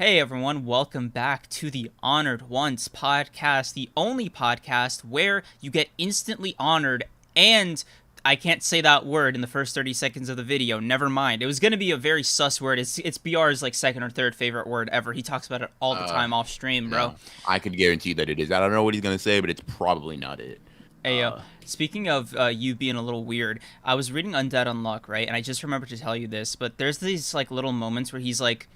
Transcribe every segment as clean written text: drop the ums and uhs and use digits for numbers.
Hey everyone, welcome back to the Honored Once podcast, the only podcast where you get instantly honored and I can't say that word in the first 30 seconds of the video. Never mind. It was going to be a very sus word. It's BR's like second or third favorite word ever. He talks about it all the Uh, time off stream, bro. no, I could guarantee that it is. I don't know what he's gonna say, but it's probably not it. Hey, speaking of you being a little weird, I was reading Undead Unluck, right? And I just remembered to tell you this, but there's these like little moments where he's like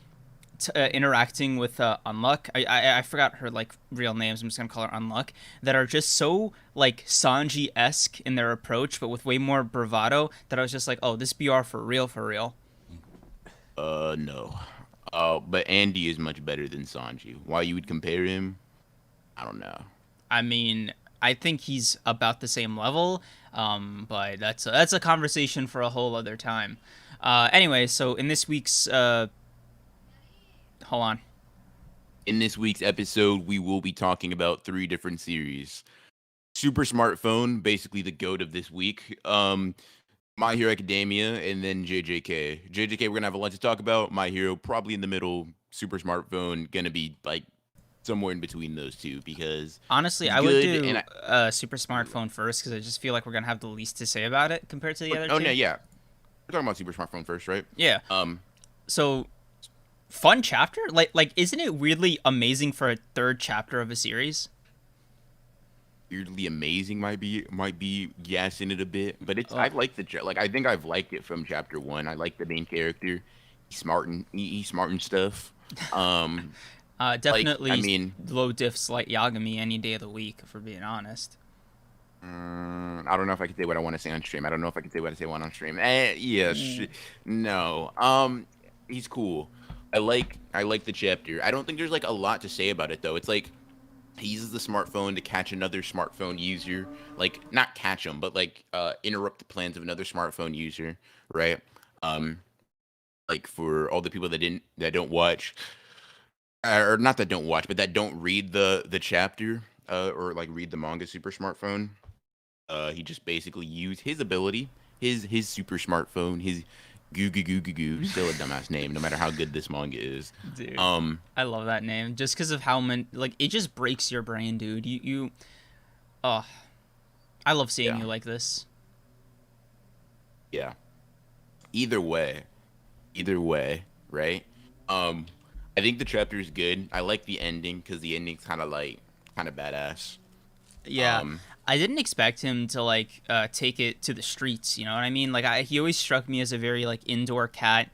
interacting with Unluck. I forgot her like real names. I'm just gonna call her Unluck. That are just so like Sanji esque in their approach, but with way more bravado. That I was just like, oh, this BR for real, for real. No. But Andy is much better than Sanji. Why you would compare him? I don't know. I mean, I think he's about the same level. But that's a conversation for a whole other time. Anyway, so in this week's hold on. In this week's episode, we will be talking about three different series. Super Smartphone, basically the goat of this week. My Hero Academia, and then JJK. JJK, we're gonna have a lot to talk about. My Hero, probably in the middle. Super Smartphone, gonna be like somewhere in between those two because Honestly, he's I would good do and Super Smartphone first because I just feel like we're gonna have the least to say about it compared to the other oh two. no, yeah. We're talking about Super Smartphone first, right? Yeah. Um, So fun chapter. Like, isn't it weirdly amazing for a third chapter of a series? weirdly amazing might be gassing it a bit, but it's Oh, I like like I think I've liked it from chapter one. I like the main character. He's smart and stuff. Um, like I definitely mean, low diff slight Yagami any day of the week, if we're being honest. I don't know if I can say what I want to say on stream. I don't know if I can say what I say want on stream. Yeah, Mm. no. He's cool. I like the chapter. I don't think there's like a lot to say about it though. It's like he uses the smartphone to catch another smartphone user, like not catch him, but like interrupt the plans of another smartphone user, right? Um, like for all the people that don't watch, or not that don't watch, but that don't read the chapter, or like read the manga Super Smartphone. He just basically used his ability, his super smartphone, his goo goo goo goo goo. Still a dumbass name, no matter how good this manga is. Dude, Um, I love that name just because of how many. Like, it just breaks your brain, dude. Oh, I love seeing yeah, you like this. yeah. Either way, either way, right? Um, I think the chapter is good. I like the ending because the ending's kind of badass. Yeah, Um, I didn't expect him to like take it to the streets. You know what I mean? Like, he always struck me as a very like indoor cat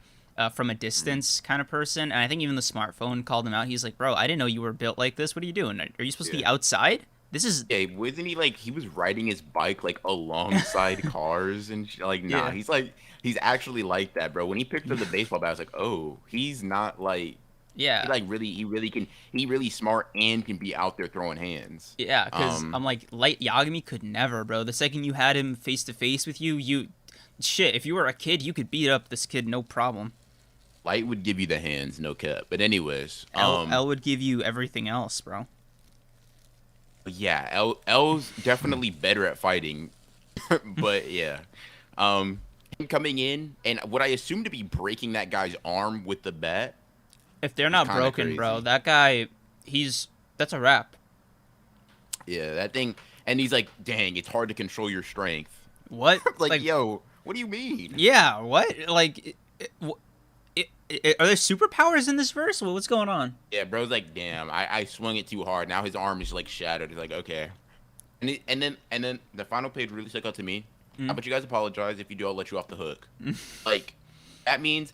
from a mhm. distance kind of person. And I think even the smartphone called him out. He's like, "Bro, I didn't know you were built like this. What are you doing? Are you supposed to Yeah, be outside? This is yeah. Wasn't he like he was riding his bike like alongside cars and like nah? yeah, He's actually like that, bro. When he picked up the baseball bat, I was like, oh, he's not like yeah." he really smart and can be out there throwing hands. Yeah, because Um, I'm like, Light Yagami could never, bro. The second you had him face to face with you, shit, if you were a kid, you could beat up this kid no problem. Light would give you the hands, no cap. But anyways, L would give you everything else, bro. yeah, L's definitely better at fighting, but yeah, him coming in and what I assume to be breaking that guy's arm with the bat If they're is not kind of broken, bro, crazy. that guy, that's a wrap. Yeah, that thing, and he's like, "Dang, it's hard to control your strength." What? Like, Like, yo, what do you mean? yeah, what? Like, are there superpowers in this verse? What's going on? Yeah, bro's like, "Damn, I swung it too hard. Now his arm is like shattered." He's like, "Okay." And then the final page really stuck out to me. How Mm. about you guys apologize? If you do, I'll let you off the hook. Like, that means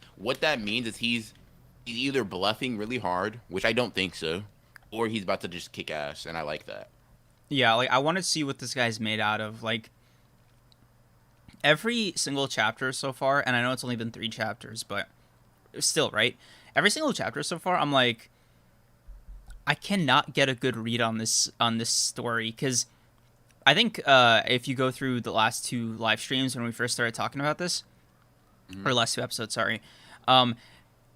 is he's either bluffing really hard, which I don't think so, or he's about to just kick ass, and I like that. Yeah, like, I want to see what this guy's made out of. Like, every single chapter so far, and I know it's only been 3 chapters, but still, right? Every single chapter so far, I'm like, I cannot get a good read on this story because I think if you go through the last 2 live streams when we first started talking about this, Mhm. or last 2 episodes, sorry, um,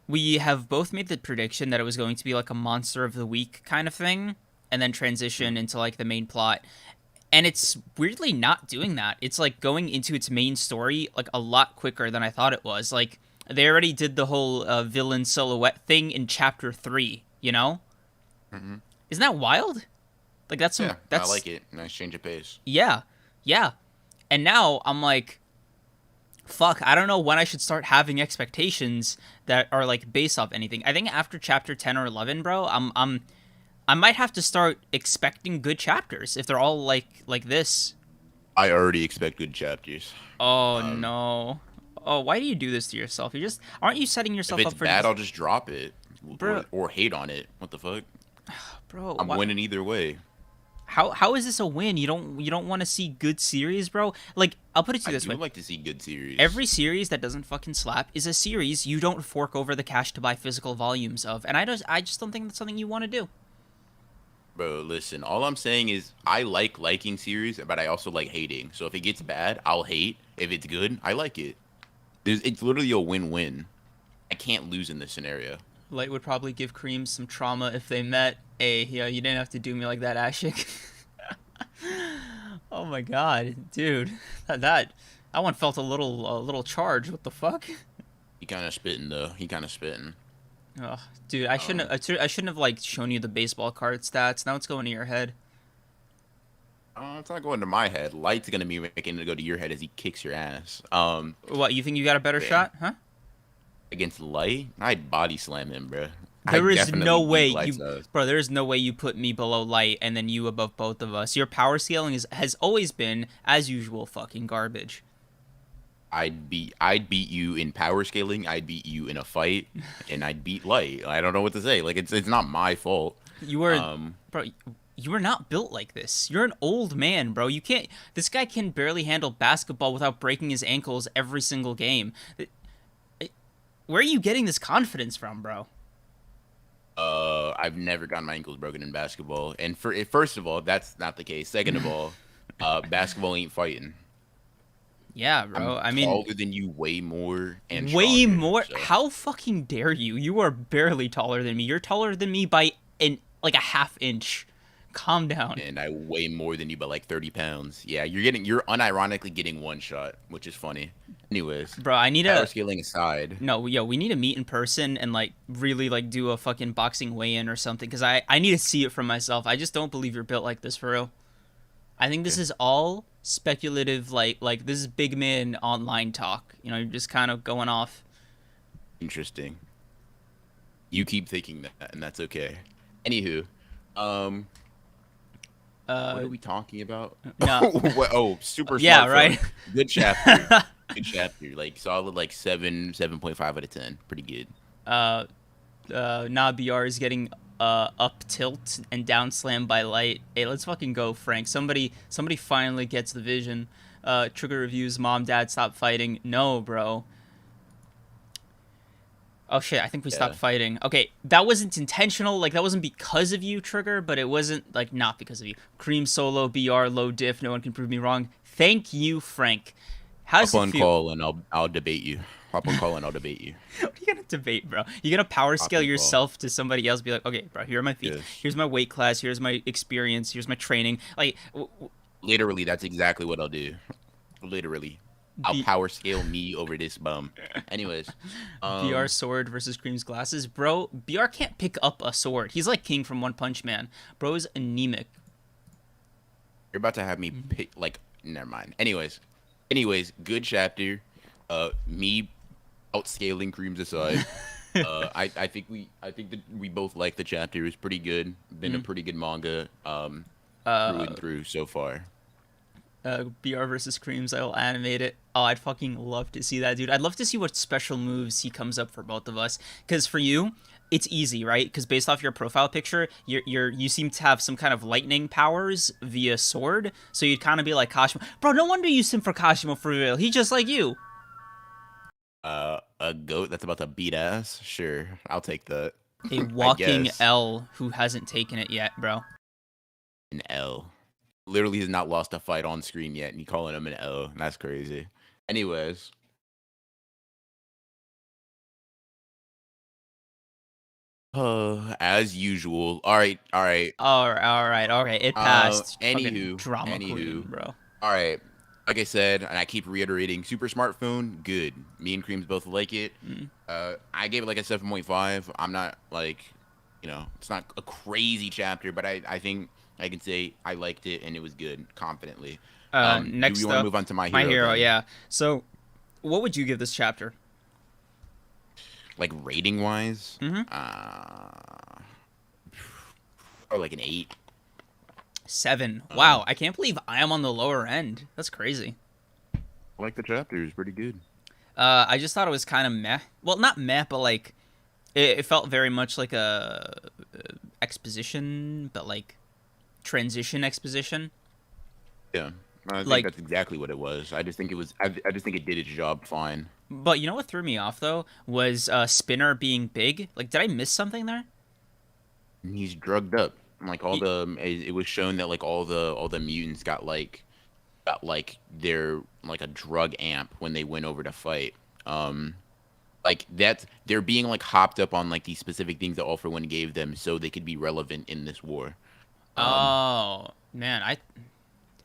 we have both made the prediction that it was going to be like a monster of the week kind of thing, and then transition into like the main plot. And it's weirdly not doing that. It's like going into its main story like a lot quicker than I thought it was. Like They already did the whole villain silhouette thing in chapter 3, you know? Hmm. Isn't that wild? Like that's some Yeah, I that's like it. Nice change of pace. yeah. Yeah. And now I'm like, fuck, I don't know when I should start having expectations that are like based off anything. I think after chapter 10 or 11, bro, I might have to start expecting good chapters if they're all like this. I already expect good chapters. Oh Um, no. Oh, why do you do this to yourself? You just aren't you setting if yourself it's up for bad, I'll just drop it bro, or hate on it. What the fuck? bro, I'm what winning either way. how is this a win? You don't want to see good series, bro? Like, I'll put it to I you this do way. like to see good series. Every series that doesn't fucking slap is a series you don't fork over the cash to buy physical volumes of. And I just don't think that's something you want to do. Bro, listen, all I'm saying is I like liking series, but I also like hating. So if it gets bad, I'll hate. If it's good, I like it. It's literally a win-win. I can't lose in this scenario. Light would probably give Cream some trauma if they met. Hey, yeah, you didn't have to do me like that, Ashik. Oh my god, dude, that one felt a little charged. What the fuck? He kind of spitting though. He kind of spitting. Oh, dude, I shouldn't Um, have. I shouldn't have like shown you the baseball card stats. Now it's going to your head. it's not going to my head. Light's gonna be making it go to your head as he kicks your ass. What, you think you got a better Yeah. shot, huh? Against Light, I'd body slam him, bro. I There is definitely no way beat Light's you, ass. bro. There is no way you put me below Light and then you above both of us. Your power scaling has always been, as usual, fucking garbage. I'd beat you in power scaling. I'd beat you in a fight, and I'd beat Light. I don't know what to say. Like it's not my fault. You are, Um, bro. You are not built like this. You're an old man, bro. You can't. This guy can barely handle basketball without breaking his ankles every single game. Where are you getting this confidence from, bro? I've never gotten my ankles broken in basketball, and first of all, that's not the case. Second of all, basketball ain't fighting. Yeah, I'm bro. I mean, taller than you, way more and way stronger. more. So, How fucking dare you? You are barely taller than me. You're taller than me by like a half inch. Calm down, and I weigh more than you by like 30 pounds. Yeah, you're unironically getting one shot, which is funny. Anyways, bro. I need power a scaling aside, no, yo. We need to meet in person and like really like do a fucking boxing weigh-in or something because I need to see it for myself. I just don't believe you're built like this for real. I think this okay, is all speculative. Like this is big man online talk. You know, you're just kind of going off. interesting. You keep thinking that, and that's okay. Anywho, um, what Uh, are we talking about? no, Oh, super yeah, smartphone. right. Good chapter. Good chapter. Like solid, like 7.5 out of 10. Pretty good. uh, nah, BR is getting up tilt and down slam by Light. Hey, let's fucking go, Frank. Somebody finally gets the vision. Trigger reviews. Mom, dad, stop fighting. No, bro. Oh shit, I think we stopped Yeah. fighting. Okay, that wasn't intentional. Like that wasn't because of you, Trigger, but it wasn't like not because of you. Cream solo, BR, low diff. No one can prove me wrong. Thank you, Frank. How does Hop it on feel? call and I'll debate you. Hop on call and I'll debate you. What are you gonna debate, bro? You gonna power Hop scale on call. yourself to somebody else? Be like, okay, bro, here are my feet. Yes. Here's my weight class. Here's my experience. Here's my training. Like, Literally, that's exactly what I'll do. Literally. I'll B- power scale me over this bum. Anyways, BR sword versus Cream's glasses, bro. BR can't pick up a sword. He's like King from One Punch Man. Bro's anemic. you're about to have me pick like never mind. Anyways, good chapter. Me outscaling creams aside. I think that we both like the chapter. It was pretty good. Been a pretty good manga through and through so far. BR versus Creams. I will animate it. Oh, I'd fucking love to see that, dude. I'd love to see what special moves he comes up for both of us. Because for you, it's easy, right? Because based off your profile picture, you seem to have some kind of lightning powers via sword. So you'd kind of be like Kashimo. Bro, no wonder you sim for Kashimo for real. He's just like you. A goat that's about to beat ass. Sure, I'll take that. A I walking guess L who hasn't taken it yet, bro. an L. Literally has not lost a fight on screen yet, and you calling him an L. That's crazy. Anyways, as usual. All right. All right. It passed. Fucking Anywho, drama queen, bro. all right. like I said, and I keep reiterating, super smartphone, good. Me and Creams both like it. Mm. I gave it like a 7.5. I'm not like, it's not a crazy chapter, but I think I can say I liked it and it was good confidently. Do we Next want to up, move on to My My Hero Hero. then? Yeah. So, what would you give this chapter? Like rating wise, Mm-hmm. or like an 8. 7. Wow, Um, I can't believe I am on the lower end. That's crazy. I like the chapter. It's pretty good. I just thought it was kind of meh. Well, not meh, but like it felt very much like a exposition, but like transition exposition. Yeah, I think Like, that's exactly what it was. I just think it was. I just think it did its job fine. but you know what threw me off though was Spinner being big. Like, did I miss something there? He's drugged up. Like all Y- the, it was shown that like all the mutants got like their like a drug amp when they went over to fight. Um, like that they're being like hopped up on like these specific things that All for One gave them so they could be relevant in this war. Um, Oh man, I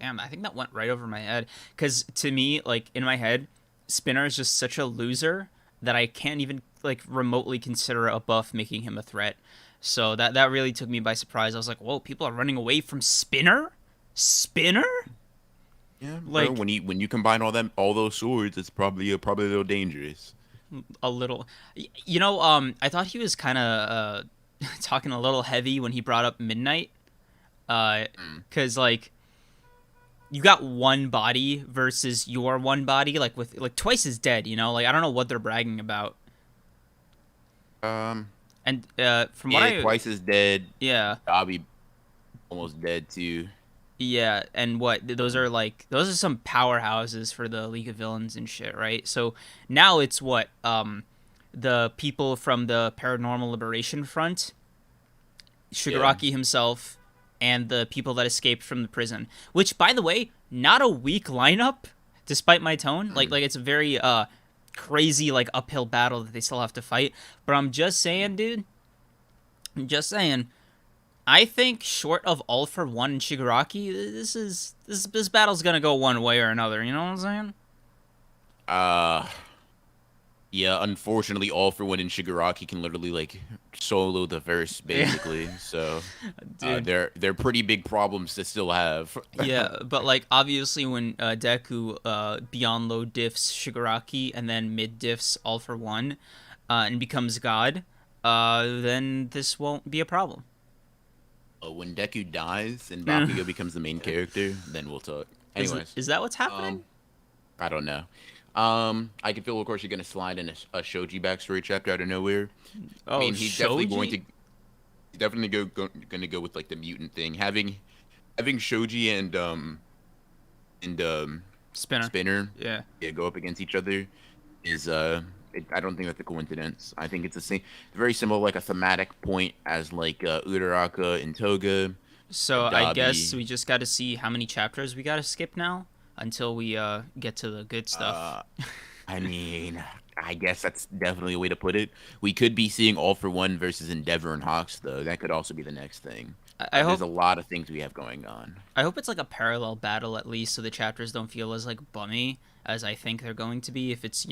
damn, I think that went right over my head. Because to me, like in my head, Spinner is just such a loser that I can't even like remotely consider a buff making him a threat. So that really took me by surprise. I was like, whoa, people are running away from Spinner? Spinner? yeah, bro. Like When you combine all those swords, it's probably a little dangerous. a little, I thought he was kind of talking a little heavy when he brought up Midnight. Mm. Cause like you got one body versus your one body, like with like twice as dead. Like I don't know what they're bragging about. Um, And from what yeah, I twice as dead. yeah Dobby almost dead too. yeah, and what those are some powerhouses for the League of Villains and shit, right? So now it's what the people from the Paranormal Liberation Front, Yeah. Shigaraki himself, and the people that escaped from the prison. Which, by the way, not a weak lineup, despite my tone. Like Mm. like it's a very crazy like uphill battle that they still have to fight. But I'm just saying, dude. I'm just saying. I think short of All for One and Shigaraki, this battle's gonna go one way or another. You know what I'm saying? Uh, yeah. Unfortunately, All for One and Shigaraki can literally like solo the verse Yeah, basically. So, dude. they're pretty big problems to still have. Yeah, but like obviously when Deku beyond low diffs Shigaraki and then mid diffs All for One, and becomes God, then this won't be a problem. When Deku dies and is Bakugo becomes the main character, then we'll talk. Anyways, is that what's happening? um, I don't know. I can feel, of course, you're gonna slide in a Shoji backstory chapter out of nowhere. I Oh, mean, Shoji he's definitely gonna go with like the mutant thing. Having Shoji and Spinner. Spinner, Yeah. yeah, go up against each other is I don't think that's a coincidence. I think it's the same, very similar, like a thematic point as like Uraraka and Toga, So I guess Dabi. we just got to see how many chapters we got to skip now until we get to the good stuff. Uh, I mean, I guess that's definitely a way to put it. We could be seeing All for One versus Endeavor and Hawks, though. That could also be the next thing. I There's hope a lot of things we have going on. I hope it's like a parallel battle at least, so the chapters don't feel as like bummy as I think they're going to be. If it's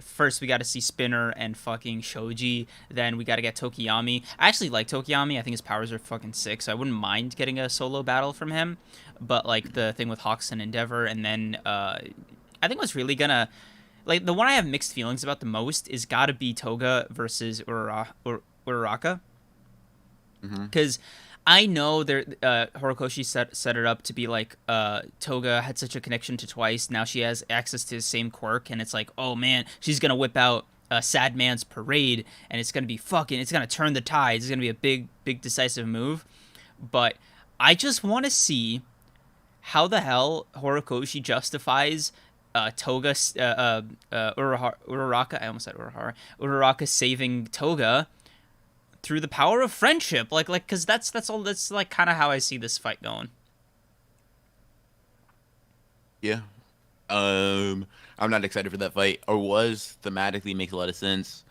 first we got to see Spinner and fucking Shoji, then we got to get Tokiyami. I actually like Tokiyami. I think his powers are fucking sick, so I wouldn't mind getting a solo battle from him. But like the thing with Hawks and Endeavor, and then I think what's really gonna like the one I have mixed feelings about the most is got to be Toga versus Uraraka, Hmm. because I know there Horikoshi set it up to be like Toga had such a connection to Twice. Now she has access to his same quirk, and it's like, oh man, she's gonna whip out Sad Man's Parade, and it's gonna turn the tides. It's gonna be a big decisive move. But I just want to see how the hell Horikoshi justifies Toga Uraraka. I almost said Uraraka saving Toga through the power of friendship, because that's all. That's like kind of how I see this fight going. Yeah. I'm not excited for that fight. Or was thematically makes a lot of sense.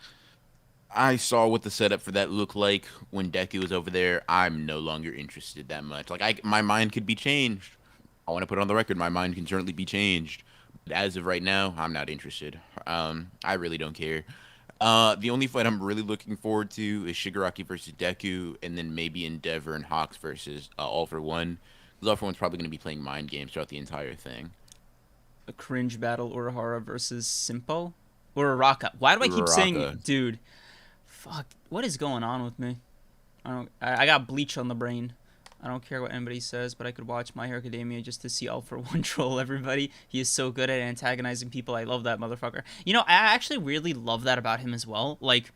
I saw what the setup for that looked like when Deku was over there. I'm no longer interested that much. Like my mind could be changed. I want to put on the record, my mind can certainly be changed. But as of right now, I'm not interested. I really don't care. The only fight I'm really looking forward to is Shigaraki versus Deku, and then maybe Endeavor and Hawks versus All for One. Because All for One's probably going to be playing mind games throughout the entire thing. A cringe battle, Urahara versus Simpo? Uraraka. Why do I keep Uraraka. saying, dude? Fuck. What is going on with me? I got bleach on the brain. I don't care what anybody says, but I could watch My Hero Academia just to see All for One troll everybody. He is so good at antagonizing people. I love that motherfucker. You know, I actually really love that about him as well. Like,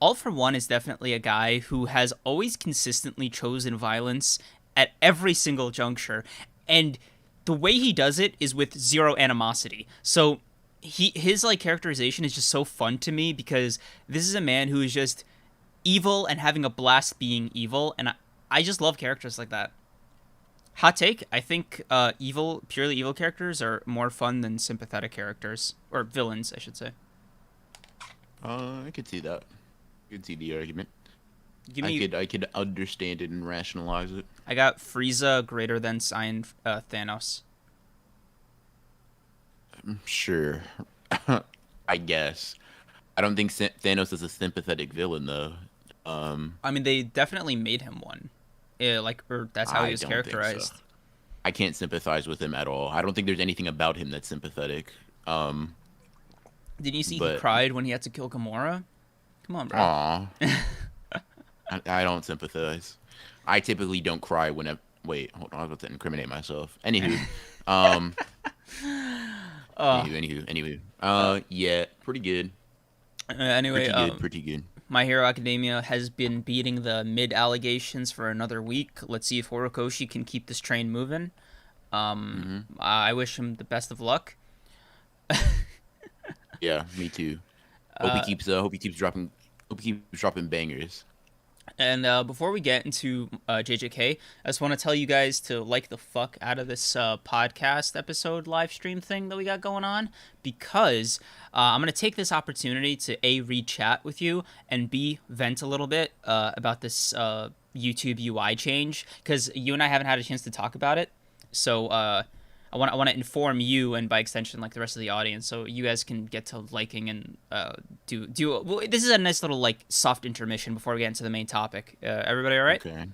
All for One is definitely a guy who has always consistently chosen violence at every single juncture, and the way he does it is with zero animosity. So his like characterization is just so fun to me because this is a man who is just evil and having a blast being evil, and I just love characters like that. Hot take: I think purely evil characters are more fun than sympathetic characters or villains, I should say. I could see that. I could see the argument. Give me. I could understand it and rationalize it. I got Frieza greater than Cyan Thanos. Sure. I guess. I don't think Thanos is a sympathetic villain, though. I mean, they definitely made him one. Yeah, like, or that's how he I was don't think characterized. so. I can't sympathize with him at all. I don't think there's anything about him that's sympathetic. Didn't you see he But cried when he had to kill Gamora? Come on, bro. aw, I don't sympathize. I typically don't cry whenever. Wait, hold on. I was about to incriminate myself. Anywho, um, Uh, anywho. Yeah, pretty good. anyway, Pretty good. My Hero Academia has been beating the mid allegations for another week. Let's see if Horikoshi can keep this train moving. I wish him the best of luck. Yeah, me too. Hope he keeps dropping. Hope he keeps dropping bangers. And before we get into JJK, I just want to tell you guys to like the fuck out of this podcast episode live stream thing that we got going on, because I'm going to take this opportunity to A, read chat with you, and B, vent a little bit about this YouTube UI change, because you and I haven't had a chance to talk about it. So I want to inform you, and by extension, like the rest of the audience, so you guys can get to liking and do. Well, this is a nice little like soft intermission before we get into the main topic. Everybody, all right? Okay.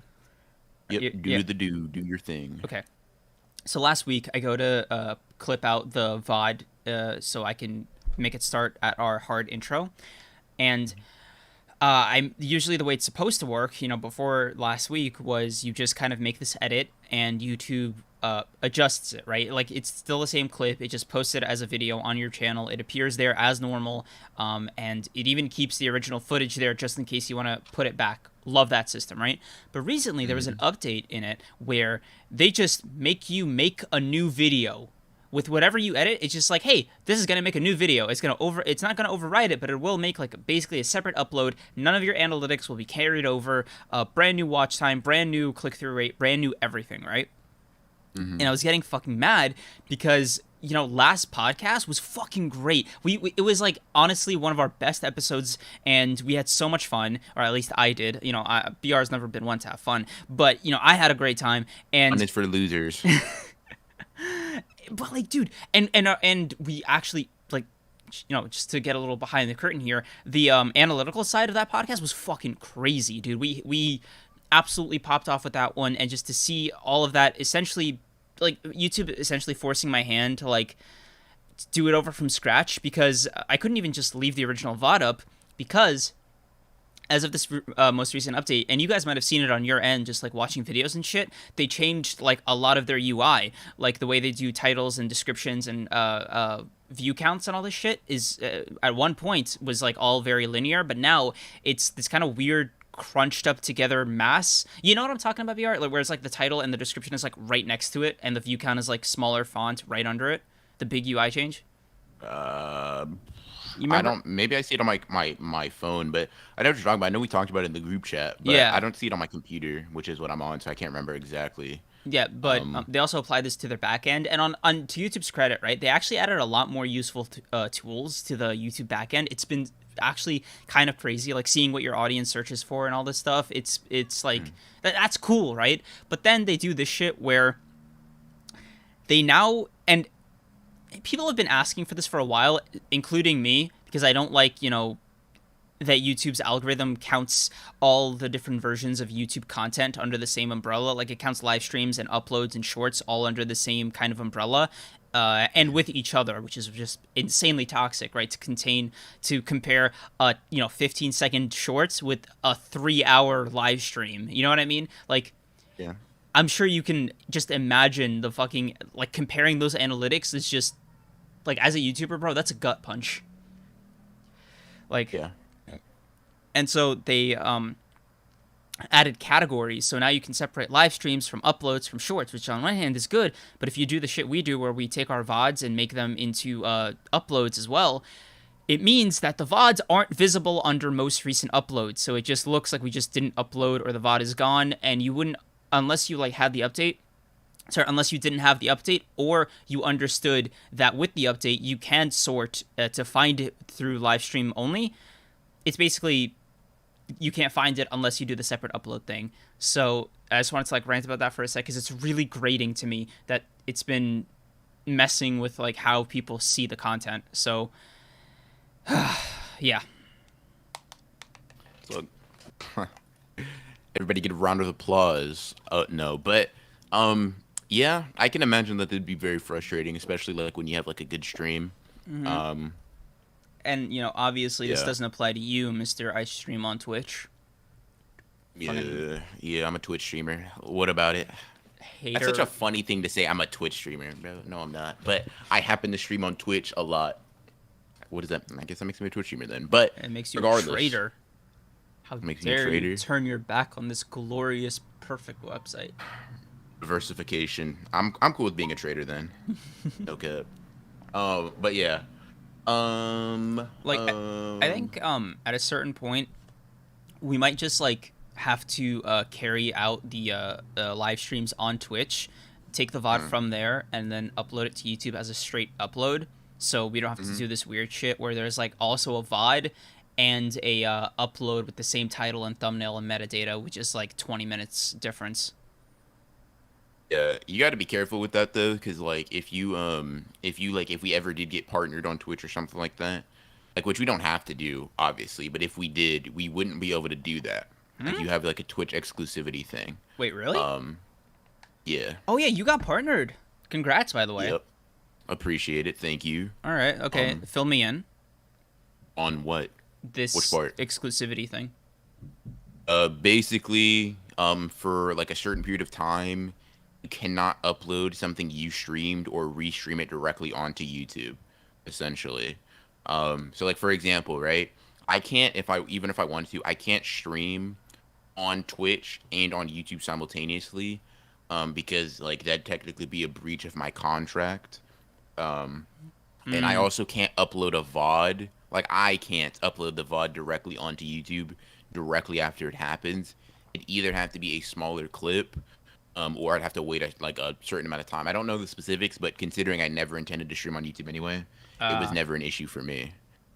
Yep. Do your thing. Okay. So last week I go to clip out the VOD so I can make it start at our hard intro, and I'm usually the way it's supposed to work. You know, before last week was you just kind of make this edit and YouTube adjusts it, right? Like it's still the same clip. It just posts it as a video on your channel. It appears there as normal, and it even keeps the original footage there just in case you want to put it back. Love that system, right? But recently there was an update in it where they just make you make a new video with whatever you edit. It's just like, hey, this is gonna make a new video. It's not gonna override it, but it will make like basically a separate upload. None of your analytics will be carried over. Brand new watch time, brand new click through rate, brand new everything, right? And I was getting fucking mad because, you know, last podcast was fucking great. It was like honestly one of our best episodes, and we had so much fun, or at least I did. You know, BR's never been one to have fun, but you know, I had a great time. And it's for losers. But like, dude, and we actually, like, you know, just to get a little behind the curtain here, the analytical side of that podcast was fucking crazy, dude. We absolutely popped off with that one, and just to see all of that, essentially, like YouTube essentially forcing my hand to like do it over from scratch, because I couldn't even just leave the original VOD up, because as of this most recent update, and you guys might have seen it on your end, just like watching videos and shit, they changed like a lot of their UI, like the way they do titles and descriptions and view counts and all this shit is at one point was like all very linear, but now it's this kind of weird crunched up together mass. You know what I'm talking about, VR? Like where it's like the title and the description is like right next to it, and the view count is like smaller font right under it. The big UI change. I don't. Maybe I see it on my phone, but I know what you're talking about. I know we talked about it in the group chat, but Yeah. I don't see it on my computer, which is what I'm on, so I can't remember exactly. Yeah, but they also apply this to their back end, and on to YouTube's credit, right? They actually added a lot more useful tools to the YouTube back end. It's been actually kind of crazy, like seeing what your audience searches for and all this stuff. It's like that's cool, right? But then they do this shit where they now, and people have been asking for this for a while, including me, because I don't like, that YouTube's algorithm counts all the different versions of YouTube content under the same umbrella. Like it counts live streams and uploads and shorts all under the same kind of umbrella, and with each other, which is just insanely toxic, right? To compare 15-second shorts with a 3-hour live stream. You know what I mean? Like, Yeah. I'm sure you can just imagine the fucking, like, comparing those analytics is just like, as a YouTuber, bro, that's a gut punch. Like, Yeah. and so they added categories. So now you can separate live streams from uploads from shorts, which on one hand is good. But if you do the shit we do, where we take our VODs and make them into uploads as well, it means that the VODs aren't visible under most recent uploads. So it just looks like we just didn't upload or the VOD is gone, and you wouldn't, unless you like had the update. Sorry, unless you didn't have the update or you understood that with the update you can sort to find it through live stream only. It's basically, you can't find it unless you do the separate upload thing. So I just wanted to like rant about that for a sec, because it's really grating to me that it's been messing with like how people see the content. So yeah. So everybody get a round of applause. No, but yeah, I can imagine that it'd be very frustrating, especially like when you have like a good stream. And obviously this Yeah. doesn't apply to you, Mr. I stream on Twitch. Yeah, yeah, I'm a Twitch streamer. What about it? That's Hater. such a funny thing to say. I'm a Twitch streamer, bro. No, I'm not. But I happen to stream on Twitch a lot. What is that? I guess that makes me a Twitch streamer then. But It makes you regardless, a traitor. How makes me a dare you traitor. turn your back on this glorious, perfect website? Diversification. I'm cool with being a trader then. Okay. But yeah. Like, I think at a certain point, we might just like have to carry out the live streams on Twitch, take the VOD from there, and then upload it to YouTube as a straight upload. So we don't have to do this weird shit where there's like also a VOD and a upload with the same title and thumbnail and metadata, which is like 20 minutes difference. Yeah, you got to be careful with that though, because like if we ever did get partnered on Twitch or something like that, like which we don't have to do obviously, but if we did, we wouldn't be able to do that. Like you have like a Twitch exclusivity thing. Wait, really? Yeah. Oh yeah, you got partnered. Congrats, by the way. Yep. Appreciate it. Thank you. All right. Okay. Fill me in. On what? This Which part? exclusivity thing. Basically, for like a certain period of time, you cannot upload something you streamed or restream it directly onto YouTube, essentially. So like for example, right? I can't even if I wanted to, I can't stream on Twitch and on YouTube simultaneously, because like that'd technically be a breach of my contract. And I also can't upload a VOD. Like I can't upload the VOD directly onto YouTube directly after it happens. It'd either have to be a smaller clip, or I'd have to wait like a certain amount of time. I don't know the specifics, but considering I never intended to stream on YouTube anyway, it was never an issue for me.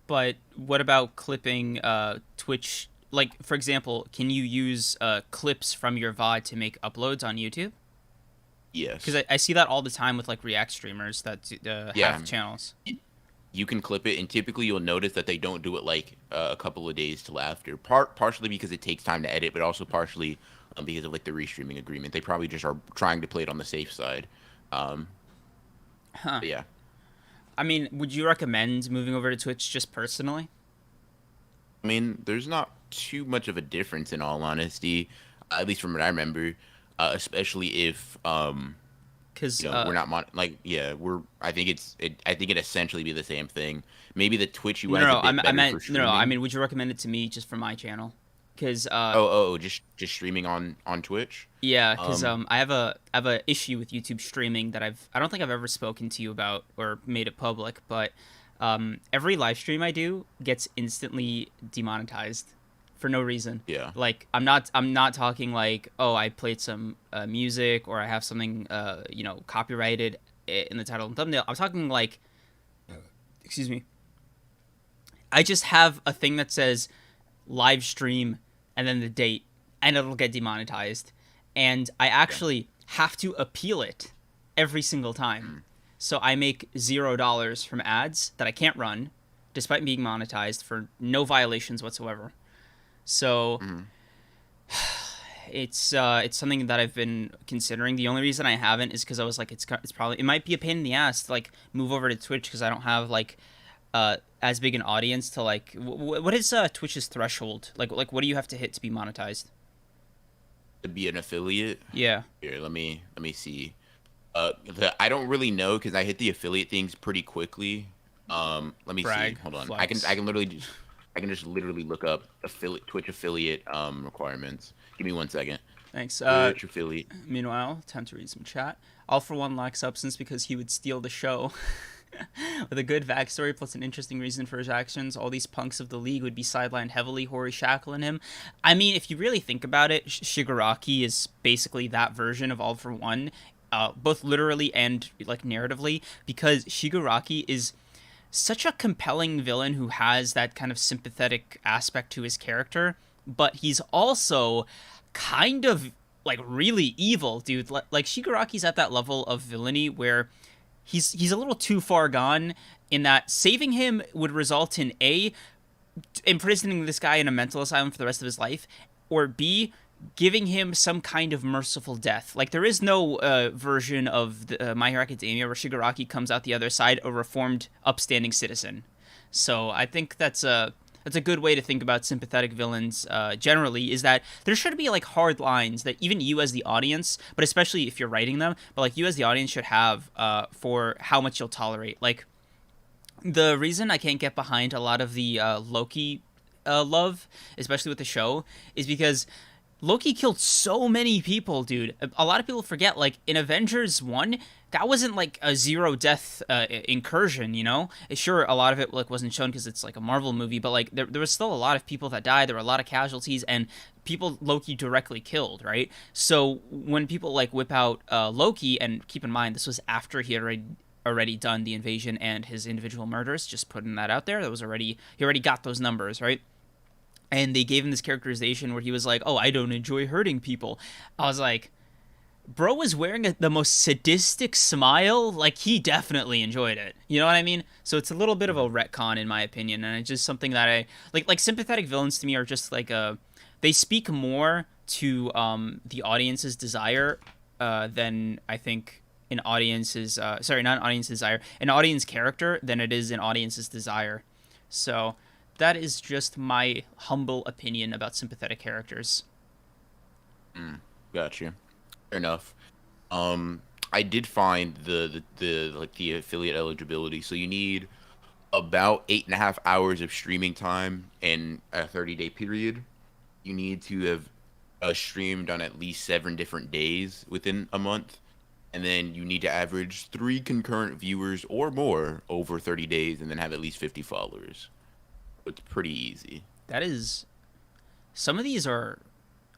But what about clipping Twitch? Like, for example, can you use clips from your VOD to make uploads on YouTube? Yes. Because I see that all the time with like React streamers that Yeah. have channels. You can clip it, and typically you'll notice that they don't do it like a couple of days till after. Partially because it takes time to edit, but also partially because of like the restreaming agreement. They probably just are trying to play it on the safe side. But yeah. I mean, would you recommend moving over to Twitch just personally? I mean, there's not too much of a difference in all honesty, at least from what I remember. Especially if Because we're not I think I think it essentially be the same thing. Maybe the Twitch UI is a bit I better meant for streaming. I mean, would you recommend it to me just for my channel? Because Just streaming on Twitch. yeah, because I have a issue with YouTube streaming that I don't think I've ever spoken to you about or made it public, but every live stream I do gets instantly demonetized for no reason. Yeah. Like I'm not talking like, oh, I played some music or I have something copyrighted in the title and thumbnail. I'm talking like, excuse me, I just have a thing that says live stream and then the date, and it'll get demonetized, and I actually have to appeal it, every single time. Mm. So I make $0 from ads that I can't run, despite being monetized for no violations whatsoever. So Mm. it's something that I've been considering. The only reason I haven't is because I was like, it's probably, it might be a pain in the ass to like move over to Twitch because I don't have like as big an audience to like. What is Twitch's threshold? Like what do you have to hit to be monetized? To be an affiliate. Yeah, Here, let me see. I don't really know because I hit the affiliate things pretty quickly. Let me see. brag, Hold on. flex. I can literally just literally look up affiliate Twitch affiliate requirements. Give me 1 second. Thanks. Twitch affiliate. Meanwhile, time to read some chat. All for one lack substance because he would steal the show. With a good backstory plus an interesting reason for his actions, all these punks of the league would be sidelined heavily, Hori shackling him. I mean, if you really think about it, Shigaraki is basically that version of All for One, both literally and like narratively, because Shigaraki is such a compelling villain who has that kind of sympathetic aspect to his character, but he's also kind of like really evil, dude. Like Shigaraki's at that level of villainy where he's a little too far gone in that saving him would result in A, imprisoning this guy in a mental asylum for the rest of his life, or B, giving him some kind of merciful death. Like there is no version of My Hero Academia where Shigaraki comes out the other side a reformed, upstanding citizen. So I think that's a good way to think about sympathetic villains generally, is that there should be like hard lines that even you as the audience, but especially if you're writing them, but like you as the audience should have for how much you'll tolerate. Like the reason I can't get behind a lot of the Loki love, especially with the show, is because Loki killed so many people, dude. A lot of people forget, like, in Avengers 1, that wasn't, like, a zero-death incursion, you know? Sure, a lot of it, like, wasn't shown because it's, like, a Marvel movie, but, like, there was still a lot of people that died, there were a lot of casualties, and people Loki directly killed, right? So when people, like, whip out Loki, and keep in mind, this was after he had already done the invasion and his individual murders, just putting that out there, he already got those numbers, right? And they gave him this characterization where he was like, "Oh, I don't enjoy hurting people." I was like, bro was wearing the most sadistic smile. Like, he definitely enjoyed it. You know what I mean? So it's a little bit of a retcon, in my opinion, and it's just something that I like sympathetic villains to me are just like they speak more to the audience's desire than I think an audience's sorry, not an audience's desire, an audience character than it is an audience's desire. So that is just my humble opinion about sympathetic characters. Got you. Fair enough. I did find the like the affiliate eligibility. So you need about 8.5 hours of streaming time in a 30-day period. You need to have streamed on at least 7 different days within a month, and then you need to average 3 concurrent viewers or more over 30 days, and then have at least 50 followers. It's pretty easy. That is, some of these are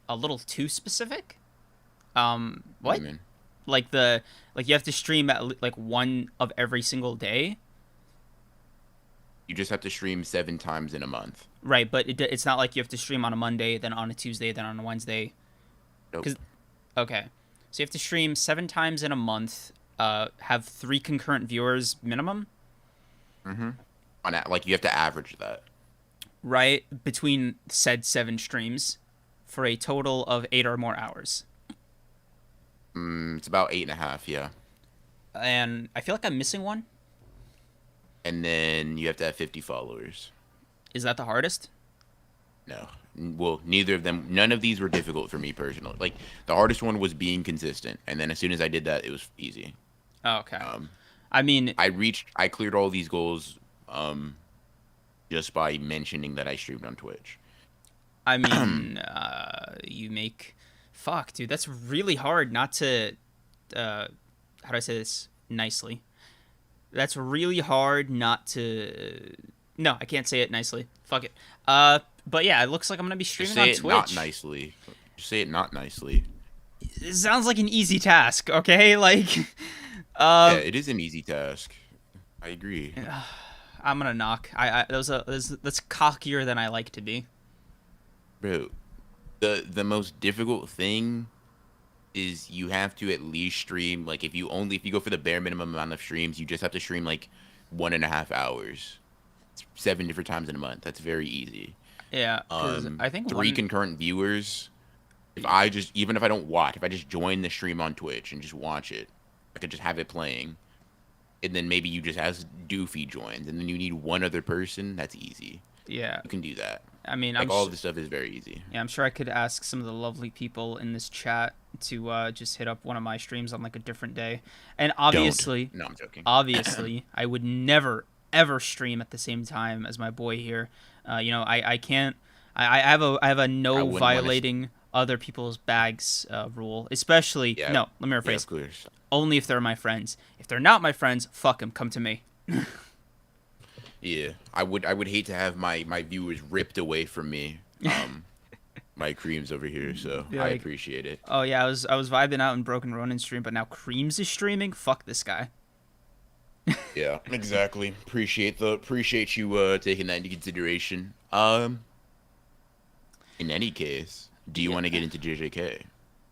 a little too specific. What do What? you mean? Like you have to stream at like one of every single day, You just have to stream 7 times in a month. right? But it's not like you have to stream on a Monday, then on a Tuesday, then on a Wednesday. Nope. Cause okay, so you have to stream 7 times in a month. Have 3 concurrent viewers minimum, Mm-hmm. Like you have to average that. right? Between said 7 streams, for a total of 8 or more hours. It's about 8.5, yeah. And I feel like I'm missing one. And then you have to have 50 followers. Is that the hardest? No. Well, neither of them. None of these were difficult for me personally. Like the hardest one was being consistent, and then as soon as I did that, it was easy. Oh, okay. Um, I mean, I cleared all these goals, just by mentioning that I streamed on Twitch. you make, fuck, dude, that's really hard not to, how do I say this nicely? That's really hard not to. No, I can't say it nicely. Fuck it. But yeah, it looks like I'm gonna be Just streaming say on it Twitch. not nicely. Just say it not nicely. It sounds like an easy task, okay? Like, Yeah, it is an easy task. I agree. I'm gonna knock. That's cockier than I like to be. Bro, the most difficult thing is you have to at least stream like if you go for the bare minimum amount of streams, you just have to stream like 1.5 hours, 7 different times in a month. That's very easy. Yeah, because I think Three one. concurrent viewers. If I just even if I don't watch, if I just join the stream on Twitch and just watch it, I could just have it playing, and then maybe you just ask Doofy joins, and then you need one other person. That's easy. Yeah, You can do that. I mean, Like all of this stuff is very easy. yeah, I'm sure I could ask some of the lovely people in this chat to just hit up one of my streams on like a different day. And Don't. obviously, No, I'm joking. obviously, I would never ever stream at the same time as my boy here. I can't. I have a I no wouldn't want to. violating other people's bags rule. Especially Yeah. no, let me Yeah, rephrase. of course. Only if they're my friends. If they're not my friends, fuck them. Come to me. Yeah, I would hate to have my viewers ripped away from me. My creams over here, so Yeah, I like, appreciate it. oh yeah, I was vibing out in Broken Ronin stream, but now Creams is streaming. Fuck this guy. Yeah, exactly. Appreciate you taking that into consideration. In any case, do you Yeah. want to get into JJK?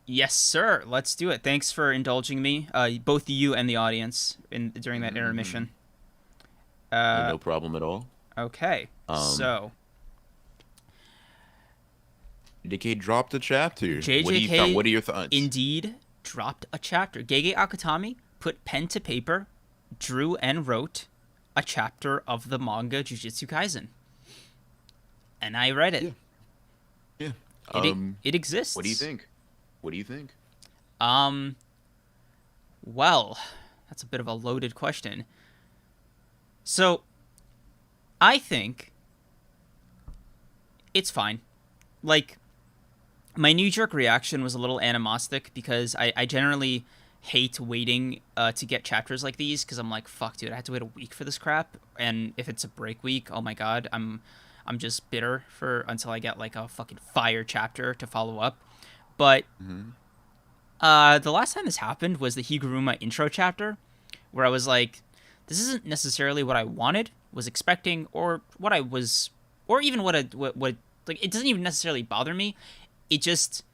Yes, sir. Let's do it. Thanks for indulging me, both you and the audience, during that intermission. No problem at all. Okay. Um, So JJK dropped a chapter. JJK What are your thoughts? indeed dropped a chapter. Gege Akutami put pen to paper, drew and wrote a chapter of the manga Jujutsu Kaisen, and I read it. Yeah. It exists. What do you think? What do you think? Well, that's a bit of a loaded question. So, I think it's fine. Like, my knee-jerk reaction was a little animostic because I generally hate waiting to get chapters like these because I'm like, fuck, dude, I have to wait a week for this crap. And if it's a break week, oh my god, I'm just bitter for until I get like a fucking fire chapter to follow up. But the last time this happened was the Higuruma intro chapter, where I was like, this isn't necessarily what I wanted, was expecting, or what I was, or even what like, it doesn't even necessarily bother me. It just,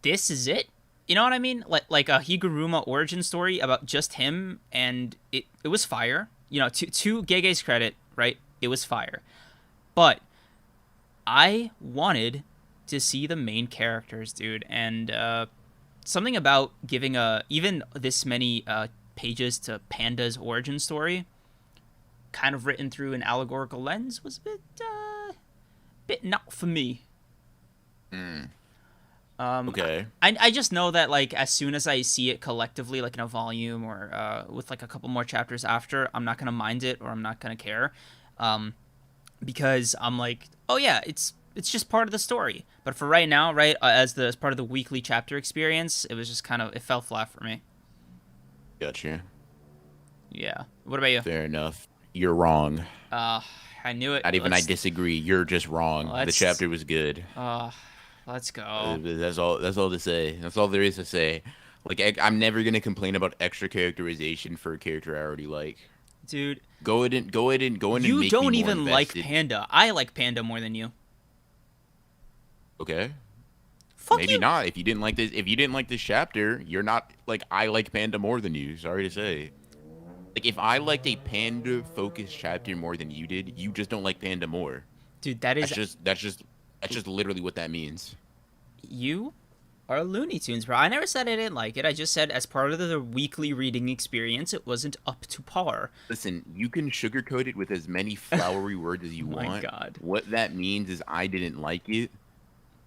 this is it. You know what I mean? Like a Higuruma origin story about just him, and it was fire. You know, to Gege's credit, right? It was fire. But I wanted to see the main characters, dude, and something about giving even this many pages to Panda's origin story, kind of written through an allegorical lens, was a bit not for me. Okay. I just know that, like, as soon as I see it collectively, like in a volume or with like a couple more chapters after, I'm not gonna mind it or I'm not gonna care, because I'm like, oh yeah, it's just part of the story. But for right now, right, as part of the weekly chapter experience, it was just kind of, it fell flat for me. Gotcha. Yeah. What about you? Fair enough. You're wrong. I knew it. Not even I disagree. You're just wrong. The let's- chapter was good. Let's go. That's all. That's all to say. That's all there is to say. Like I'm never gonna complain about extra characterization for a character I already like. Dude, Go ahead and you make don't me more even like invested. Panda. I like Panda more than you. Okay. Fuck Maybe you. not. If you didn't like this chapter, you're not like I like Panda more than you. Sorry to say. Like if I liked a Panda focused chapter more than you did, you just don't like Panda more. Dude, that is That's just literally what that means. you are Looney Tunes, bro. I never said I didn't like it. I just said as part of the weekly reading experience, it wasn't up to par. Listen, you can sugarcoat it with as many flowery words as you My want. God. What that means is I didn't like it.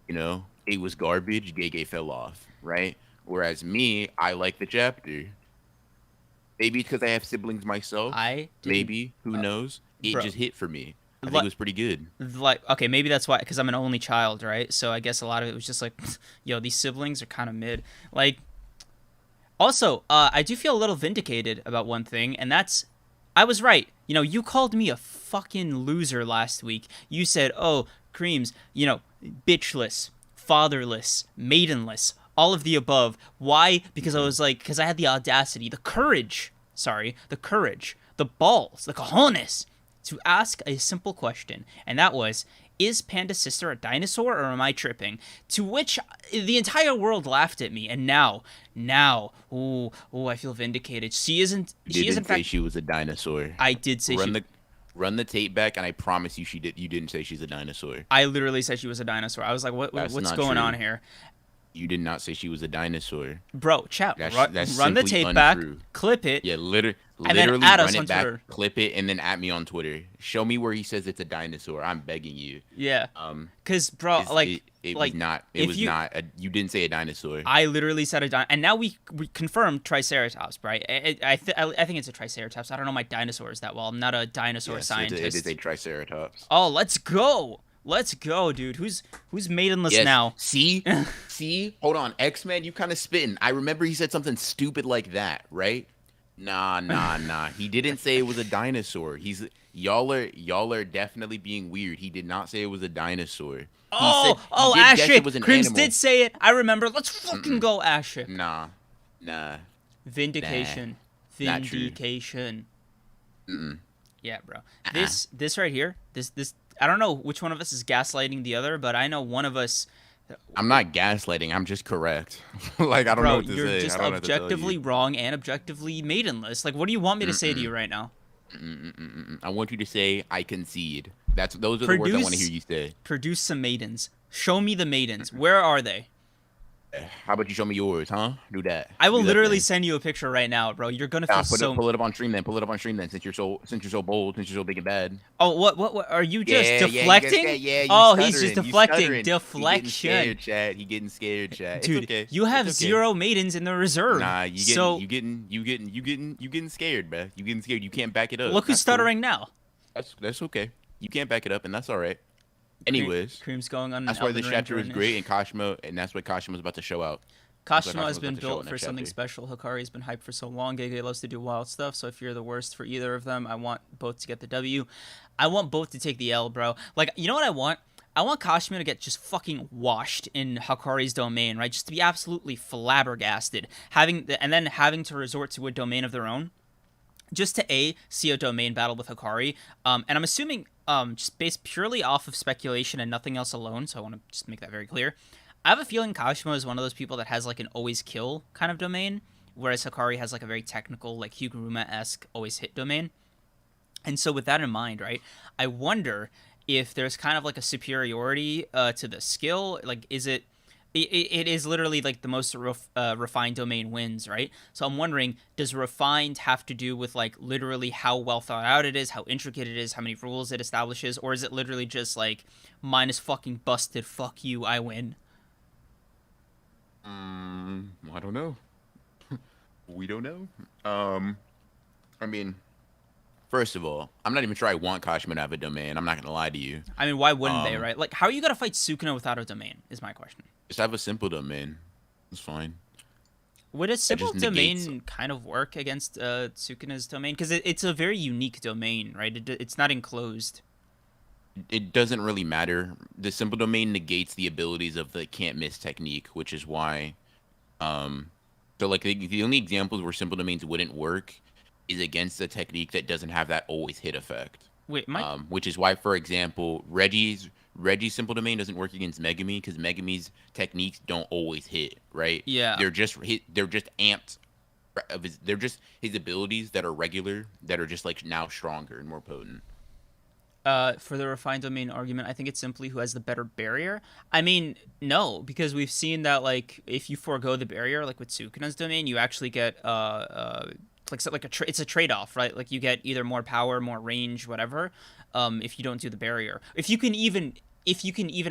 You know, it was garbage. Gege fell off, right? Whereas me, I like the chapter. Maybe because I have siblings myself. I didn't- Maybe, who knows? It bro. just hit for me. I think Like- it was pretty good. Like, okay, maybe that's why, because I'm an only child, right? So I guess a lot of it was just like, yo, these siblings are kind of mid. Like, also, I do feel a little vindicated about one thing, and that's, I was right. You know, you called me a fucking loser last week. You said, oh, Creams, you know, bitchless, fatherless, maidenless, all of the above. Why? Because I was like, because I had the audacity, the courage, the balls, the cojones to ask a simple question, and that was, is Panda's sister a dinosaur or am I tripping? To which the entire world laughed at me, and now, I feel vindicated. She isn't. You She is in didn't say fact. she was a dinosaur. I did say Run she. the run the tape back, and I promise you, she did. You didn't say she's a dinosaur. I literally said she was a dinosaur. I was like, That's what's not going on true. here? You did not say she was a dinosaur. Bro, chat, That's run the simply tape back, untrue. clip it, Yeah, and then literally add run us on it back, Twitter. clip it, and then at me on Twitter. Show me where he says it's a dinosaur. I'm begging you. Yeah, Um, cause bro, it was like not. It if was you, not. You didn't say a dinosaur. I literally said a dinosaur, and now we confirmed Triceratops, right? I think it's a Triceratops. I don't know my dinosaurs that well. I'm not a dinosaur Yes, it scientist. is a triceratops. Oh, let's go. Let's go, dude. Who's maidenless Yes. now? See. Hold on, X-Men. You kind of spitting. I remember he said something stupid like that, right? Nah. He didn't say it was a dinosaur. Y'all are definitely being weird. He did not say it was a dinosaur. He did guess Ashley, it was an Crims animal. did say it. I remember. Let's fucking go, Ashley. Nah. Vindication. Not true. Vindication. Mm-mm. Yeah, bro. This right here. This. I don't know which one of us is gaslighting the other, but I know one of us. I'm not gaslighting. I'm just correct. Like I don't know Bro, what to you're say. just I don't know what to tell objectively you. wrong and objectively maidenless. Like, what do you want me to say to you right now? I want you to say I concede. Those are the words I want to hear you say. Produce some maidens. Show me the maidens. Where are they? How about you show me yours, huh? Do that. I will Do that literally thing. send you a picture right now, bro. You're gonna feel Pull it up on stream then. Pull it up on stream then. Since you're so bold, since you're so big and bad. Oh, what? Are you just Yeah, deflecting? you Oh, he's stuttering, just you deflecting. stuttering. Deflection. He getting scared, chat. Dude, It's okay. you have It's okay. 0 maidens in the reserve. Nah, so you getting scared, bruh. You getting scared. You can't back it up. look who's That's cool. stuttering now. That's okay. You can't back it up, and that's all right. Anyways, Cream's going on. that's an why Elden this Ring chapter is journey. great, and that's what Kashima's about to show out. Kashima has Kashima's been about to show built in for next something chapter. special. Hikari's been hyped for so long. Gege loves to do wild stuff, so if you're the worst for either of them, I want both to get the W. I want both to take the L, bro. Like, you know what I want? I want Kashima to get just fucking washed in Hikari's domain, right? Just to be absolutely flabbergasted, and then having to resort to a domain of their own, just to see a domain battle with Hikari. And I'm assuming, just based purely off of speculation and nothing else alone, so I want to just make that very clear. I have a feeling Kashima is one of those people that has like an always kill kind of domain, whereas Hikari has like a very technical, like Higuruma-esque always hit domain. And so with that in mind, right, I wonder if there's kind of like a superiority to the skill. Like, it is literally like the most refined domain wins, right? So I'm wondering, does refined have to do with like literally how well thought out it is, how intricate it is, how many rules it establishes, or is it literally just like mine is fucking busted, fuck you, I win? I don't know. We don't know. I mean, first of all, I'm not even sure I want Kashima to have a domain. I'm not gonna lie to you. I mean, why wouldn't they, right? Like, how are you gonna fight Sukuna without a domain? Is my question. Just have a simple domain. It's fine. Would a simple just negates- domain kind of work against Sukuna's domain? Because it's a very unique domain, right? It's not enclosed. It doesn't really matter. The simple domain negates the abilities of the can't miss technique, which is why. So like the only examples where simple domains wouldn't work is against a technique that doesn't have that always hit effect. Wait, Which is why, for example, Reggie's simple domain doesn't work against Megami because Megami's techniques don't always hit, right? Yeah. They're just amped. They're just his abilities that are regular that are just like now stronger and more potent. For the refined domain argument, I think it's simply who has the better barrier. I mean, no, because we've seen that like if you forego the barrier, like with Sukuna's domain, you actually get it's a trade off, right? Like you get either more power, more range, whatever. If you don't do the barrier, if you can even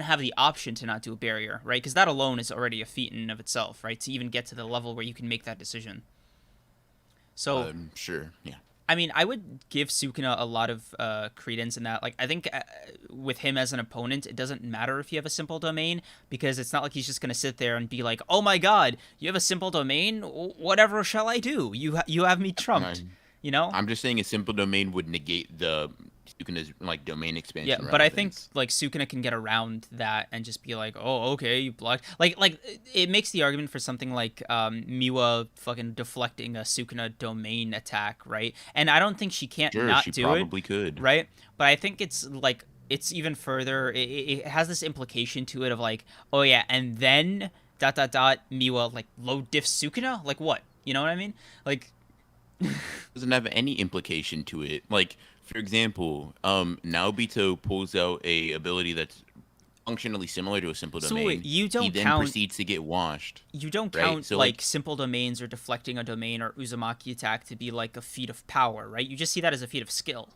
have the option to not do a barrier, right? Because that alone is already a feat in and of itself, right? To even get to the level where you can make that decision. So Sure, yeah. I mean, I would give Sukuna a lot of credence in that. Like, I think with him as an opponent, it doesn't matter if you have a simple domain because it's not like he's just going to sit there and be like, oh my god, you have a simple domain? Whatever shall I do? You have me trumped, you know? I'm just saying a simple domain would negate the Sukuna's like domain expansion. Yeah, but I think like Sukuna can get around that and just be like, oh, okay, you blocked. Like it makes the argument for something like Miwa fucking deflecting a Sukuna domain attack, right? And I don't think she can't sure, not she do probably it, could, right? But I think it's like it's even further. It has this implication to it of like, oh yeah, and then dot dot dot Miwa like low diff Sukuna. Like what? You know what I mean? Like, Doesn't have any implication to it. Like, for example, Naobito pulls out a ability that's functionally similar to a simple so wait, domain. He then proceeds to get washed, you don't right? count So like like, simple domains or deflecting a domain or Uzumaki attack to be like a feat of power, right? You just see that as a feat of skill.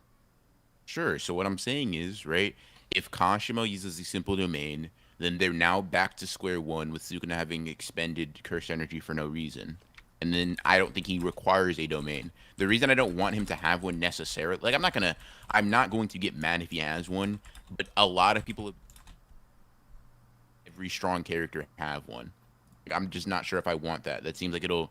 sure. So what I'm saying is, right, if Kashimo uses a simple domain, then they're now back to square one with Sukuna having expended cursed energy for no reason. And then I don't think he requires a domain. The reason I don't want him to have one necessarily, like I'm not going to get mad if he has one, but a lot of people, every strong character have one. Like, I'm just not sure if I want that. That seems like it'll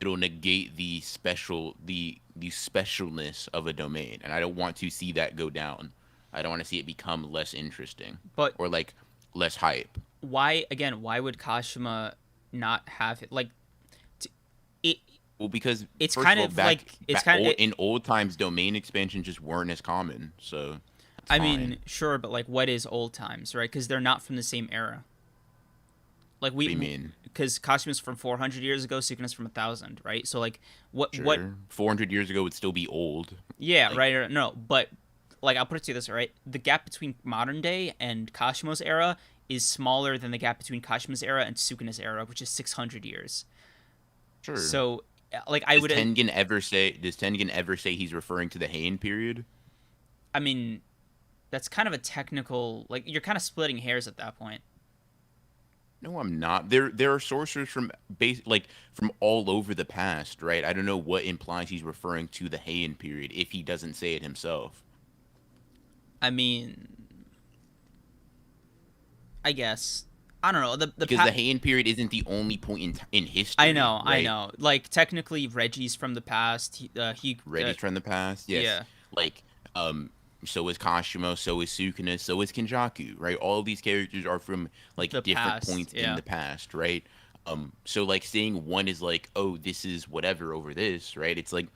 negate the specialness of a domain, and I don't want to see that go down. I don't want to see it become less interesting But or like less hype. why again? Why would Kashima not have it? Like, it Well, because it's first of kind all, of like it's kind of. in old times, domain expansions just weren't as common, so that's I fine. mean, sure, but like, what is old times, right? Because they're not from the same era. Like What do you mean? because Kashima's from 400 years ago, Sukuna's from 1,000, right? So like, what? Sure, 400 years ago would still be old. Yeah, Like, right. No, but like, I'll put it to you this way, right? The gap between modern day and Kashima's era is smaller than the gap between Kashima's era and Sukuna's era, which is 600 years. sure. So, like, I would. Does Tengen ever say he's referring to the Heian period? I mean, that's kind of a technical. Like, you're kind of splitting hairs at that point. No, I'm not. There are sorcerers from from all over the past, right? I don't know what implies he's referring to the Heian period if he doesn't say it himself. I mean, I guess I don't know Because the Heian period isn't the only point in I history, know, I right? know. Like technically, Reggie's from the past. Ready from the past, yes. Yeah, Like, so is Kashimo, so is Sukuna, so is Kenjaku, right? All of these characters are from like the different past. points in Yeah, the past, right? So like saying one is like, oh, this is whatever over this, right? It's like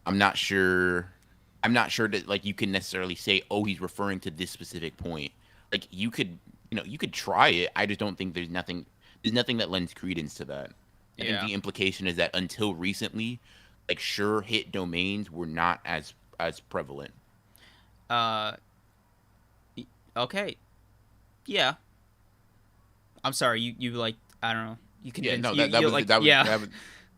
I'm not sure. I'm not sure that like you can necessarily say, oh, he's referring to this specific point. Like you could try it. I just don't think there's nothing that lends credence to that. I think yeah. the implication is that until recently, like sure hit domains were not as prevalent. Uh, okay. Yeah. I'm sorry. You like I don't know. You Yeah, convinced no, you that you was like that was yeah. that was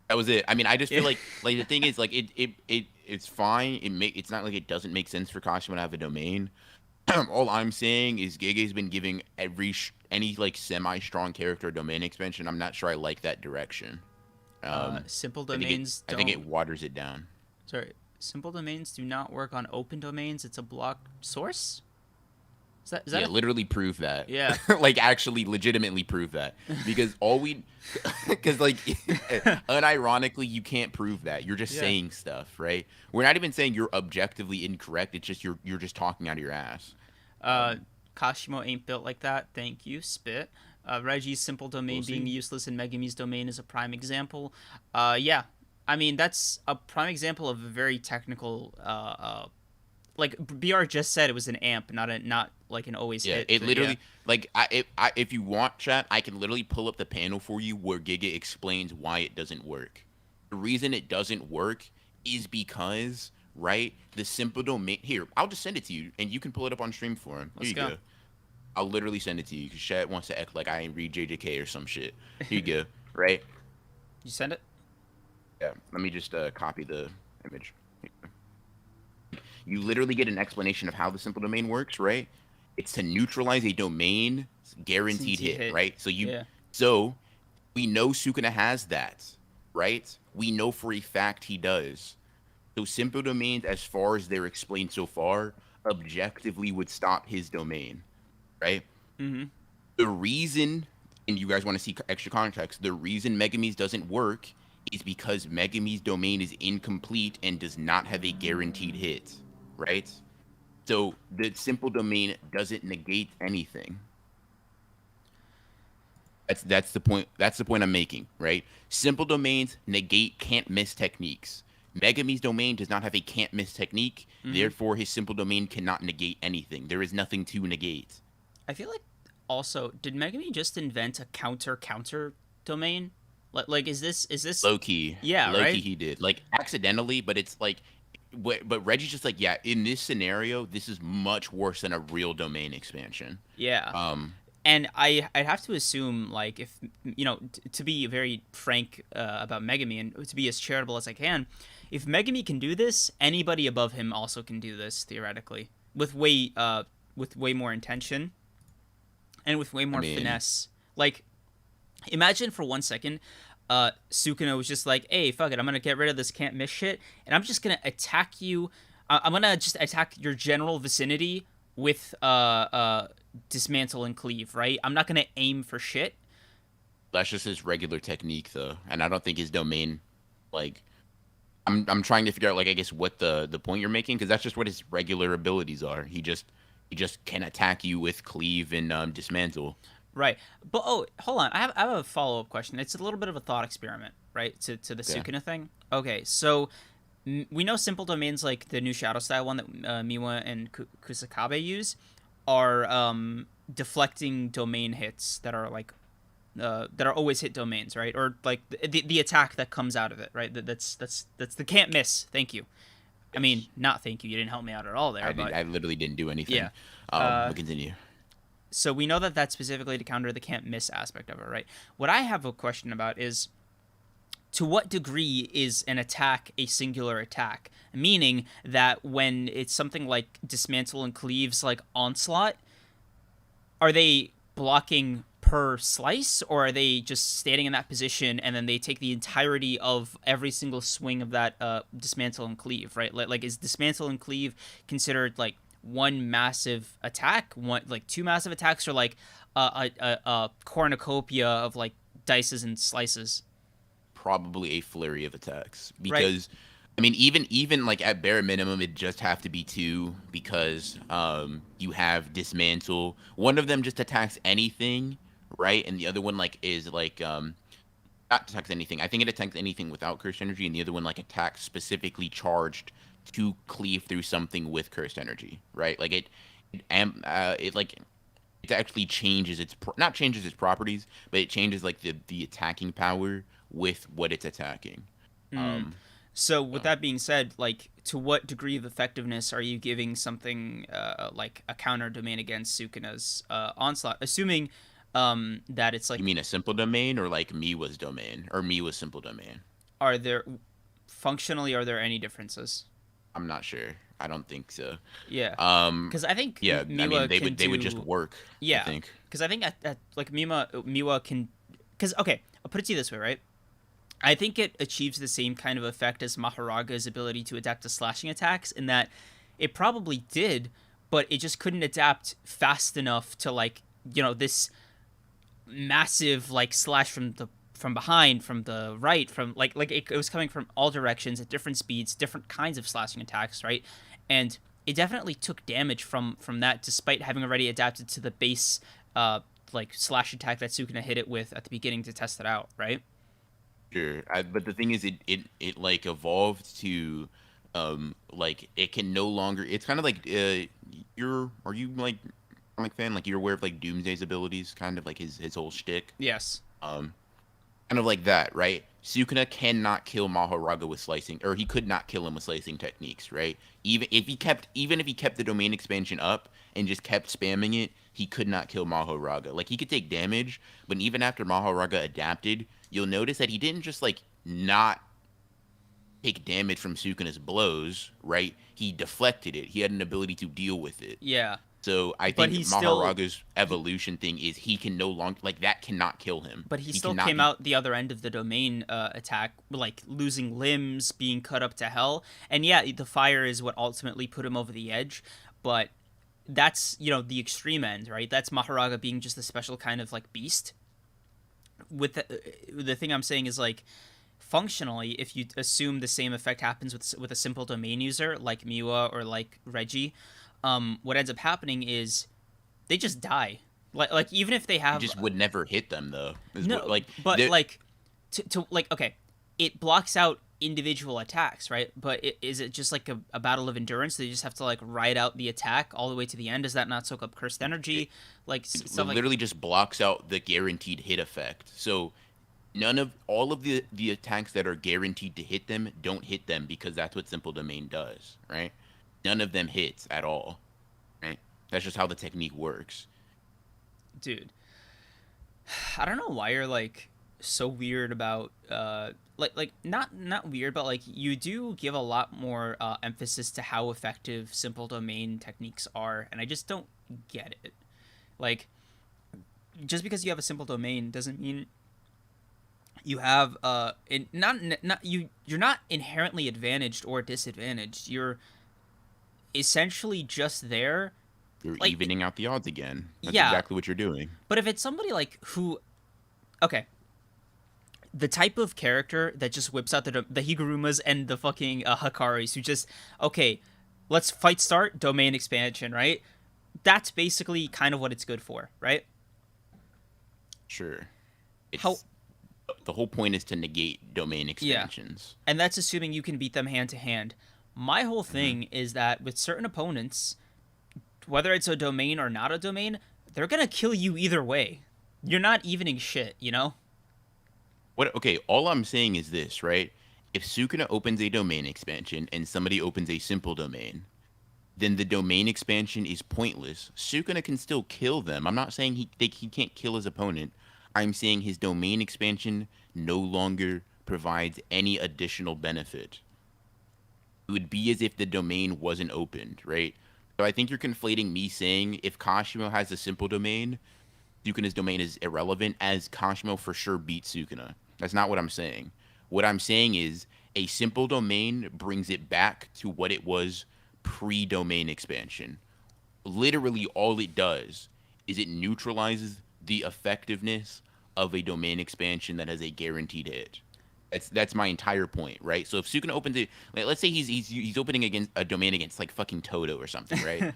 that was it. I mean, I just Yeah. feel like the thing is like it's fine. It's not like it doesn't make sense for Kashima to have a domain. All I'm saying is Gege's been giving any like semi strong character a domain expansion. I'm not sure I like that direction. Um, Simple I think it domains I think don't. it waters it down. Sorry. Simple domains do not work on open domains. It's a block source. Is that Yeah, a literally prove that. yeah. Like actually legitimately prove that. Because all we because like unironically you can't prove that. You're just Yeah. saying stuff, right? We're not even saying you're objectively incorrect. It's just you're just talking out of your ass. Uh, Kashimo ain't built like that. Thank you, Spit. Reggie's simple We'll domain being see. useless in Megami's domain is a prime example. Yeah. I mean, that's a prime example of a very technical. Like BR just said, it was an amp, not like an always Yeah, hit. it But yeah, literally like if you want chat, I can literally pull up the panel for you where Giga explains why it doesn't work. The reason it doesn't work is because right the simple domain here. I'll just send it to you and you can pull it up on stream for him. Here let's you go. go. I'll literally send it to you because chat wants to act like I ain't read JJK or some shit. Here you go. Right? You send it. Yeah. Let me just copy the image. You literally get an explanation of how the simple domain works, right? It's to neutralize a domain guaranteed Since you hit, hit. right? Yeah. So we know Sukuna has that, right? We know for a fact he does. So simple domains, as far as they're explained so far, objectively would stop his domain, right? Mm-hmm. The reason, and you guys want to see extra context, the reason Megami's doesn't work is because Megami's domain is incomplete and does not have a guaranteed hit, right? So the simple domain doesn't negate anything. That's the point. That's the point I'm making, right? Simple domains negate can't miss techniques. Megami's domain does not have a can't miss technique, Hmm. therefore his simple domain cannot negate anything. There is nothing to negate. I feel like also did Megami just invent a counter domain? Like is this yeah, Low key right? he did. Like accidentally, but it's like but Reggie's just like, yeah, in this scenario, this is much worse than a real domain expansion. Yeah. Um And I'd have to assume, like, if to be very frank about Megami and to be as charitable as I can, if Megami can do this, anybody above him also can do this theoretically with way more intention and with way I more mean, finesse. Like, imagine for 1 second, Sukuna was just like, "Hey, fuck it, I'm gonna get rid of this can't miss shit, and I'm just gonna attack you. I'm gonna just attack your general vicinity with dismantle and cleave. Right? I'm not gonna aim for shit. that's just his regular technique though. And I don't think his domain like I'm trying to figure out like I guess what the point you're making because that's just what his regular abilities are. He just can attack you with cleave and dismantle. Right? But oh, hold on, I have a follow up question. It's a little bit of a thought experiment, right? To the Okay. Sukuna thing. Okay, so we know simple domains like the new Shadow Style one that Miwa and Kusakabe use are deflecting domain hits that are like that are always hit domains, right? Or like the attack that comes out of it, right? That's the can't miss. Thank you. I mean, Yes. not thank you. You didn't help me out at all there, but I literally didn't do yeah. anything. Uh, But continue. so we know that that's specifically to counter the can't miss aspect of it, right? What I have a question about is to what degree is an attack a singular attack? Meaning that when it's something like dismantle and cleaves, like onslaught, are they blocking per slice, or are they just standing in that position and then they take the entirety of every single swing of that dismantle and cleave, right? Like is dismantle and cleave considered like one massive attack, one like two massive attacks, or like a cornucopia of like dices and slices, Probably a flurry of attacks right? because I mean even like at bare minimum it just have to be two because you have dismantle. One of them just attacks anything, right? And the other one like is like not attacks anything. I think it attacks anything without cursed energy, and the other one like attacks specifically charged to cleave through something with cursed energy, right? Like it like it actually changes not changes its properties, but it changes like the attacking power with what it's attacking. Mm. Um, So, with so, that being said, like, to what degree of effectiveness are you giving something like a counter domain against Sukuna's onslaught? Assuming that it's you like, mean a simple domain or like Miwa's domain or Miwa's simple domain? are there functionally are there any differences? I'm not sure. I don't think so. Yeah, Um, because I think yeah, I mean Miwa can they would just do. work. I Yeah, think. because I think at like Miwa can. Because okay, I'll put it to you this way, right? I think it achieves the same kind of effect as Maharaga's ability to adapt to slashing attacks, in that it probably did, but it just couldn't adapt fast enough to like this massive like slash from behind, from the right, from like it was coming from all directions at different speeds, different kinds of slashing attacks, right? And it definitely took damage from that, despite having already adapted to the base like slash attack that Sukuna hit it with at the beginning to test it out, right? Sure. But the thing is, it like evolved to, like it can no longer. It's kind of like, are you like, comic fan? Like you're aware of like Doomsday's abilities, kind of like his whole shtick. Yes. Um, Kind of like that, right? Sukuna cannot kill Mahoraga with slicing, or he could not kill him with slicing techniques, right? Even if he kept the domain expansion up and just kept spamming it, he could not kill Mahoraga. Like he could take damage, but even after Mahoraga adapted, you'll notice that he didn't just like not take damage from Sukuna's blows, right? He deflected it. He had an ability to deal with it. Yeah. So I But think he still Maharaga's evolution thing is he can no longer like that cannot kill him. but he He still cannot came be out the other end of the domain attack, like losing limbs, being cut up to hell. And yeah, the fire is what ultimately put him over the edge, but that's the extreme end, right? That's Maharaga being just a special kind of like beast. With the thing I'm saying is like functionally, if you assume the same effect happens with a simple domain user like Miwa or like Reggie, what ends up happening is they just die. Like even if they you have just would never hit them though. Is what no, like but there like to like okay, it blocks out individual attacks, right? But is it just like a battle of endurance? They just have to like ride out the attack all the way to the end. Does that not soak up cursed It, energy? Like it stuff like literally just blocks out the guaranteed hit effect. So none of all of the attacks that are guaranteed to hit them don't hit them because that's what simple domain does, right? None of them hits at all, right? That's just how the technique works. dude, I don't know why you're like so weird about like not weird, but like you do give a lot more emphasis to how effective simple domain techniques are, and I just don't get it. Like just because you have a simple domain doesn't mean you have not you're not inherently advantaged or disadvantaged. You're essentially just there. You're Like evening out the odds again. That's yeah, exactly what you're doing. but if it's somebody like who okay, the type of character that just whips out the Higurumas and the fucking Hakaris who just okay, let's fight start domain expansion, right? That's basically kind of what it's good for, right? Sure. How It's the whole point is to negate domain yeah, expansions. and that's assuming you can beat them hand to hand. My whole Hmm. thing is that with certain opponents, whether it's a domain or not a domain, they're gonna kill you either way. You're not evening shit, you know? What? Okay, all I'm saying is this, right? If Sukuna opens a domain expansion and somebody opens a simple domain, then the domain expansion is pointless. Sukuna can still kill them. I'm not saying he can't kill his opponent. I'm saying his domain expansion no longer provides any additional benefit. It would be as if the domain wasn't opened, right? So I think you're conflating me saying if Kashimo has a simple domain, Sukuna's domain is irrelevant, as Kashimo for sure beats Sukuna. That's not what I'm saying. What I'm saying is a simple domain brings it back to what it was pre-domain expansion. Literally all it does is it neutralizes the effectiveness of a domain expansion that has a guaranteed hit. That's my entire point, right? So if Sukuna opens it, like, let's say he's opening against a domain against like fucking Toto or something, right?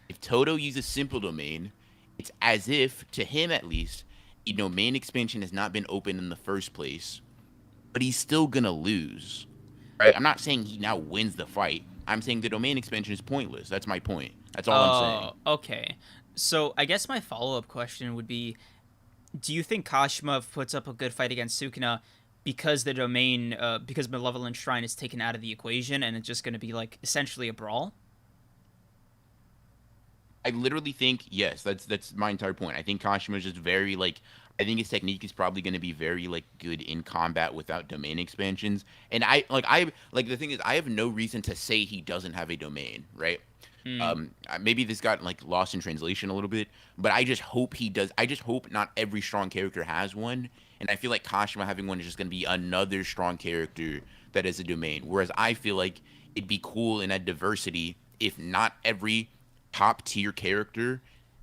If Toto uses simple domain, it's as if to him at least a domain expansion has not been opened in the first place, but he's still gonna lose, right? I'm not saying he now wins the fight. I'm saying the domain expansion is pointless. That's my point. That's all I'm saying. Oh, okay. So I guess my follow up question would be: do you think Kashima puts up a good fight against Sukuna because the domain, because Malevolent Shrine is taken out of the equation and it's just going to be like essentially a brawl? I literally think yes. That's my entire point. I think Kashima is just very like. I think his technique is probably going to be very like good in combat without domain expansions. And I like the thing is I have no reason to say he doesn't have a domain, right? Hmm. Maybe this got like lost in translation a little bit, but I just hope he does. I just hope not every strong character has one, and I feel like Kashima having one is just going to be another strong character that has a domain. Whereas I feel like it'd be cool in a diversity if not every top tier character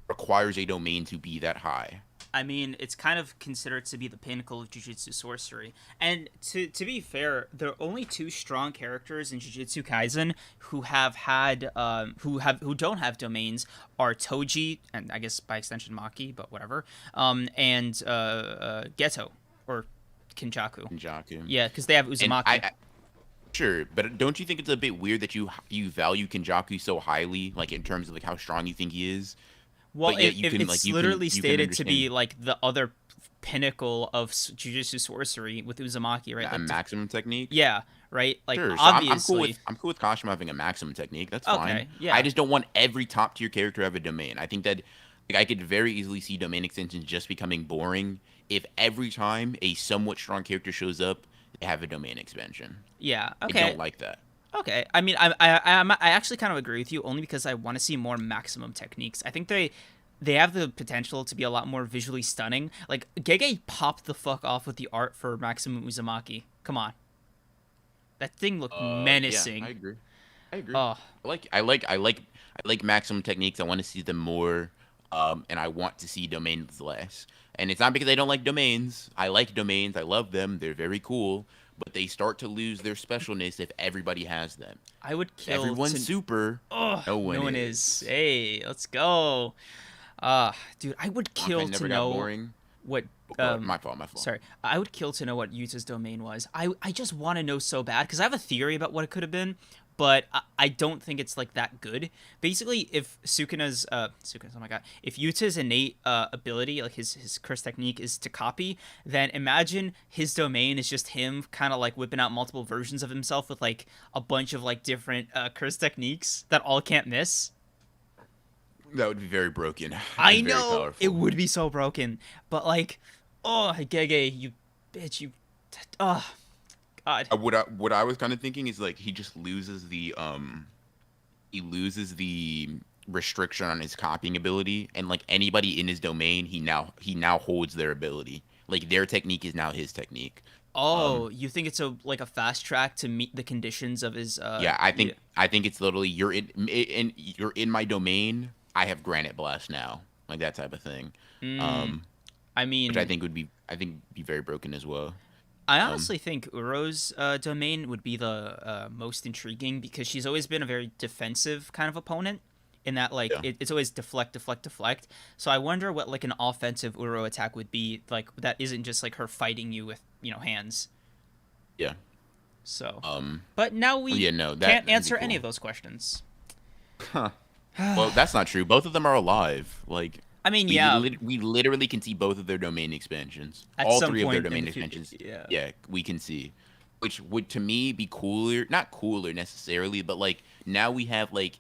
requires a domain to be that high. I mean, it's kind of considered to be the pinnacle of Jujutsu sorcery. And to be fair, there are only two strong characters in Jujutsu Kaisen who have had who don't have domains are Toji and I guess by extension Maki, but whatever. And Geto or Kinjaku. Kenjaku. Yeah, because they have And Uzumaki. sure, but don't you think it's a bit weird that you value Kenjaku so highly, like in terms of like how strong you think he is, Well, but yet you can like it's literally you can stated to understand be like the other pinnacle of Jujutsu sorcery with Uzumaki, right? a Like, maximum technique? yeah, right. Like, Sure. So obviously, I'm cool with Kashima having a maximum technique. That's fine. okay, I yeah. just don't want every top tier character to have a domain. I think that like I could very easily see domain extensions just becoming boring if every time a somewhat strong character shows up, they have a domain expansion. Yeah. I Okay. don't like that. Okay. I mean, I actually kind of agree with you only because I want to see more maximum techniques. I think they have the potential to be a lot more visually stunning. Like Gege popped the fuck off with the art for Maximum Uzumaki. Come on, that thing looked Yeah, I menacing. agree. I agree. Oh, I like maximum techniques. I want to see them more, and I want to see domains less. And it's not because I don't like domains. I like domains. I love them. They're very cool. But they start to lose their specialness if everybody has them. I would If kill everyone's to. super, Oh, no no one one is. is. Hey, let's go. Dude, I would kill Honkai to never got know. boring. what Go ahead. My fault. My fault. sorry, I would kill to know what Yuta's domain was. I just want to know so bad because I have a theory about what it could have been, but I don't think it's like that good. Basically, if Sukuna's, oh my god, if Yuta's innate ability, like his curse technique, is to copy, then imagine his domain is just him kind of like whipping out multiple versions of himself with like a bunch of like different curse techniques that all can't miss. That would be very broken I and very know it powerful. would be so broken, but like, oh, Gege, you bitch, you, oh, God. What I was kind of thinking is like he loses the restriction on his copying ability, and like anybody in his domain, he now holds their ability. Like their technique is now his technique. Um, Oh, you think it's a like a fast track to meet the conditions of his yeah, yeah. I think it's literally you're in my domain. I have Granite Blast now, like that type of thing. Mm, Um, I which I mean, think would be be very broken as well. I Um, honestly think Uro's domain would be the most intriguing because she's always been a very defensive kind of opponent. In that, like, yeah, it's always deflect, deflect, deflect. So I wonder what like an offensive Uro attack would be like that isn't just like her fighting you with hands. yeah. So, Um, but now we yeah, no, can't that'd be answer any cool. of those questions. Huh. Well, that's not true. Both of them are alive. Like I mean, yeah, we literally can see both of their domain expansions. at All some three of their point in domain the future, expansions. yeah. Yeah, we can see. Which would to me be cooler, not cooler necessarily, but like now we have like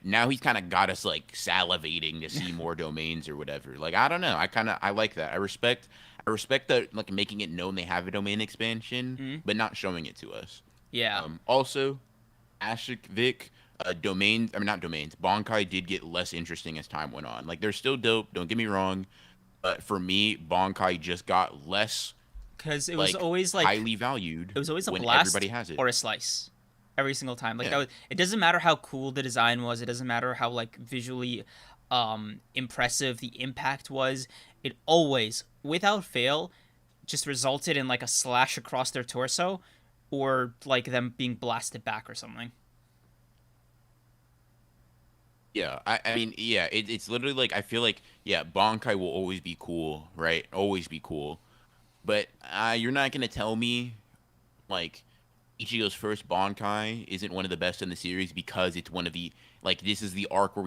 now he's kind of got us like salivating to see more domains or whatever. Like I don't know. I like that. I respect that like making it known they have a domain expansion, Mhm. but not showing it to us. Yeah, Also, Ashik Vic domains. I mean, not domains. Bonkai did get less interesting as time went on. Like they're still dope. Don't get me wrong, but for me, Bonkai just got less because it was like always like highly valued it was always a when everybody blast has it. or a slice every single time. Like that Yeah, was, it doesn't matter how cool the design was. It doesn't matter how like visually impressive the impact was. It always, without fail, just resulted in like a slash across their torso or like them being blasted back or something. yeah. I mean, yeah. It's literally like I feel like yeah, Bonkai will always be cool, right? Always be cool. But you're not gonna tell me like Ichigo's first Bonkai isn't one of the best in the series because it's one of the like this is the arc where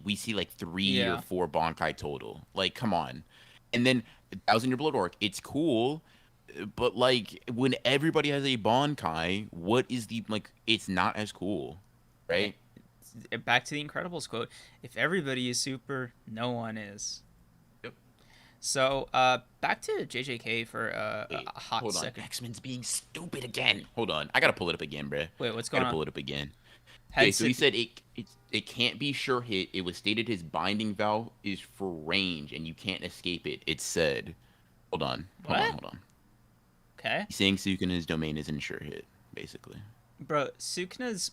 we see like three or Yeah, four Bonkai total. Like, come on. And then Thousand Year Blood arc, it's cool, but like when everybody has a Bonkai, what is the like? It's not as cool, Eh, right? back to the Incredibles quote: "If everybody is super, no one is." Yep. So, back to JJK for Wait, a hot hold on. second. X-Men's being stupid again. Hold on. I gotta pull it up again, bruh. Wait, what's I going gotta on? pull it up again. Okay, so he Headset. said it can't be sure hit. It was stated his binding valve is for range and you can't escape it. It said, What? hold on. Okay, He's saying Sukuna's domain is in sure hit, basically. bro. Sukuna's.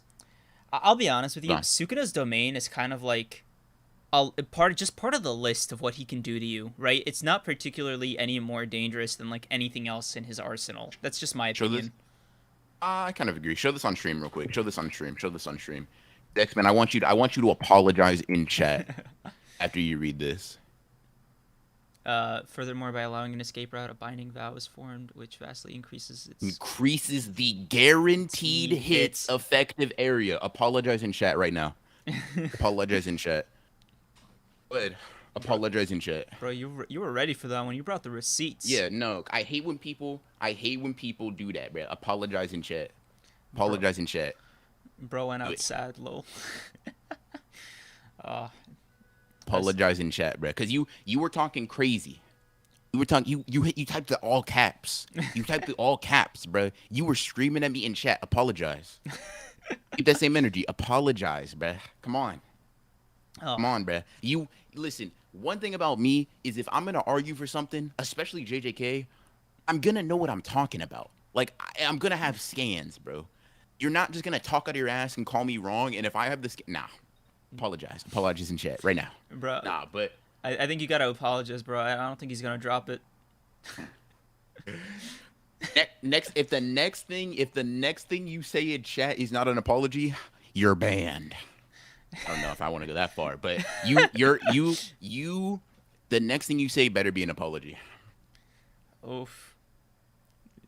I'll be honest with Hold you. on. Sukuna's domain is kind of like just part of the list of what he can do to you, right? It's not particularly any more dangerous than like anything else in his arsenal. That's just my Show this. opinion. I kind of agree. Show this on stream real quick. Show this on stream. Show this on stream. X-Men, I want you to apologize in chat after you read this. Furthermore, by allowing an escape route, a binding vow is formed, which vastly increases its Increases the guaranteed speed hits hits. effective area. Apologize in chat right now. Apologize in chat. Go ahead. Bro, Apologize in chat. bro, you were ready for that when you brought the receipts, Yeah, no. I hate when people do that, bro. Apologize in chat. bro. Apologize in chat. Bro went Do out it. sad, lol. uh, that's Apologize in chat, bro. Cause you were talking crazy. You were talking you typed the all caps. You typed the all caps, bro. You were screaming at me in chat. Apologize. Keep that same energy. Apologize, bro. Come on. oh, Come on, bruh. You listen. One thing about me is if I'm gonna argue for something, especially JJK, I'm gonna know what I'm talking about. Like I'm gonna have scans, bro. You're not just gonna talk out of your ass and call me wrong. And if I have this, nah, apologize. Apologies in chat right now. bro. Nah, but I think you gotta apologize, bro. I don't think he's gonna drop it. next, if the next thing you say in chat is not an apology, you're banned. I don't know if I want to go that far, but the next thing you say better be an apology. Oof.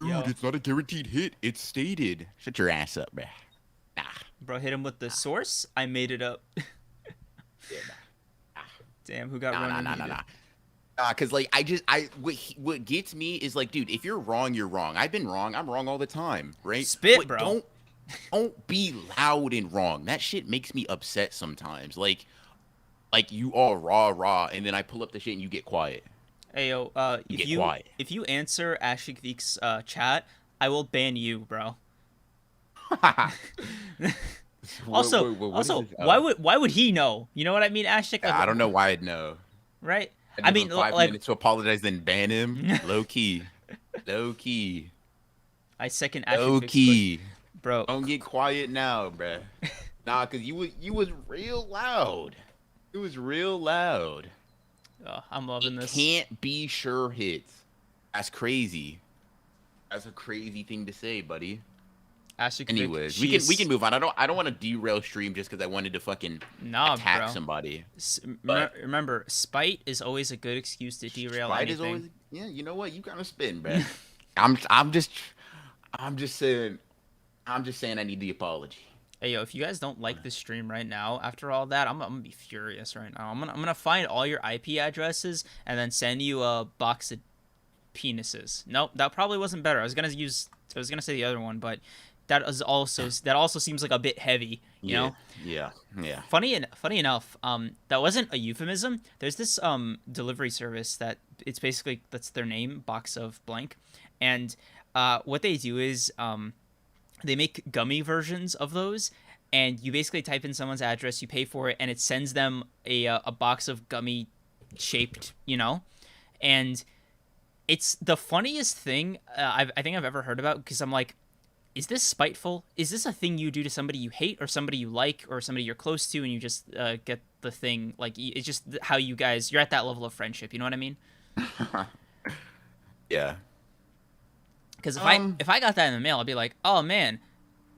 Dude, Yo, it's not a guaranteed hit. It's stated. Shut your ass up, bruh. Nah. bro, hit him with the source. I made it up. Yeah, nah. Damn, who got Nah, run nah, and nah, nah, heated? nah. Cause like what gets me is like, dude, if you're wrong, you're wrong. I've been wrong. I'm wrong all the time, right? Spit, But bro. don't be loud and wrong. That shit makes me upset sometimes. Like you all raw, and then I pull up the shit and you get quiet. Hey yo, You get quiet. if you answer Ashik Geek's chat, I will ban you, bro. What is Also, this? why would he know? You know what I mean, Ashik? Like, I don't know why I'd know. right? I'd I give him mean, 5 minutes to apologize, then ban him. Low key, low key, I second Ashik low Geek's push, key. bro. Don't get quiet now, bruh. Nah, cause you was real loud. It was real loud. I'm loving It this. can't be sure hits. That's crazy. That's a crazy thing to say, buddy. Ashik Vic, Anyways, we she can we is can move on. I don't want to derail stream just because I wanted to fucking nah, attack bro. somebody. But Remember, spite is always a good excuse to derail Sprite is anything. always, yeah. You know what? You gotta spin, bruh. I'm just saying I need the apology. Hey yo, if you guys don't like this stream right now, after all that, I'm gonna be furious right now. I'm gonna find all your IP addresses and then send you a box of penises. Nope, that probably wasn't better. I was gonna say the other one, but that also seems like a bit heavy. You Yeah, know. yeah, yeah. Funny enough, that wasn't a euphemism. There's this delivery service that it's basically that's their name, box of blank, and what they do is they make gummy versions of those, and you basically type in someone's address, you pay for it, and it sends them a box of gummy shaped, and it's the funniest thing I think I've ever heard about because I'm like, is this spiteful? Is this a thing you do to somebody you hate or somebody you like or somebody you're close to and you just get the thing? Like, it's just how you're at that level of friendship. You know what I mean? Yeah. Because Um. if I got that in the mail, I'd be like, oh man,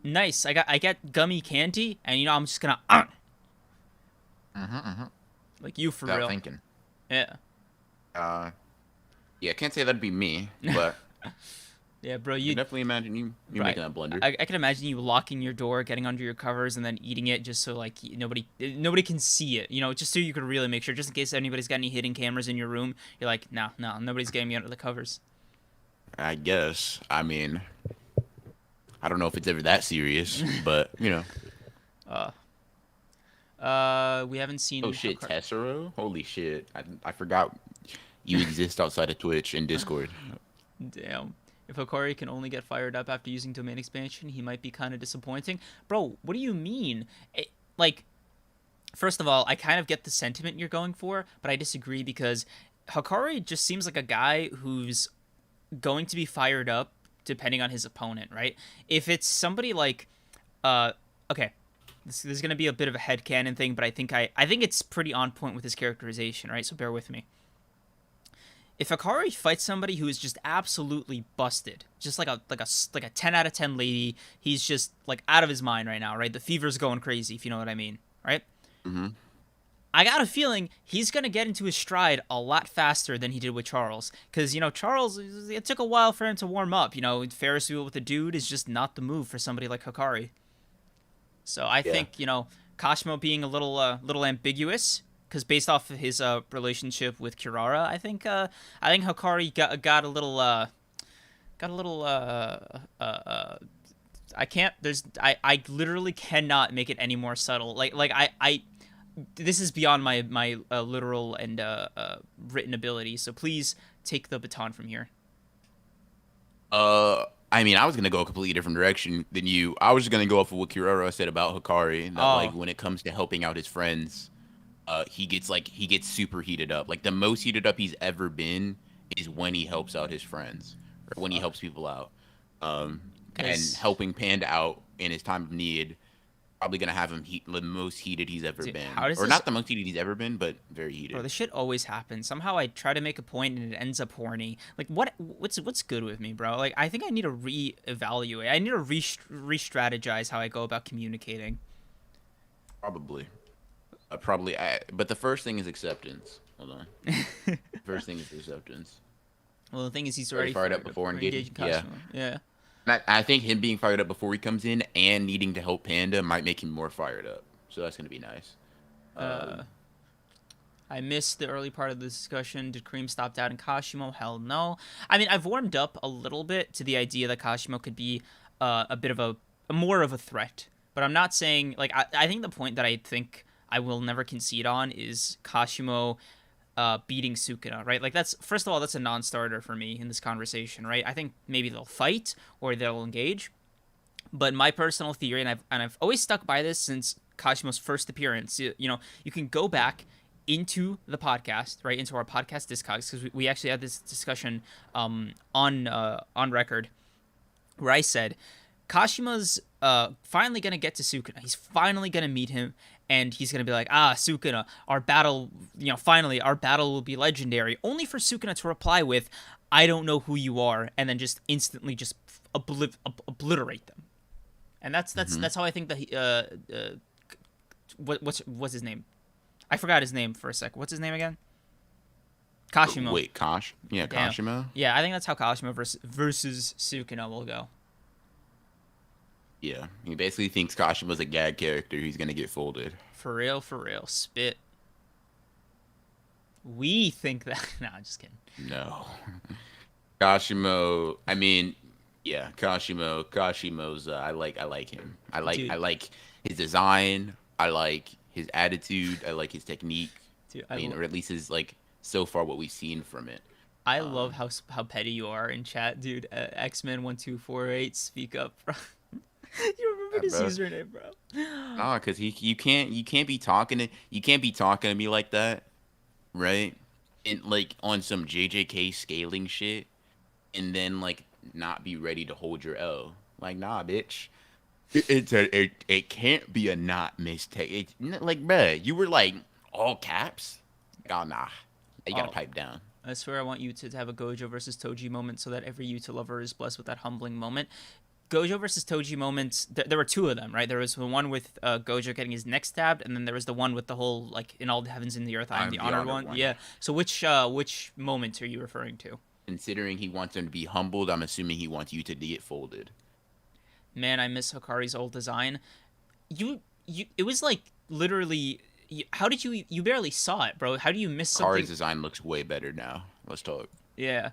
nice. I get gummy candy, and I'm just gonna like you for Without real. thinking. Yeah, Uh. Yeah, I can't say that'd be me, but yeah, bro. I can definitely imagine you Right. making that blunder. I can imagine you locking your door, getting under your covers, and then eating it just so like nobody can see it. Just so you can really make sure, just in case anybody's got any hidden cameras in your room. You're like, no, nobody's getting me under the covers. I guess. I mean, I don't know if it's ever that serious, but Uh, we haven't Oh seen. shit, Tessero? Holy shit! I forgot you exist outside of Twitch and Discord. Damn. If Hikari can only get fired up after using domain expansion, he might be kind of disappointing. Bro, what do you mean? Like, first of all, I kind of get the sentiment you're going for, but I disagree because Hikari just seems like a guy who's going to be fired up depending on his opponent, right? If it's somebody like, okay, this is going to be a bit of a headcanon thing, but I think it's pretty on point with his characterization, right? So bear with me. If Akari fights somebody who is just absolutely busted, just like a 10 out of 10 lady, he's just like out of his mind right now, right? The fever's going crazy, if you know what I mean, right? Mm-hmm. I got a feeling he's gonna get into his stride a lot faster than he did with Charles, because Charles, it took a while for him to warm up. Ferris wheel with a dude is just not the move for somebody like Hikari. So I Yeah. think Kashimo being a little ambiguous because based off of his relationship with Kirara, I think Hikari got a little I can't there's I literally cannot make it any more subtle. Like I this is beyond my literal and written ability. So please take the baton from here. I mean, I was gonna go a completely different direction than you. I was just gonna go off of what Kirara said about Hikari, that like Oh, when it comes to helping out his friends, he gets super heated up. Like the most heated up he's ever been is when he helps out his friends or when he helps people out. And because helping Panda out in his time of need, probably gonna have him the most heated he's ever how been, does or this not the most heated he's ever been, but very Bro, heated. this shit always happens. Somehow I try to make a point and it ends up horny. Like what's good with me, bro? Like I think I need to reevaluate. I need to re-strategize how I go about communicating. Probably, but the first thing is acceptance. Hold on. First thing is acceptance. Well, the thing is, he's Already already fired up fired up before for engaging. engaging Yeah. Kashimo. Yeah. And I think him being fired up before he comes in and needing to help Panda might make him more fired up. So that's gonna be nice. Uh, Um, I missed the early part of the discussion. Did Cream stop doubting Kashimo? Hell no. I mean, I've warmed up a little bit to the idea that Kashimo could be a bit of a more of a threat. But I'm not saying, like, I think the point that I think I will never concede on is Kashimo beating Sukuna, right? Like, that's, first of all, that's a non starter for me in this conversation, right? I think maybe they'll fight or they'll engage. But my personal theory, and I've always stuck by this since Kashimo's first appearance. You can go back into the podcast, right, into our podcast discogs, because we actually had this discussion on record where I said Kashima's finally gonna get to Sukuna. He's finally gonna meet him, and he's gonna be like, Sukuna, our battle, finally our battle will be legendary. Only for Sukuna to reply with, "I don't know who you are," and then just instantly just obliterate them. And that's how I think that what's his name? I forgot his name for a sec. What's his name again? Kashimo. wait, Kosh? Yeah, Damn. Kashima. Yeah, I think that's how Kashimo versus Sukuna will go. Yeah, he basically thinks Kashima's a gag character. He's gonna get folded. For real, for real. Spit. We think that. No, I'm just kidding. No, Kashimo. I mean, yeah, Kashimo. Kashimo's. I like him. Dude. I like his design. I like his attitude. I like his technique. Dude, I mean, or at least his like so far what we've seen from it. I love how petty you are in chat, dude. X-Men1248, speak up, bro. You remember his Bro. username, bro? Nah, cause you can't be talking to me like that, right? And like on some JJK scaling shit, and then like not be ready to hold your L. Like, nah, bitch. It can't be a not mistake. Like, bruh, you were like all caps. Oh nah, you gotta Oh, pipe down. I swear I want you to have a Gojo versus Toji moment so that every Yuta lover is blessed with that humbling moment. Gojo versus Toji moments, there were two of them, right? There was the one with Gojo getting his neck stabbed, and then there was the one with the whole, like, in all the heavens in the earth, I am the honored one. Yeah. So which moment are you referring to? Considering he wants him to be humbled, I'm assuming he wants you to get folded. Man, I miss Hikari's old design. It was like literally. How did you barely saw it, bro? How do you miss something? Hikari's design looks way better now. Let's talk. Yeah.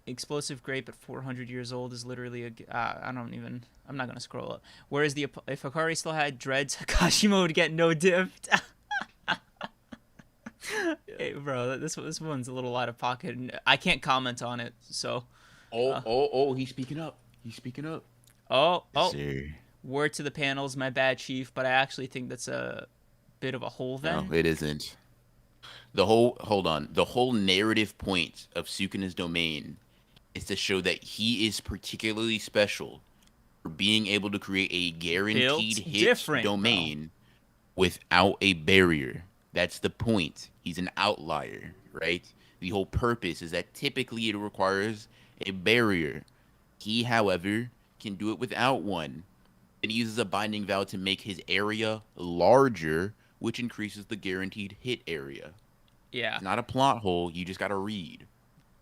Explosive grape at 400 years old is literally I'm not gonna scroll up. Whereas if Hikari still had dreads, Kashimo would get no dipped. Hey, bro, this one's a little out of pocket, and I can't comment on it. So. He's speaking up. He's speaking up. Oh. Sir. Word to the panels, my bad, Chief, but I actually think that's a bit of a hole then. No, it isn't. The whole narrative point of Sukuna's domain is to show that he is particularly special for being able to create a guaranteed hit domain without a barrier. That's the point. He's an outlier, right? The whole purpose is that typically it requires a barrier. He, however, can do it without one. It uses a binding vow to make his area larger, which increases the guaranteed hit area. Yeah. It's not a plot hole. You just gotta read.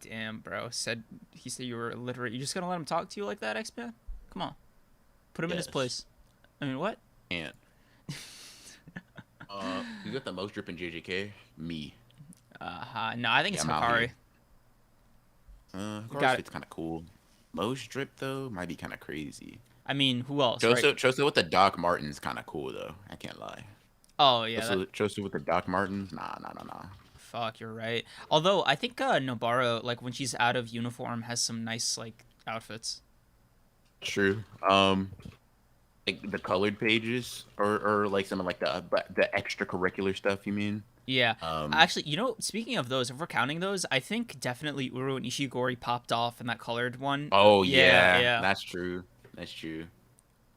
Damn, bro. He said you were illiterate. You just gonna let him talk to you like that, X-Man? Come on. Put him in his place. I mean, what? Can't. You got the most drip in JJK? Me. No, I think it's Hikari. Hikari's fit's kind of cool. Most drip, though, might be kind of crazy. I mean, who else? Choso with the Doc Martens kind of cool, though. I can't lie. Oh, yeah. Choso with the Doc Martens? Nah. Fuck, you're right. Although, I think Nobara, like, when she's out of uniform, has some nice, like, outfits. True. Like, the colored pages? Or like, some of, like, the extracurricular stuff, you mean? Yeah. Actually, speaking of those, if we're counting those, I think definitely Uru and Ishigori popped off in that colored one. Oh, yeah. That's true.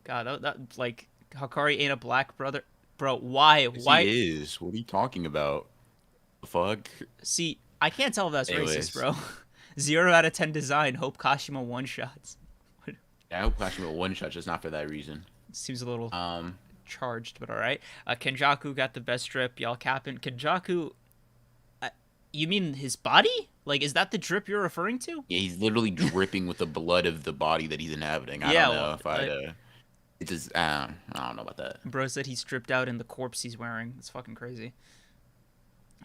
God, that like, Hikari ain't a black brother. Bro, why? Yes, Why? He is. What are you talking about? The fuck? See, I can't tell if that's racist, bro. 0 out of 10 design. Hope Kashima one-shots. I hope Kashima one-shot, just not for that reason. Seems a little charged, but all right. Kenjaku got the best strip. Y'all capping. Kenjaku, you mean his body? Like, is that the drip you're referring to? Yeah, he's literally dripping with the blood of the body that he's inhabiting. I don't Yeah, know well, if I'd. It's just. I don't know about that. bro said he's stripped out in the corpse he's wearing. It's fucking crazy.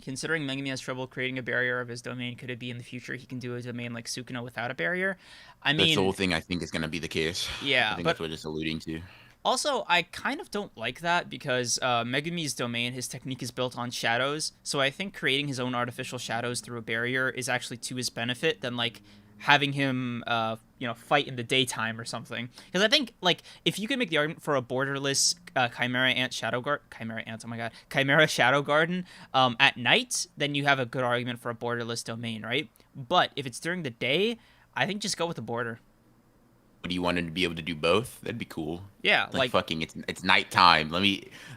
Considering Megami has trouble creating a barrier of his domain, could it be in the future he can do a domain like Sukuna without a barrier? I That's the whole mean, thing. I think is going to be the case. I yeah, think but that's what it's alluding to. also I kind of don't like that because Megami's domain, his technique is built on shadows. So I think creating his own artificial shadows through a barrier is actually to his benefit than like having him fight in the daytime or something. Because I think like if you could make the argument for a borderless Chimera Shadow Garden at night, then you have a good argument for a borderless domain, right? But if it's during the day, I think just go with the border. Would you want him to be able to do both? That'd be cool. Yeah, Like like fucking, it's nighttime.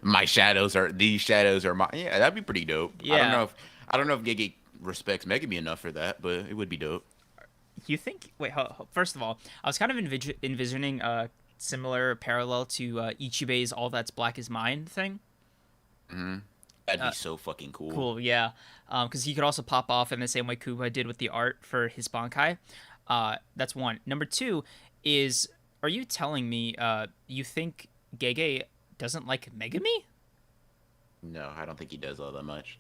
My shadows are these shadows are my. Yeah, that'd be pretty dope. yeah. I don't know if Gege respects Megami enough for that, but it would be dope. You think? Wait, first of all, I was kind of envisioning a similar parallel to Ichibe's "All That's Black Is Mine" thing. Hmm. That'd be so fucking cool. Cool, yeah. Because he could also pop off in the same way Kuba did with the art for his Bankai. That's one. Number two is, are you telling me you think Gege doesn't like Megami? No, I don't think he does all that much.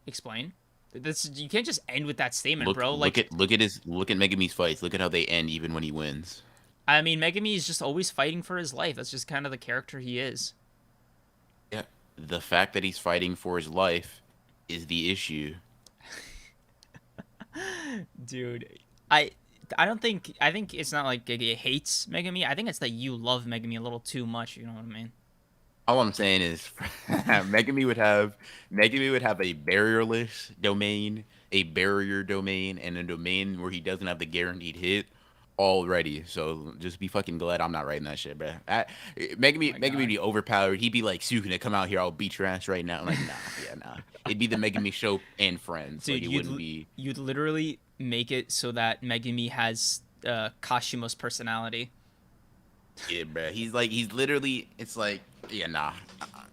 Explain. This you can't just end with that statement, bro. Like, Look at Megami's fights. Look at how they end even when he wins. I mean, Megami is just always fighting for his life. That's just kind of the character he is. Yeah. The fact that he's fighting for his life is the issue. Dude, I I don't think I think it's not like Gege hates Megami. I think it's that you love Megami a little too much. You know what I mean? All I'm saying is Megami would have a barrierless domain, a barrier domain, and a domain where he doesn't have the guaranteed hit already. So just be fucking glad I'm not writing that shit, bro. Oh my Megami would God, be overpowered. He'd be like, Sukuna, come out here, I'll beat your ass right now. I'm like, nah, yeah, nah. It'd be the Megami show and friends. Like dude, it wouldn't be. you'd literally make it so that Megami has Kashima's personality. Yeah, bro. He's literally. It's like, yeah, nah.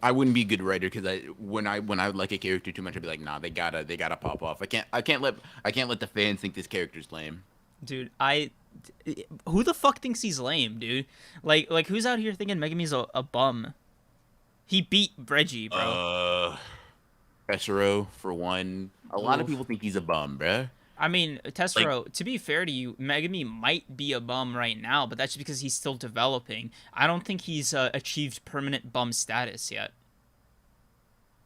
I wouldn't be a good writer because when I like a character too much, I'd be like, nah, they gotta pop off. I can't let the fans think this character's lame. Dude, who the fuck thinks he's lame, dude? Like who's out here thinking Megami's a bum? He beat Reggie, bro. Pesaro for one. A lot of Oof. people think he's a bum, bruh. I mean, Like, Tessero, to be fair to you, Megami might be a bum right now, but that's just because he's still developing. I don't think he's achieved permanent bum status yet.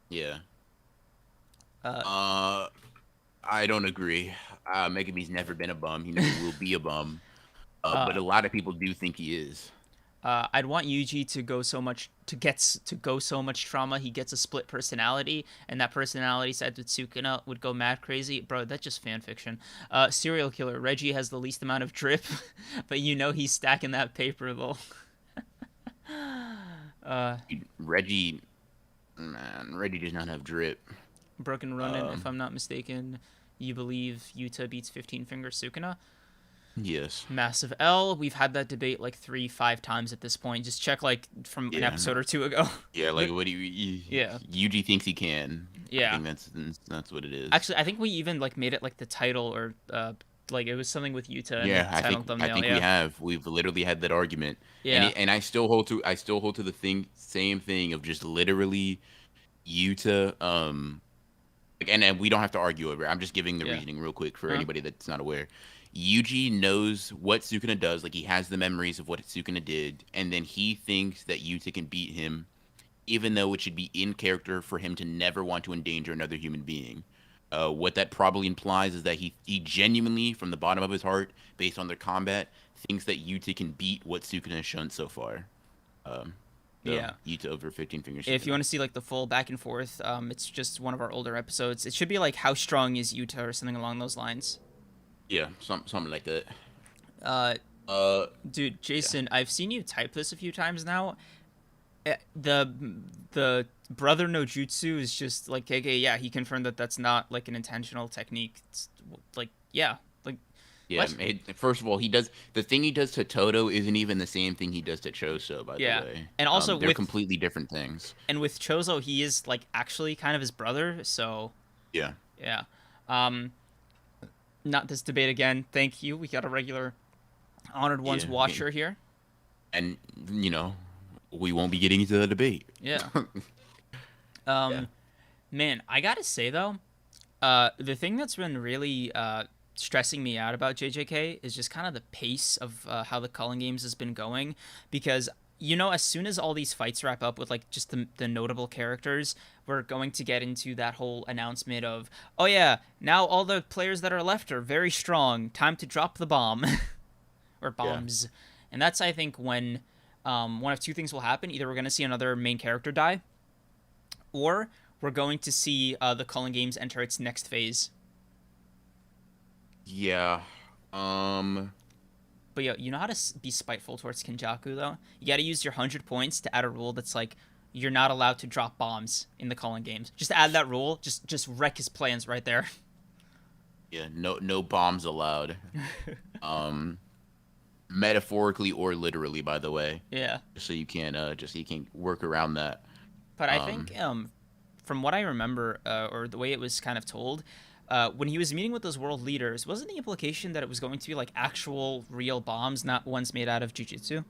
yeah. Uh, Uh, I don't agree. Megami's never been a bum. He never will be a bum. But uh, a lot of people do think he is. I'd want Yuji to go so much trauma he gets a split personality, and that personality side with Sukuna would go mad crazy. Bro, that's just fan fiction. Serial killer Reggie has the least amount of drip, but you know he's stacking that paper though. uh, Reggie, man, Reggie does not have drip. Broken Ronin, if Um, I'm not mistaken, you believe Yuta beats 15 Finger Sukuna? yes. Massive L. We've had that debate like 3, 5 times at this point. Just check like from an Yeah. episode or two ago. Yeah, like But what do you, yeah, Yuji thinks he can. I yeah. think that's what it is. Actually, I think we even like made it like the title or like it was something with Yuta and the Yeah, title and I thumbnail. think we Yeah, have. We've literally had that argument, yeah, and I still hold to the same thing of just literally Yuta. And we don't have to argue over it. I'm just giving the yeah. reasoning real quick for Huh? anybody that's not aware. Yuji knows what Sukuna does, like he has the memories of what Sukuna did, and then he thinks that Yuta can beat him, even though it should be in character for him to never want to endanger another human being. What that probably implies is that he genuinely, from the bottom of his heart, based on their combat, thinks that Yuta can beat what Sukuna has shown so far. Um, so Yeah. Yuta over 15 fingers If you Sukuna. want to see like the full back and forth, it's just one of our older episodes. It should be like how strong is Yuta or something along those lines. Yeah, something like that. Uh, Uh, dude, yeah. Jason, I've seen you type this a few times now. The brother no jutsu is just like KK. Yeah, he confirmed that that's not like an intentional technique. It's like yeah, like Yeah, what? first of all, he does the thing he does to Toto isn't even the same thing he does to Choso, by the Yeah, way. and also They're with completely different things. and with Chozo, he is like actually kind of his brother. So Yeah. yeah. Um, Not this debate again. Thank you. We got a regular honored ones Yeah, watcher here. and you know, we won't be getting into the debate. Yeah. Yeah. Um, Man, I gotta say though, the thing that's been really stressing me out about JJK is just kind of the pace of how the Culling games has been going, because as soon as all these fights wrap up with like just the notable characters, we're going to get into that whole announcement of, oh yeah, now all the players that are left are very strong. Time to drop the bomb or Yeah. bombs, and that's I think when one of two things will happen: either we're going to see another main character die, or we're going to see the Culling games enter its next phase. Yeah. Um. But you know how to be spiteful towards Kenjaku though. You got to use your 100 points to add a rule that's like you're not allowed to drop bombs in the Culling games. Just add that rule. Just wreck his plans right there. Yeah. No bombs allowed. Um. Metaphorically or literally, by the way. Yeah. Just so you can work around that. But I Um. think from what I remember, or the way it was kind of told, when he was meeting with those world leaders, wasn't the implication that it was going to be like actual real bombs, not ones made out of jujitsu?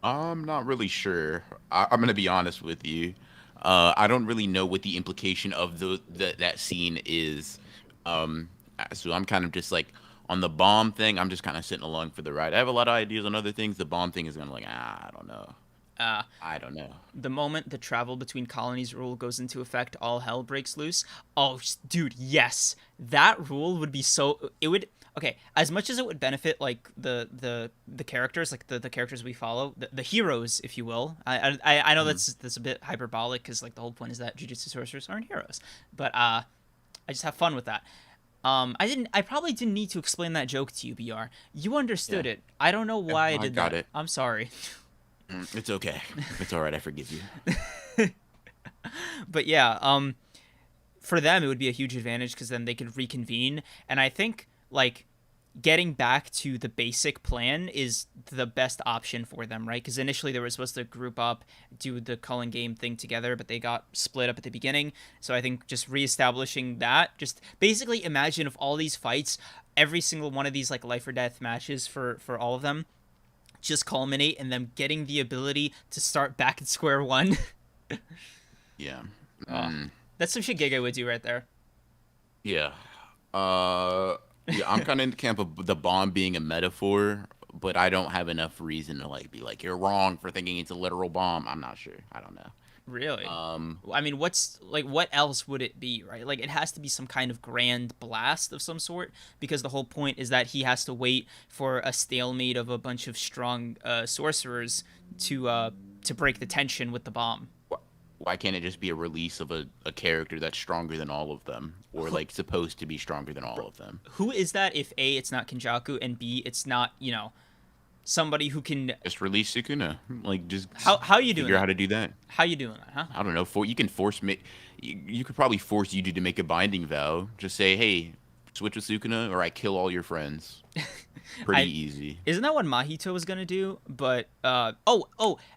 I'm not really sure. I'm gonna be honest with you. I don't really know what the implication of that scene is. So I'm kind of just like on the bomb thing. I'm just kind of sitting along for the ride. I have a lot of ideas on other things. The bomb thing is gonna like I don't know. Uh, I don't know. the moment the travel between colonies rule goes into effect, all hell breaks loose. Oh, dude, yes, that rule would be so. It would. Okay, as much as it would benefit like the characters, like the characters we follow, the heroes, if you will. I know Mhm. that's a bit hyperbolic because like the whole point is that jujutsu sorcerers aren't heroes, but I just have fun with that. I probably didn't need to explain that joke to you, BR. You understood Yeah. it. I don't know Yeah, why I I did got that. it. I'm sorry. It's okay. It's all right. I forgive you. But yeah, for them it would be a huge advantage because then they could reconvene, and I think like getting back to the basic plan is the best option for them, right? Because initially they were supposed to group up, do the Culling game thing together, but they got split up at the beginning. So I think just reestablishing that, just basically imagine if all these fights, every single one of these like life or death matches for all of them, just culminate in them getting the ability to start back at square one. Yeah. Oh, Mm, that's some shit Giga would do right there. yeah. Yeah. I'm kind of in the camp of the bomb being a metaphor, but I don't have enough reason to like be like you're wrong for thinking it's a literal bomb. I'm not sure. I don't know. Really? Um. I mean, what's like what else would it be, right? Like it has to be some kind of grand blast of some sort because the whole point is that he has to wait for a stalemate of a bunch of strong sorcerers to break the tension with the bomb. Why can't it just be a release of a character that's stronger than all of them, or Who, like supposed to be stronger than all of them? who is that if A it's not Kenjaku and B it's not, somebody who can Just release Sukuna. Like just how you doing figure out how that? to do that. How you doing that, huh? I don't know. You can force me. You could probably force Yuji to make a binding vow. Just say, hey, switch with Sukuna, or I kill all your friends. Pretty I easy. Isn't that what Mahito was gonna do? But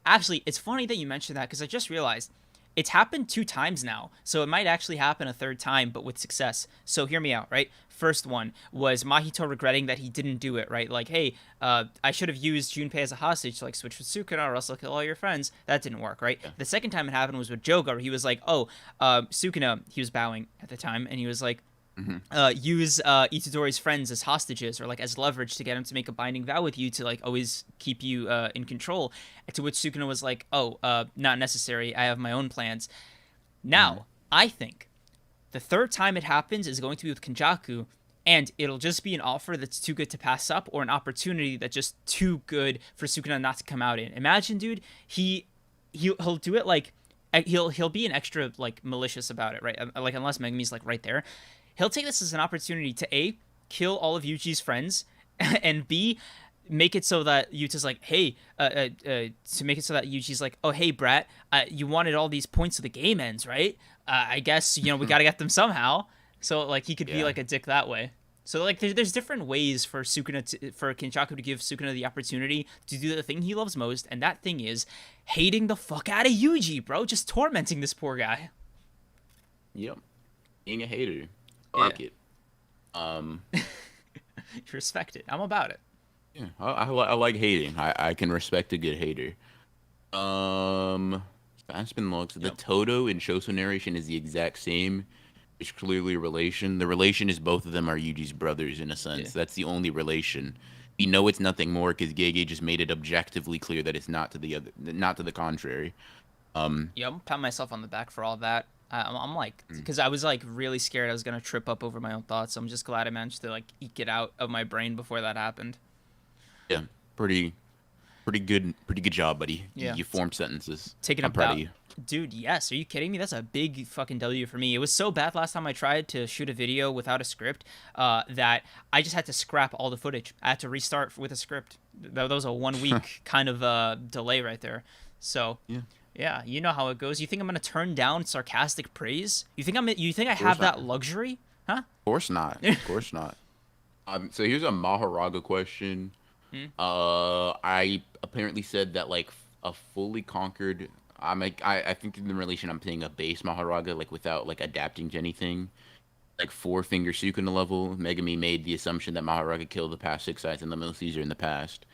actually, it's funny that you mentioned that because I just realized it's happened 2 times now, so it might actually happen a third time, but with success. So hear me out, right? First one was Mahito regretting that he didn't do it, right? Like, hey, I should have used Junpei as a hostage to like switch with Sukuna, or else I'll kill all your friends. That didn't work, right? Yeah. The second time it happened was with Joga, where he was like, oh, Sukuna, he was bowing at the time, and he was like, Hmm. use Itadori's friends as hostages or like as leverage to get him to make a binding vow with you to like always keep you in control. To which Sukuna was like, "Oh, not necessary. I have my own plans." Hmm. Now, I think the third time it happens is going to be with Kenjaku, and it'll just be an offer that's too good to pass up, or an opportunity that's just too good for Sukuna not to come out in. Imagine, dude, he'll do it like he'll be an extra like malicious about it, right? Like unless Megumi's like right there, he'll take this as an opportunity to A, kill all of Yuji's friends, and B, make it so that Yuta's like, hey, to make it so that Yuji's like, oh, hey, Brat, you wanted all these points so the game ends, right? I guess, we got to get them somehow. So, like, he could be Yeah. like a dick that way. So, like, there's different ways for for Kinchaku to give Sukuna the opportunity to do the thing he loves most, and that thing is hating the fuck out of Yuji, bro. Just tormenting this poor guy. Yep. Being a hater. I Yeah. like it. Um, You respect it. I'm about it. yeah, I like hating. I can respect a good hater. Fast spin looks. The Yep. Toto in Shoso narration is the exact same. It's clearly a relation. The relation is both of them are Yuji's brothers in a Yeah. sense. That's the only relation. We know it's nothing more because Gege just made it objectively clear that it's not to the other, not to the contrary. Um, Yeah, I'm patting myself on the back for all that. I'm like, mm, because I was like really scared I was gonna trip up over my own thoughts. So I'm just glad I managed to like eke it out of my brain before that happened. yeah, pretty pretty good job, buddy. Yeah, You formed sentences. taking a I'm proud of bow. you. Dude, yes. Are you kidding me? That's a big fucking W for me. It was so bad last time I tried to shoot a video without a script that I just had to scrap all the footage. I had to restart with a script. That was a 1 week kind of delay right there. So Yeah, yeah, you know how it goes. You think I'm gonna turn down sarcastic praise? You think I of course have not. that luxury? Huh? Of course not. Of course not. So here's a Maharaga question. Hmm? I apparently said that like a fully conquered. I think in the relation I'm saying a base Maharaga like without like adapting to anything. Like four finger Sukuna level. Megami made the assumption that Maharaga killed the past six eyes and Limitless Caesar in the past.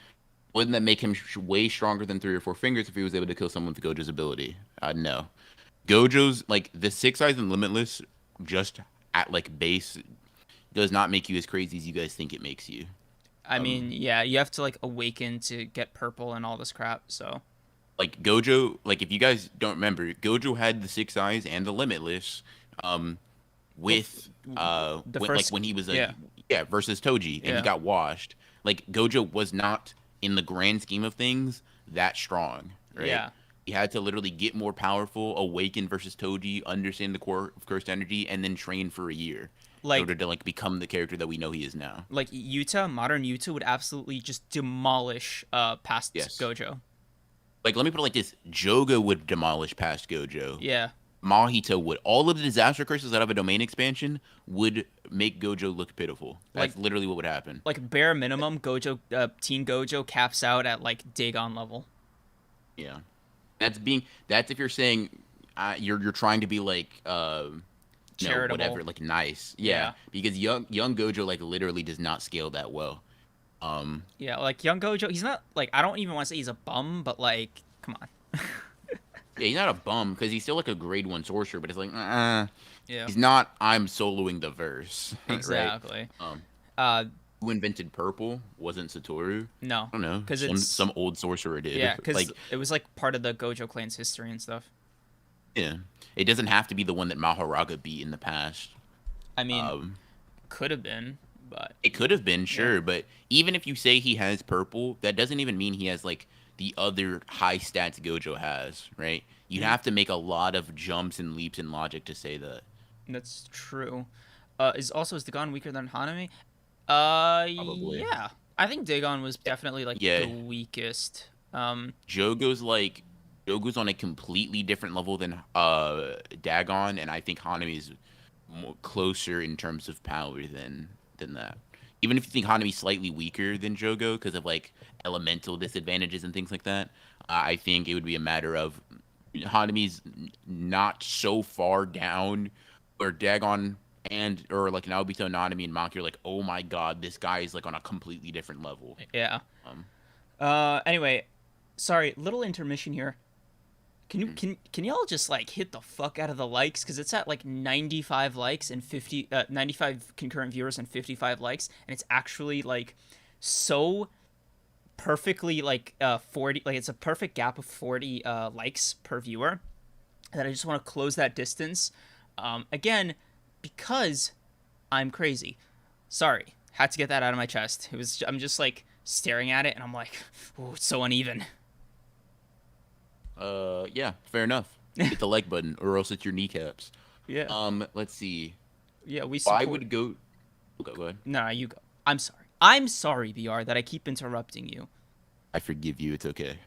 Wouldn't that make him way stronger than three or four fingers if he was able to kill someone with Gojo's ability? No. Gojo's like the six eyes and Limitless just at like base does not make you as crazy as you guys think it makes you. I Um, mean, yeah, you have to like awaken to get purple and all this crap. So like Gojo, like if you guys don't remember, Gojo had the six eyes and the Limitless, um, well, with the like first, when he was a yeah, yeah versus Toji and he yeah, got washed. Like Gojo was not in the grand scheme of things that strong, right? yeah. He had to literally get more powerful, awaken versus Toji, understand the core of cursed energy, and then train for a year in order Like to like become the character that we know he is now. Yuta, modern Yuta would absolutely just demolish past Yes. Gojo. Like let me put it like this: Jogo would demolish past Gojo. Yeah. Mahito would. All of the disaster curses out of a domain expansion would make Gojo look pitiful. Like That's literally what would happen. bare minimum, Gojo, Teen Gojo caps out at like Dagon level. Yeah, that's if you're saying you're trying to be like Charitable. whatever like nice. Yeah, Yeah. because young Gojo like literally does not scale that well. Um, Yeah, like young Gojo, he's not like I don't even want to say he's a bum, but like, come on. yeah, he's not a bum because he's still like a grade one sorcerer, but it's like Yeah. he's not. I'm soloing the verse, right? Exactly. Um, Uh, who invented purple wasn't Satoru. no, I don't know. because it's Some old sorcerer yeah, did. because Like, it was like part of the Gojo clan's history and stuff. yeah. It doesn't have to be the one that Maharaga beat in the past. I mean, Um, could have been, but it could have been, yeah, sure, but even if you say he has purple, that doesn't even mean he has like the other high stats Gojo has, right? You'd Mhm. have to make a lot of jumps and leaps in logic to say that. That's true. Is Dagon weaker than Hanami? Probably. Yeah. I think Dagon was definitely like Yeah. the weakest. Jogo's like Jogo's on a completely different level than Dagon, and I think Hanami's more closer in terms of power than that. Even if you think Hanami's slightly weaker than Jogo because of like elemental disadvantages and things like that, I think it would be a matter of Hanami's not so far down, or Dagon and or like Naobito, Nanami, and Maki are like, oh my god, this guy is like on a completely different level. Yeah. Um, Anyway, sorry, little intermission here. Can you mm, can y'all just like hit the fuck out of the likes because it's at like 95 likes and 95 concurrent viewers and 55 likes and it's actually like so perfectly like 40 like it's a perfect gap of 40 likes per viewer that I just want to close that distance again because I'm crazy. Sorry, had to get that out of my chest. I'm just like staring at it and I'm like, oh, it's so uneven. yeah, fair enough. Hit the like button, or else it's your kneecaps. Yeah. Let's see. Yeah, we Why support. would go? Go ahead. No, you go. I'm sorry. I'm sorry, BR, that I keep interrupting you. I forgive you. It's okay.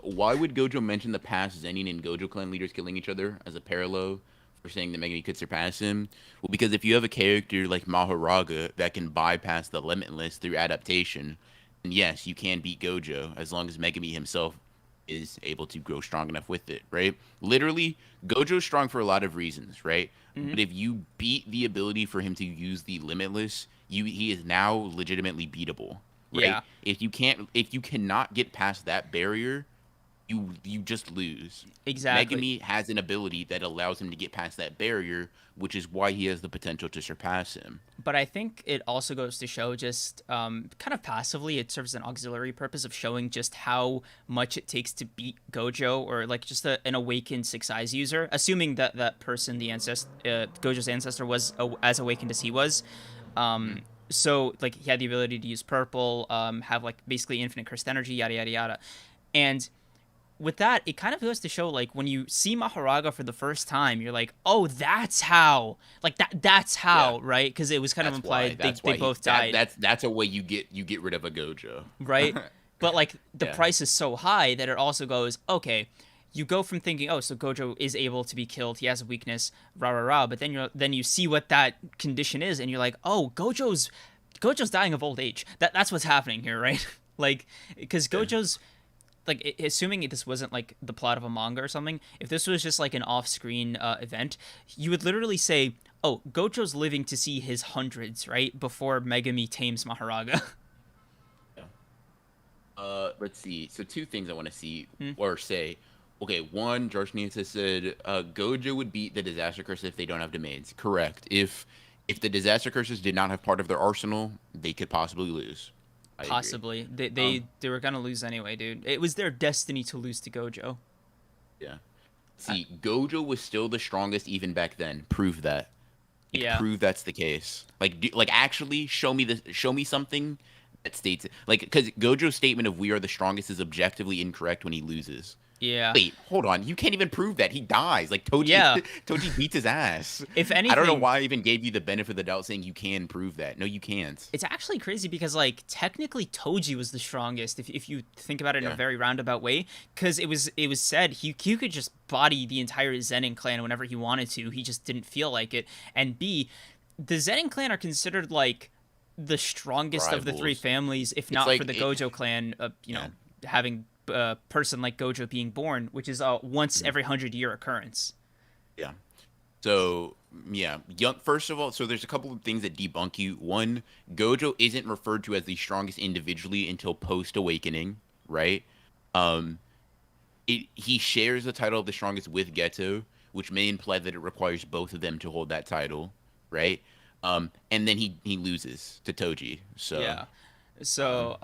Why would Gojo mention the past Zenin and Gojo clan leaders killing each other as a parallel for saying that Megami could surpass him? Well, because if you have a character like Maharaga that can bypass the Limitless through adaptation, then yes, you can beat Gojo as long as Megami himself is able to grow strong enough with it, right? Literally, Gojo's strong for a lot of reasons, right? Hmm. But if you beat the ability for him to use the limitless, he is now legitimately beatable, right? Yeah, If you cannot get past that barrier, you just lose. exactly. Megami has an ability that allows him to get past that barrier, which is why he has the potential to surpass him. But I think it also goes to show just kind of passively, it serves an auxiliary purpose of showing just how much it takes to beat Gojo or like just an awakened Six Eyes user, assuming that that person, the ancestor, Gojo's ancestor, was as awakened as he was. Um, Mhm. so like he had the ability to use purple, have like basically infinite cursed energy, yada yada yada, and with that, it kind of goes to show like when you see Maharaga for the first time, you're like, oh, that's how, like that's Yeah, how, right? Because it was kind of that's why. implied That's they why both died, that's a way you get rid of a Gojo. right? But like the Yeah. price is so high that it also goes, okay, you go from thinking, oh, so Gojo is able to be killed, he has a weakness, rah rah rah, but then you see what that condition is, and you're like, oh, Gojo's dying of old age. That's what's happening here, right? Like, because Yeah. Gojo's like assuming this wasn't like the plot of a manga or something, if this was just like an off-screen event, you would literally say, "Oh, Gojo's living to see his hundreds, right before Megami tames Maharaga." Yeah. Let's see. So two things I want to see Hmm? or say. Okay, one, George Nisa said Gojo would beat the Disaster Curse if they don't have domains. Correct. If the Disaster Curses did not have part of their arsenal, they could possibly lose. I agree. Possibly, they, Um, they they were gonna lose anyway, dude. It was their destiny to lose to Gojo. yeah. I, See, Gojo was still the strongest even back then. Prove that. Like, yeah, prove that's the case. Like actually show me something that states it. Like, because Gojo's statement of "we are the strongest" is objectively incorrect when he loses. yeah, Wait, hold on. You can't even prove that. He dies. Like Toji, yeah. Toji beats his ass. If I don't know anything, why I even gave you the benefit of the doubt saying you can prove that. No, you can't. it's actually crazy because like technically Toji was the strongest if you think about it in a Yeah. very roundabout way, because it was said he could just body the entire Zenin clan whenever he wanted to. He just didn't feel like it. And B, the Zenin clan are considered like the strongest of the three Rivals. families, if It's not for like the Gojo clan. yeah, Having a person like Gojo being born, which is a once mhm, every 100-year occurrence. yeah. So yeah, young. First of all, so there's a couple of things that debunk you. One, Gojo isn't referred to as the strongest individually until post awakening, right? Um, he shares the title of the strongest with Geto, which may imply that it requires both of them to hold that title, right? And then he loses to Toji. So Yeah. um, So,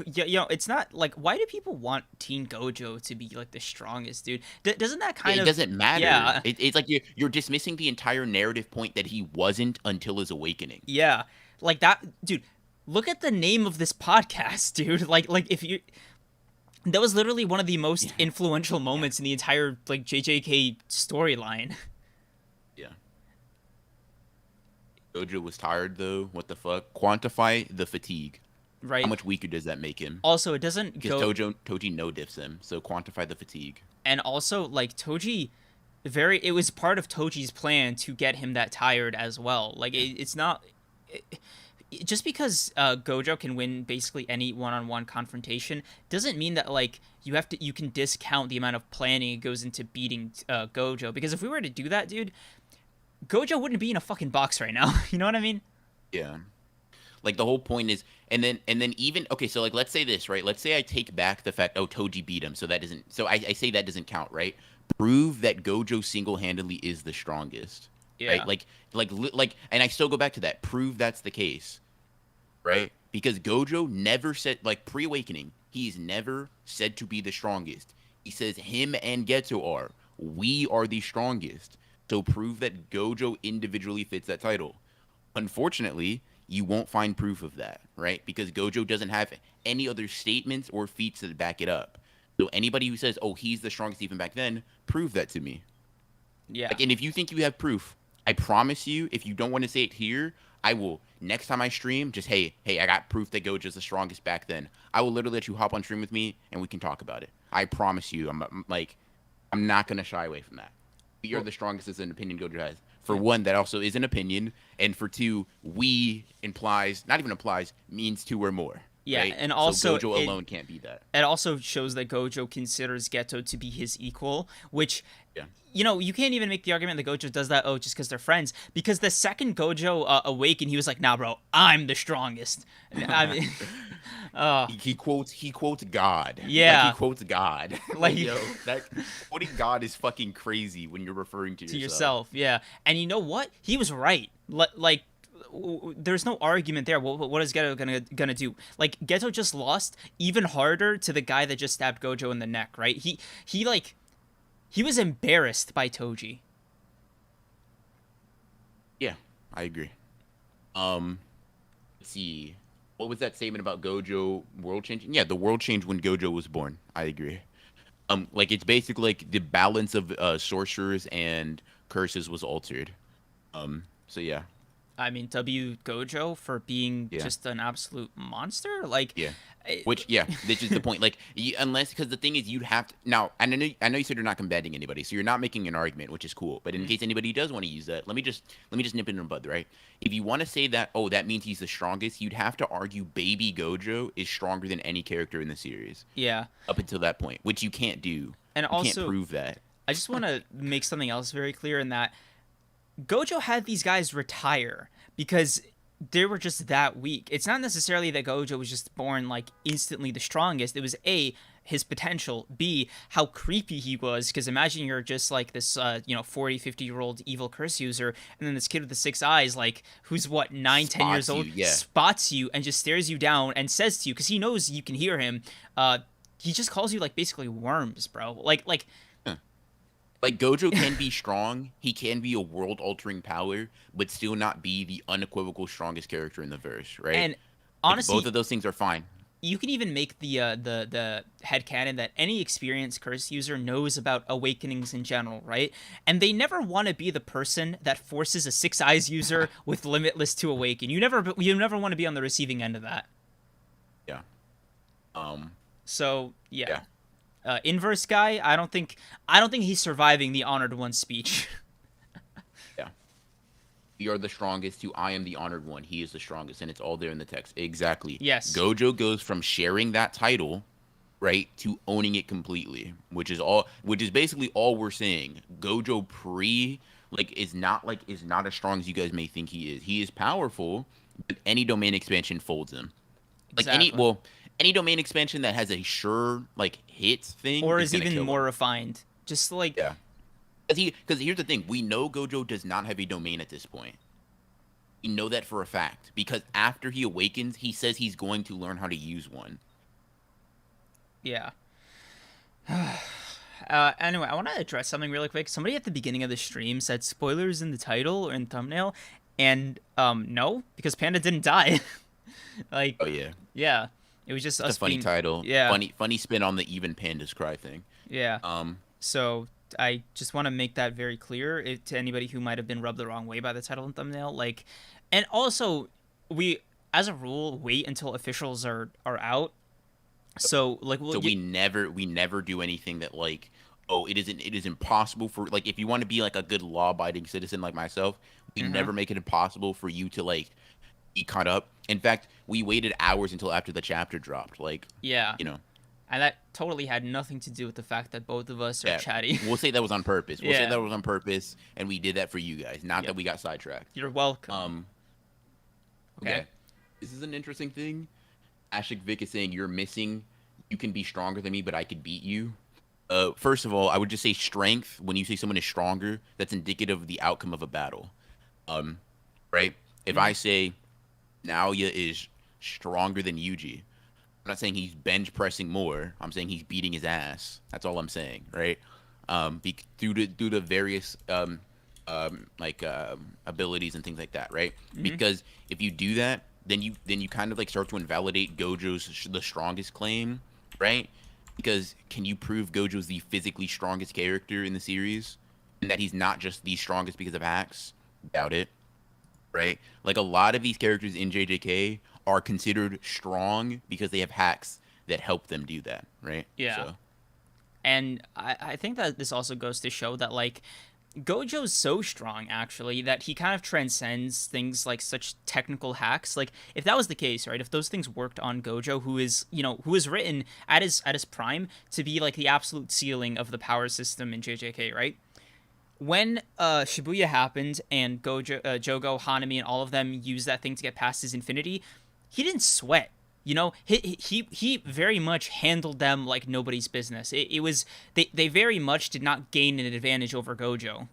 yeah, it's not like why do people want Teen Gojo to be like the strongest, dude? Doesn't that kind it of, doesn't matter. yeah, It's like you're dismissing the entire narrative point that he wasn't until his awakening. yeah, like that, dude? Look at the name of this podcast, dude. Like if you, that was literally one of the most Yeah, influential yeah, moments in the entire like JJK storyline, yeah. Gojo was tired though. What the fuck? Quantify the fatigue. How right? much weaker does that make him? Also, it doesn't Because go, Toji no diffs him. So quantify the fatigue. and also like Toji, it was part of Toji's plan to get him that tired as well. Like Yeah. it's not. Just because Gojo can win basically any one-on-one confrontation doesn't mean that like you can discount the amount of planning it goes into beating Gojo. Because if we were to do that, dude, Gojo wouldn't be in a fucking box right now. You know what I mean? Yeah. Like the whole point is, and then even okay, so like let's say this, right? Let's say I take back the fact, oh, Toji beat him, so that doesn't, so I say that doesn't count, right? Prove that Gojo single handedly is the strongest, right? Yeah. Like, and I still go back to that. Prove that's the case, right? Because Gojo never said like pre awakening, he's never said to be the strongest. He says him and Geto are. We are the strongest. So prove that Gojo individually fits that title. Unfortunately, you won't find proof of that, right? Because Gojo doesn't have any other statements or feats that back it up. So anybody who says, "Oh, he's the strongest even back then," prove that to me. Yeah. Like, and if you think you have proof, I promise you, if you don't want to say it here, I will next time I stream. Just hey, I got proof that Gojo's the strongest back then. I will literally let you hop on stream with me and we can talk about it. I promise you. I'm not gonna shy away from that. We are Well, the strongest as an opinion Gojo has. For yeah. one, that also is an opinion, and for two, we implies not even implies means two or more. Yeah, right? and So also Gojo alone can't be that. it also shows that Gojo considers Geto to be his equal, which, Yeah. you can't even make the argument that Gojo does that, just because they're friends. Because the second Gojo awakened, he was like, nah, bro, I'm the strongest. I mean, uh, He quotes God. Like he yeah, quotes God. Like like yo, that quoting God is fucking crazy when you're referring to to yourself. yourself, yeah. And you know what? He was right. Like, there's no argument there. What is Geto gonna do? Like, Geto just lost even harder to the guy that just stabbed Gojo in the neck, right? He like he was embarrassed by Toji. Yeah, I agree. Um, let's see. What was that statement about Gojo world changing? Yeah, the world changed when Gojo was born. I agree. Like it's basically like the balance of sorcerers and curses was altered. So yeah, I mean, W Gojo for being yeah. just an absolute monster. Like, Yeah. eh, Which, yeah, this is the point. Like, unless, because the thing is, you'd have to now. And I know you said you're not combating anybody, so you're not making an argument, which is cool. But in case anybody does want to use that, let me just nip it in the bud, right? If you want to say that, oh, that means he's the strongest, you'd have to argue Baby Gojo is stronger than any character in the series yeah. up until that point, which you can't do. And You can't also, prove that. I just want to make something else very clear in that Gojo had these guys retire because they were just that weak. It's not necessarily that Gojo was just born like instantly the strongest. It was A, his potential, B, how creepy he was, because imagine you're just like this 40, 50-year-old evil curse user, and then this kid with the six eyes, like, who's what, 9, 10 years Spots you, old, yeah. spots you and just stares you down and says to you, because he knows you can hear him, he just calls you like basically worms, bro. Like Gojo can be strong, he can be a world-altering power, but still not be the unequivocal strongest character in the verse, right? And Like both honestly, of those things are fine. you can even make the headcanon that any experienced curse user knows about awakenings in general, right? And they never want to be the person that forces a six eyes user with limitless to awaken. You never want to be on the receiving end of that. Yeah. Um. So yeah, Yeah. inverse guy. I don't think he's surviving the honored one speech. Yeah. We are the strongest to I am the honored one. He is the strongest, and it's all there in the text. Exactly. Yes. Gojo goes from sharing that title, right, to owning it completely, which is basically all we're saying. Gojo pre is not as strong as you guys may think he is. He is powerful, but any domain expansion folds him. Like Exactly. any domain expansion that has a sure like hits thing Or is is gonna even kill more him. refined. Just like Yeah. Because here's the thing, we know Gojo does not have a domain at this point. We know that for a fact because after he awakens, he says he's going to learn how to use one. yeah. Anyway, I want to address something really quick. Somebody at the beginning of the stream said spoilers in the title or in thumbnail, and no, because Panda didn't die. Like, Oh yeah, yeah, it was just it's a us funny being, title, yeah, funny spin on the even pandas cry thing. yeah. Um, So I just want to make that very clear to anybody who might have been rubbed the wrong way by the title and thumbnail. Like, and also we, as a rule, wait until officials are out. So like, we'll so get, we never do anything that like, oh, it is impossible for like if you want to be like a good law abiding citizen like myself, we uh never make it impossible for you to like be caught up. In fact, we waited hours until after the chapter dropped. Like, yeah. you know, And that totally had nothing to do with the fact that both of us are yeah, chatty. we'll say that was on purpose. We'll say Yeah. that was on purpose, and we did that for you guys, not Yep. that we got sidetracked. You're welcome. Um, Okay. okay, this is an interesting thing. Ashik Vic is saying you're missing. You can be stronger than me, but I could beat you. First of all, I would just say strength. When you say someone is stronger, that's indicative of the outcome of a battle. Um, right? If I Mhm. say Naoya is stronger than Yuji, I'm not saying he's bench pressing more. I'm saying he's beating his ass. That's all I'm saying, right? Due to various abilities and things like that, right? Mhm. Because if you do that, then you kind of like start to invalidate Gojo's the strongest claim, right? Because can you prove Gojo's the physically strongest character in the series, and that he's not just the strongest because of hacks? Doubt it, right? Like a lot of these characters in JJK are considered strong because they have hacks that help them do that, right? Yeah. So And I think that this also goes to show that, like, Gojo's so strong actually that he kind of transcends things like such technical hacks. Like if that was the case, right? If those things worked on Gojo, who is who is written at his prime to be like the absolute ceiling of the power system in JJK, right? When Shibuya happened and Jogo, Hanami, and all of them used that thing to get past his infinity, he didn't sweat. He very much handled them like nobody's business. It was they very much did not gain an advantage over Gojo.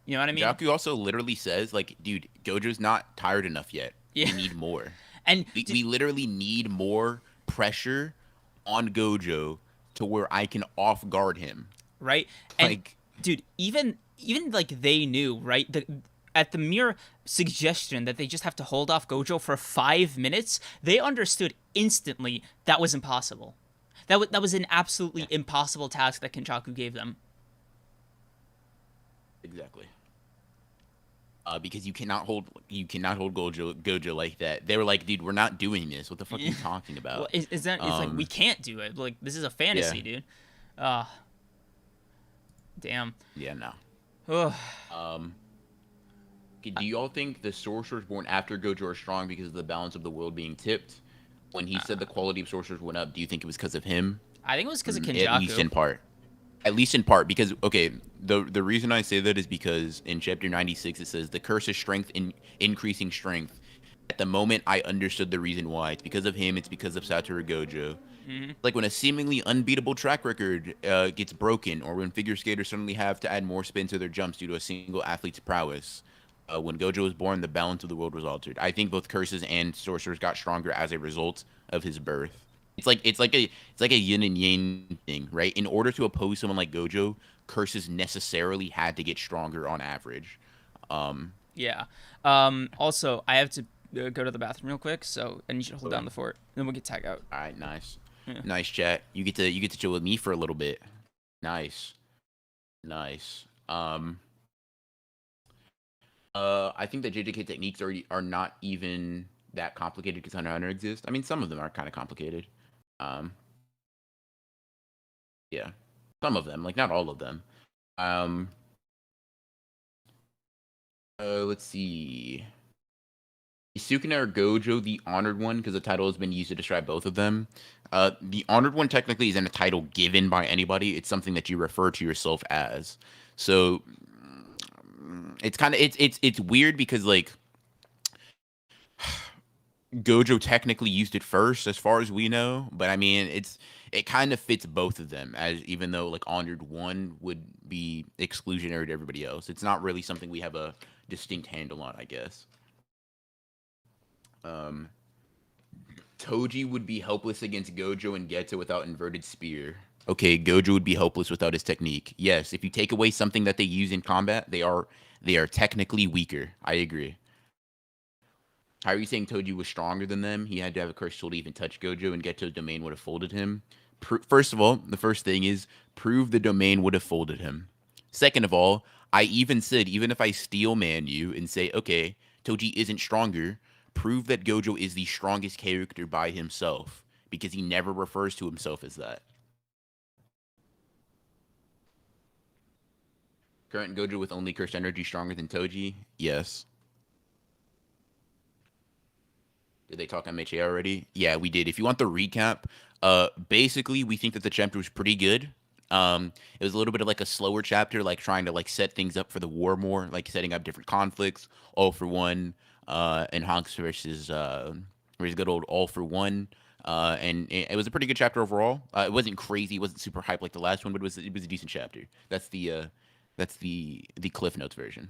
You know what I mean? Jaku also literally says, like, dude, Gojo's not tired enough yet. Yeah. We need more. And We literally need more pressure on Gojo to where I can off guard him. right? And Like, dude, even like they knew, right? At the mere suggestion that they just have to hold off Gojo for 5 minutes, they understood instantly that was impossible. That was an absolutely yeah, impossible task that Kenjaku gave them. exactly. Because you cannot hold Gojo like that. They were like, dude, we're not doing this. What the fuck are you talking Well, about? is that it's like we Um, can't do it. Like this is a yeah, fantasy, dude. Ah, damn. yeah, no. Ugh. Um, okay, do you all think the sorcerers born after Gojo are strong because of the balance of the world being tipped? When he said the quality of sorcerers went up, do you think it was because of him? I think it was because of At least Kenjaku. in part. At least in part, because okay, the reason I say that is because in chapter 96 it says the curse is strength in increasing strength. At the moment, I understood the reason why. It's because of him. It's because of Satoru Gojo. Mm-hmm. Like when a seemingly unbeatable track record gets broken, or when figure skaters suddenly have to add more spin to their jumps due to a single athlete's prowess. When Gojo was born, the balance of the world was altered. I think both curses and sorcerers got stronger as a result of his birth. It's like a yin and yang thing, right? In order to oppose someone like Gojo, curses necessarily had to get stronger on average. Um, Yeah. Also, I have to go to the bathroom real quick, so and you should hold okay. down the fort. Then we'll get tag out. All right, nice, Yeah. nice chat. You get to chill with me for a little bit. Nice, nice. I think that JJK techniques are not even that complicated because Hunter x Hunter exists. I mean, some of them are kind of complicated. Um, yeah, some of them, like not all of them. Um, let's see. Is Sukuna or Gojo the honored one? Because the title has been used to describe both of them. The honored one technically isn't a title given by anybody. It's something that you refer to yourself as. So it's kind of it's weird because like Gojo technically used it first, as far as we know. But I mean, it kind of fits both of them, as even though like honored one would be exclusionary to everybody else. It's not really something we have a distinct handle on, I guess. Um, Toji would be helpless against Gojo and Geto without inverted spear. Okay, Gojo would be helpless without his technique. Yes, if you take away something that they use in combat, they are technically weaker. I agree. How are you saying Toji was stronger than them? He had to have a cursed tool to even touch Gojo, and Geto's domain would have folded him. First of all, the first thing is prove the domain would have folded him. Second of all, I even said even if I steel man you and say okay, Toji isn't stronger, prove that Gojo is the strongest character by himself because he never refers to himself as that. Current Gojo with only cursed energy stronger than Toji? Yes. Did they talk on Meche already? Yeah, we did. If you want the recap, basically we think that the chapter was pretty good. It was a little bit of like a slower chapter, like trying to like set things up for the war more, like setting up different conflicts. All for one, and Honks versus good old All for One. And it was a pretty good chapter overall. It wasn't crazy, it wasn't super hype like the last one, but it was a decent chapter. That's the Cliff Notes version.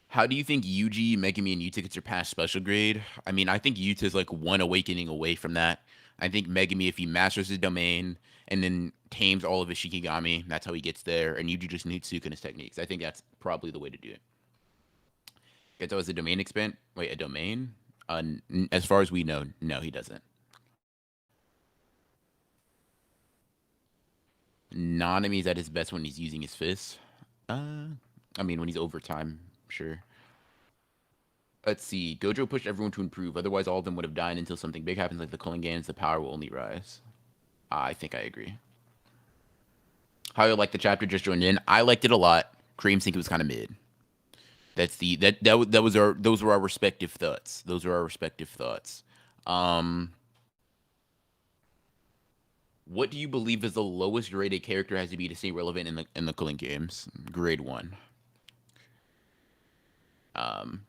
How do you think Yuji, Megami, and Yuta could surpass special grade? I mean, I think Yuta's like one awakening away from that. I think Megami, if he masters his domain and then tames all of his Shikigami, that's how he gets there. And Yuji just needs Sukuna's techniques. I think that's probably the way to do it. Geto has a domain expand. Wait, a domain? As far as we know, no, he doesn't. Nanami's at his best when he's using his fists. Uh, I mean, when he's overtime, sure. Let's see. Gojo pushed everyone to improve. Otherwise, all of them would have died until something big happens, like the Culling Games. The power will only rise. I think I agree. How I like the chapter just joined in. I liked it a lot. Creams think it was kind of mid. That's the that was our those were our respective thoughts. Those were our respective thoughts. Um, what do you believe is the lowest graded character has to be to stay relevant in the Cooling Games? Grade one. Um,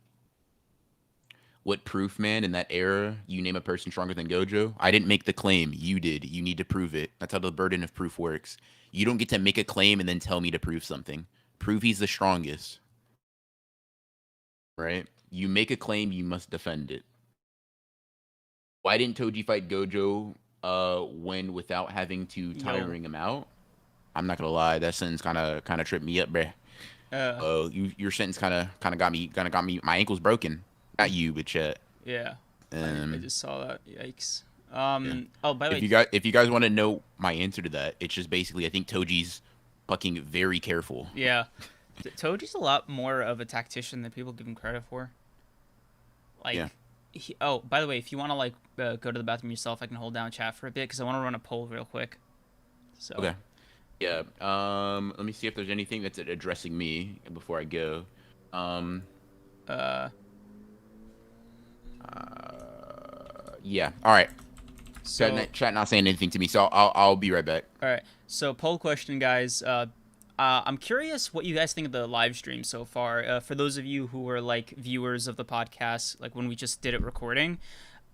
what proof, man? In that era, you name a person stronger than Gojo. I didn't make the claim. You did. You need to prove it. That's how the burden of proof works. You don't get to make a claim and then tell me to prove something. Prove he's the strongest, right? You make a claim, you must defend it. Why didn't Toji fight Gojo when without having to Yo. tiring him out? I'm not gonna lie, that sentence kind of tripped me up, bruh. Uh, Your sentence kind of got me. My ankle's broken. Not you, but Chet. yeah. I Um, just saw that. Yikes. yeah. Oh, by the way, If you guys want to know my answer to that, it's just basically I think Toji's fucking very careful. yeah. Toji's a lot more of a tactician than people give him credit for. Like, Yeah. oh, by the way, if you want to like go to the bathroom yourself, I can hold down chat for a bit because I want to run a poll real quick. So, Okay. Yeah. Let me see if there's anything that's addressing me before I go. Um. uh, Yeah. All right. so Chat not saying anything to me, so I'll be right back. all right. So poll question, guys. I'm curious what you guys think of the live stream so far. For those of you who were like viewers of the podcast, like when we just did it recording.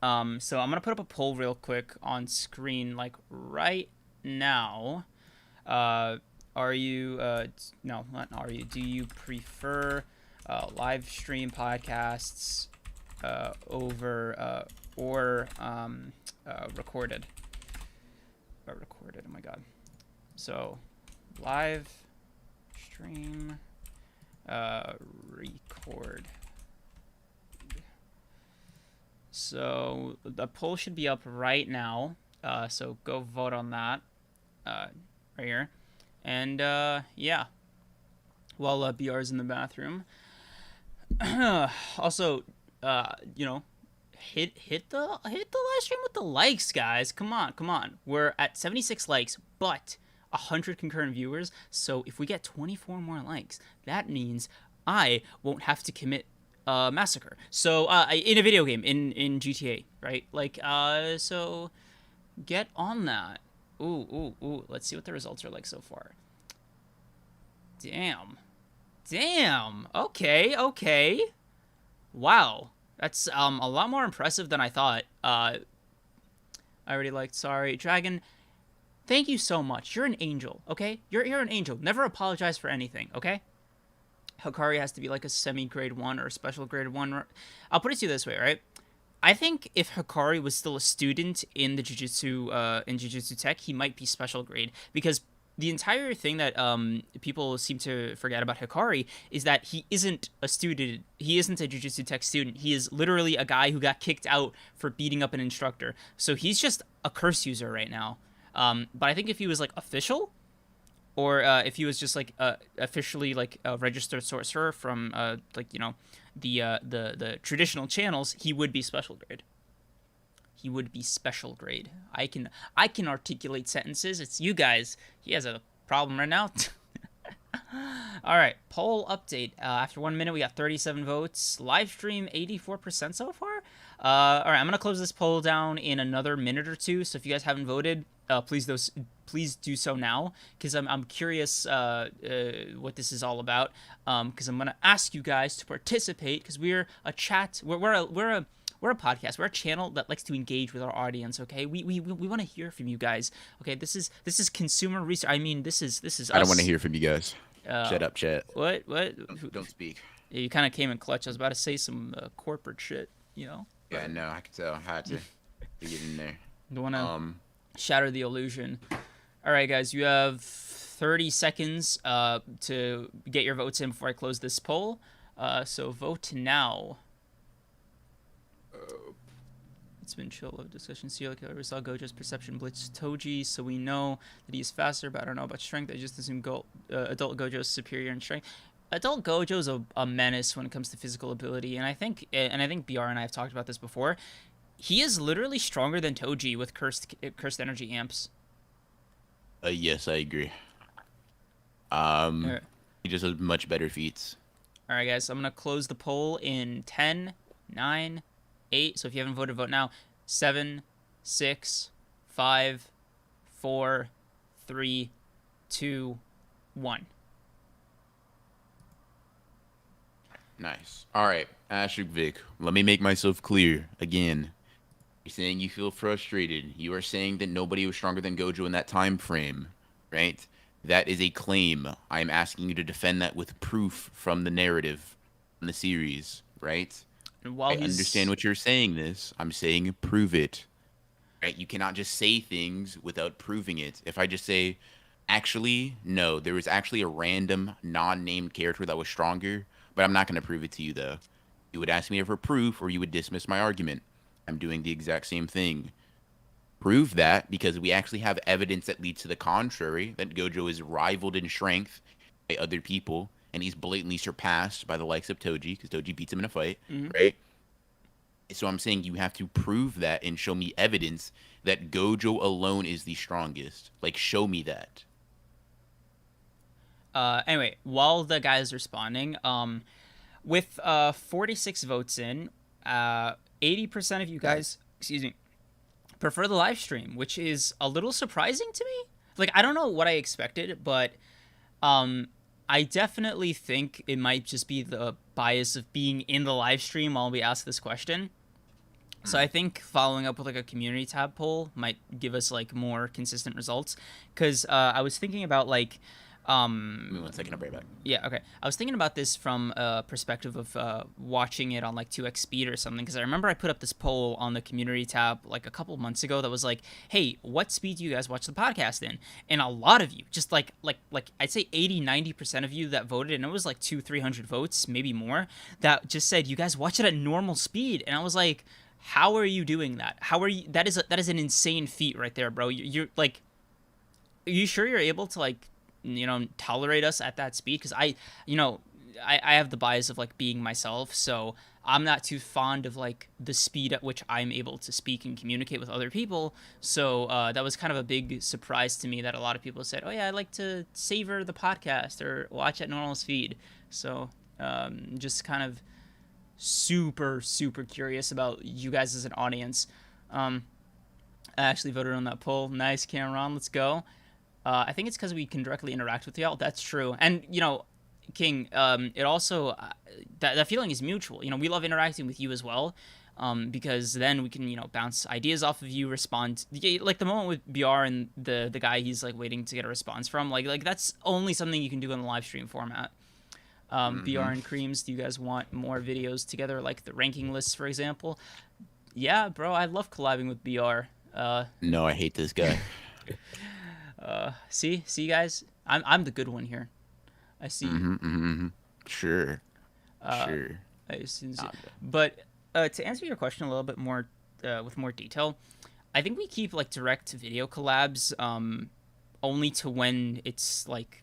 So I'm gonna put up a poll real quick on screen, like right now. Uh, are you? No, not are you? Do you prefer live stream podcasts over or recorded? Recorded. Oh my god. So live stream record. So the poll should be up right now. So go vote on that right here. And yeah, while BR's in the bathroom. Also, you know, hit the live stream with the likes, guys. Come on, come on. We're at 76 likes, but 100 concurrent viewers. So if we get 24 more likes, that means I won't have to commit massacre. So in a video game, in GTA, right? Like so get on that. Ooh. Let's see what the results are like so far. Damn. Okay. Wow. That's a lot more impressive than I thought. I already liked Sorry Dragon. Thank you so much. You're an angel, okay? You're an angel. Never apologize for anything, okay? Hikari has to be like a semi-grade 1 or a special grade 1. I'll put it to you this way, right? I think if Hikari was still a student in the Jujutsu Tech, he might be special grade because the entire thing that people seem to forget about Hikari is that he isn't a student. He isn't a Jujutsu Tech student. He is literally a guy who got kicked out for beating up an instructor. So he's just a curse user right now. But I think if he was like official, or if he was just like officially like a registered sorcerer from like you know the traditional channels, he would be special grade. He would be special grade. I can articulate sentences. It's you guys. He has a problem right now. All right, poll update. After 1 minute, we got 37 votes. Live stream 84% so far. All right, I'm gonna close this poll down in another minute or two. So if you guys haven't voted, please do so now, because I'm curious what this is all about. Because I'm gonna ask you guys to participate, because we're a chat. We're a podcast. We're a channel that likes to engage with our audience. Okay, we want to hear from you guys. Okay, this is consumer research. I mean, this is us. I don't want to hear from you guys. Shut up, chat. What? Don't speak. Yeah, you kind of came in clutch. I was about to say some corporate shit. You know. Yeah, no, I could tell. I had to get in there. Don't want to shatter the illusion. All right, guys, you have 30 seconds to get your votes in before I close this poll. So vote now. It's been chill of discussion. See, like I saw Gojo's perception blitz Toji, so we know that he's faster, but I don't know about strength. I just assume adult Gojo's superior in strength. Adult Gojo's a menace when it comes to physical ability, and I think BR and I have talked about this before. He is literally stronger than Toji with cursed energy amps. Yes, I agree. All right, He just has much better feats. all right, guys. So I'm gonna close the poll in 10, 9, 8. So if you haven't voted, vote now. 7, 6, 5, 4, 3, 2, 1. Nice. All right, Ashik Vic. Let me make myself clear again. You're saying you feel frustrated. You are saying that nobody was stronger than Gojo in that time frame, right? That is a claim. I am asking you to defend that with proof from the narrative, from the series, right? And I while understand he's what you're saying. This I'm saying, prove it. Right? You cannot just say things without proving it. If I just say, actually, no, there was actually a random non-named character that was stronger, but I'm not going to prove it to you though. You would ask me for proof, or you would dismiss my argument. I'm doing the exact same thing. Prove that because we actually have evidence that leads to the contrary, that Gojo is rivaled in strength by other people, and he's blatantly surpassed by the likes of Toji, because Toji beats him in a fight, Mhm. right? So I'm saying you have to prove that and show me evidence that Gojo alone is the strongest. Like, show me that. Anyway, while the guys responding, with 46 votes in, 80% of you guys, excuse me, prefer the live stream, which is a little surprising to me. Like, I don't know what I expected, but um, I definitely think it might just be the bias of being in the live stream while we ask this question. So I think following up with like a community tab poll might give us like more consistent results. Because I was thinking about like, Give me 1 second, I'll be right back. yeah, okay. I was thinking about this from a perspective of watching it on like 2x speed or something. Because I remember I put up this poll on the community tab like a couple months ago that was like, "Hey, what speed do you guys watch the podcast in?" And a lot of you, just like I'd say 80-90% of you that voted, and it was like 200-300 votes, maybe more, that just said you guys watch it at normal speed. And I was like, how are you doing that? How are you? That is an insane feat right there, bro. You're like, are you sure you're able to like, tolerate us at that speed? Because you know, I have the bias of like being myself, so I'm not too fond of like the speed at which I'm able to speak and communicate with other people. So that was kind of a big surprise to me that a lot of people said, "Oh yeah, I like to savor the podcast or watch at normal speed." So just kind of super curious about you guys as an audience. Um, I actually voted on that poll. Nice, Cameron. Let's go. I think it's because we can directly interact with y'all. That's true. And, King, it also, that feeling is mutual. We love interacting with you as well. Because then we can, bounce ideas off of you, respond. Like the moment with BR and the guy he's like waiting to get a response from, like that's only something you can do in the live stream format. BR and Creams, do you guys want more videos together, like the ranking lists, for example? Yeah, bro, I love collabing with BR. No, I hate this guy. See, guys, I'm the good one here. I see. Sure. Sure. I see. Nah, But to answer your question a little bit more with more detail, I think we keep like direct video collabs only to when it's like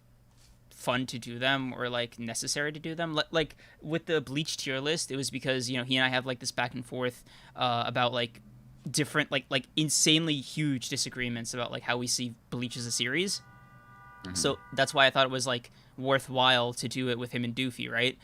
fun to do them or like necessary to do them. Like with the Bleach tier list, it was because he and I have like this back and forth about like different like insanely huge disagreements about like how we see Bleach as a series. So that's why I thought it was like worthwhile to do it with him and Doofy, right?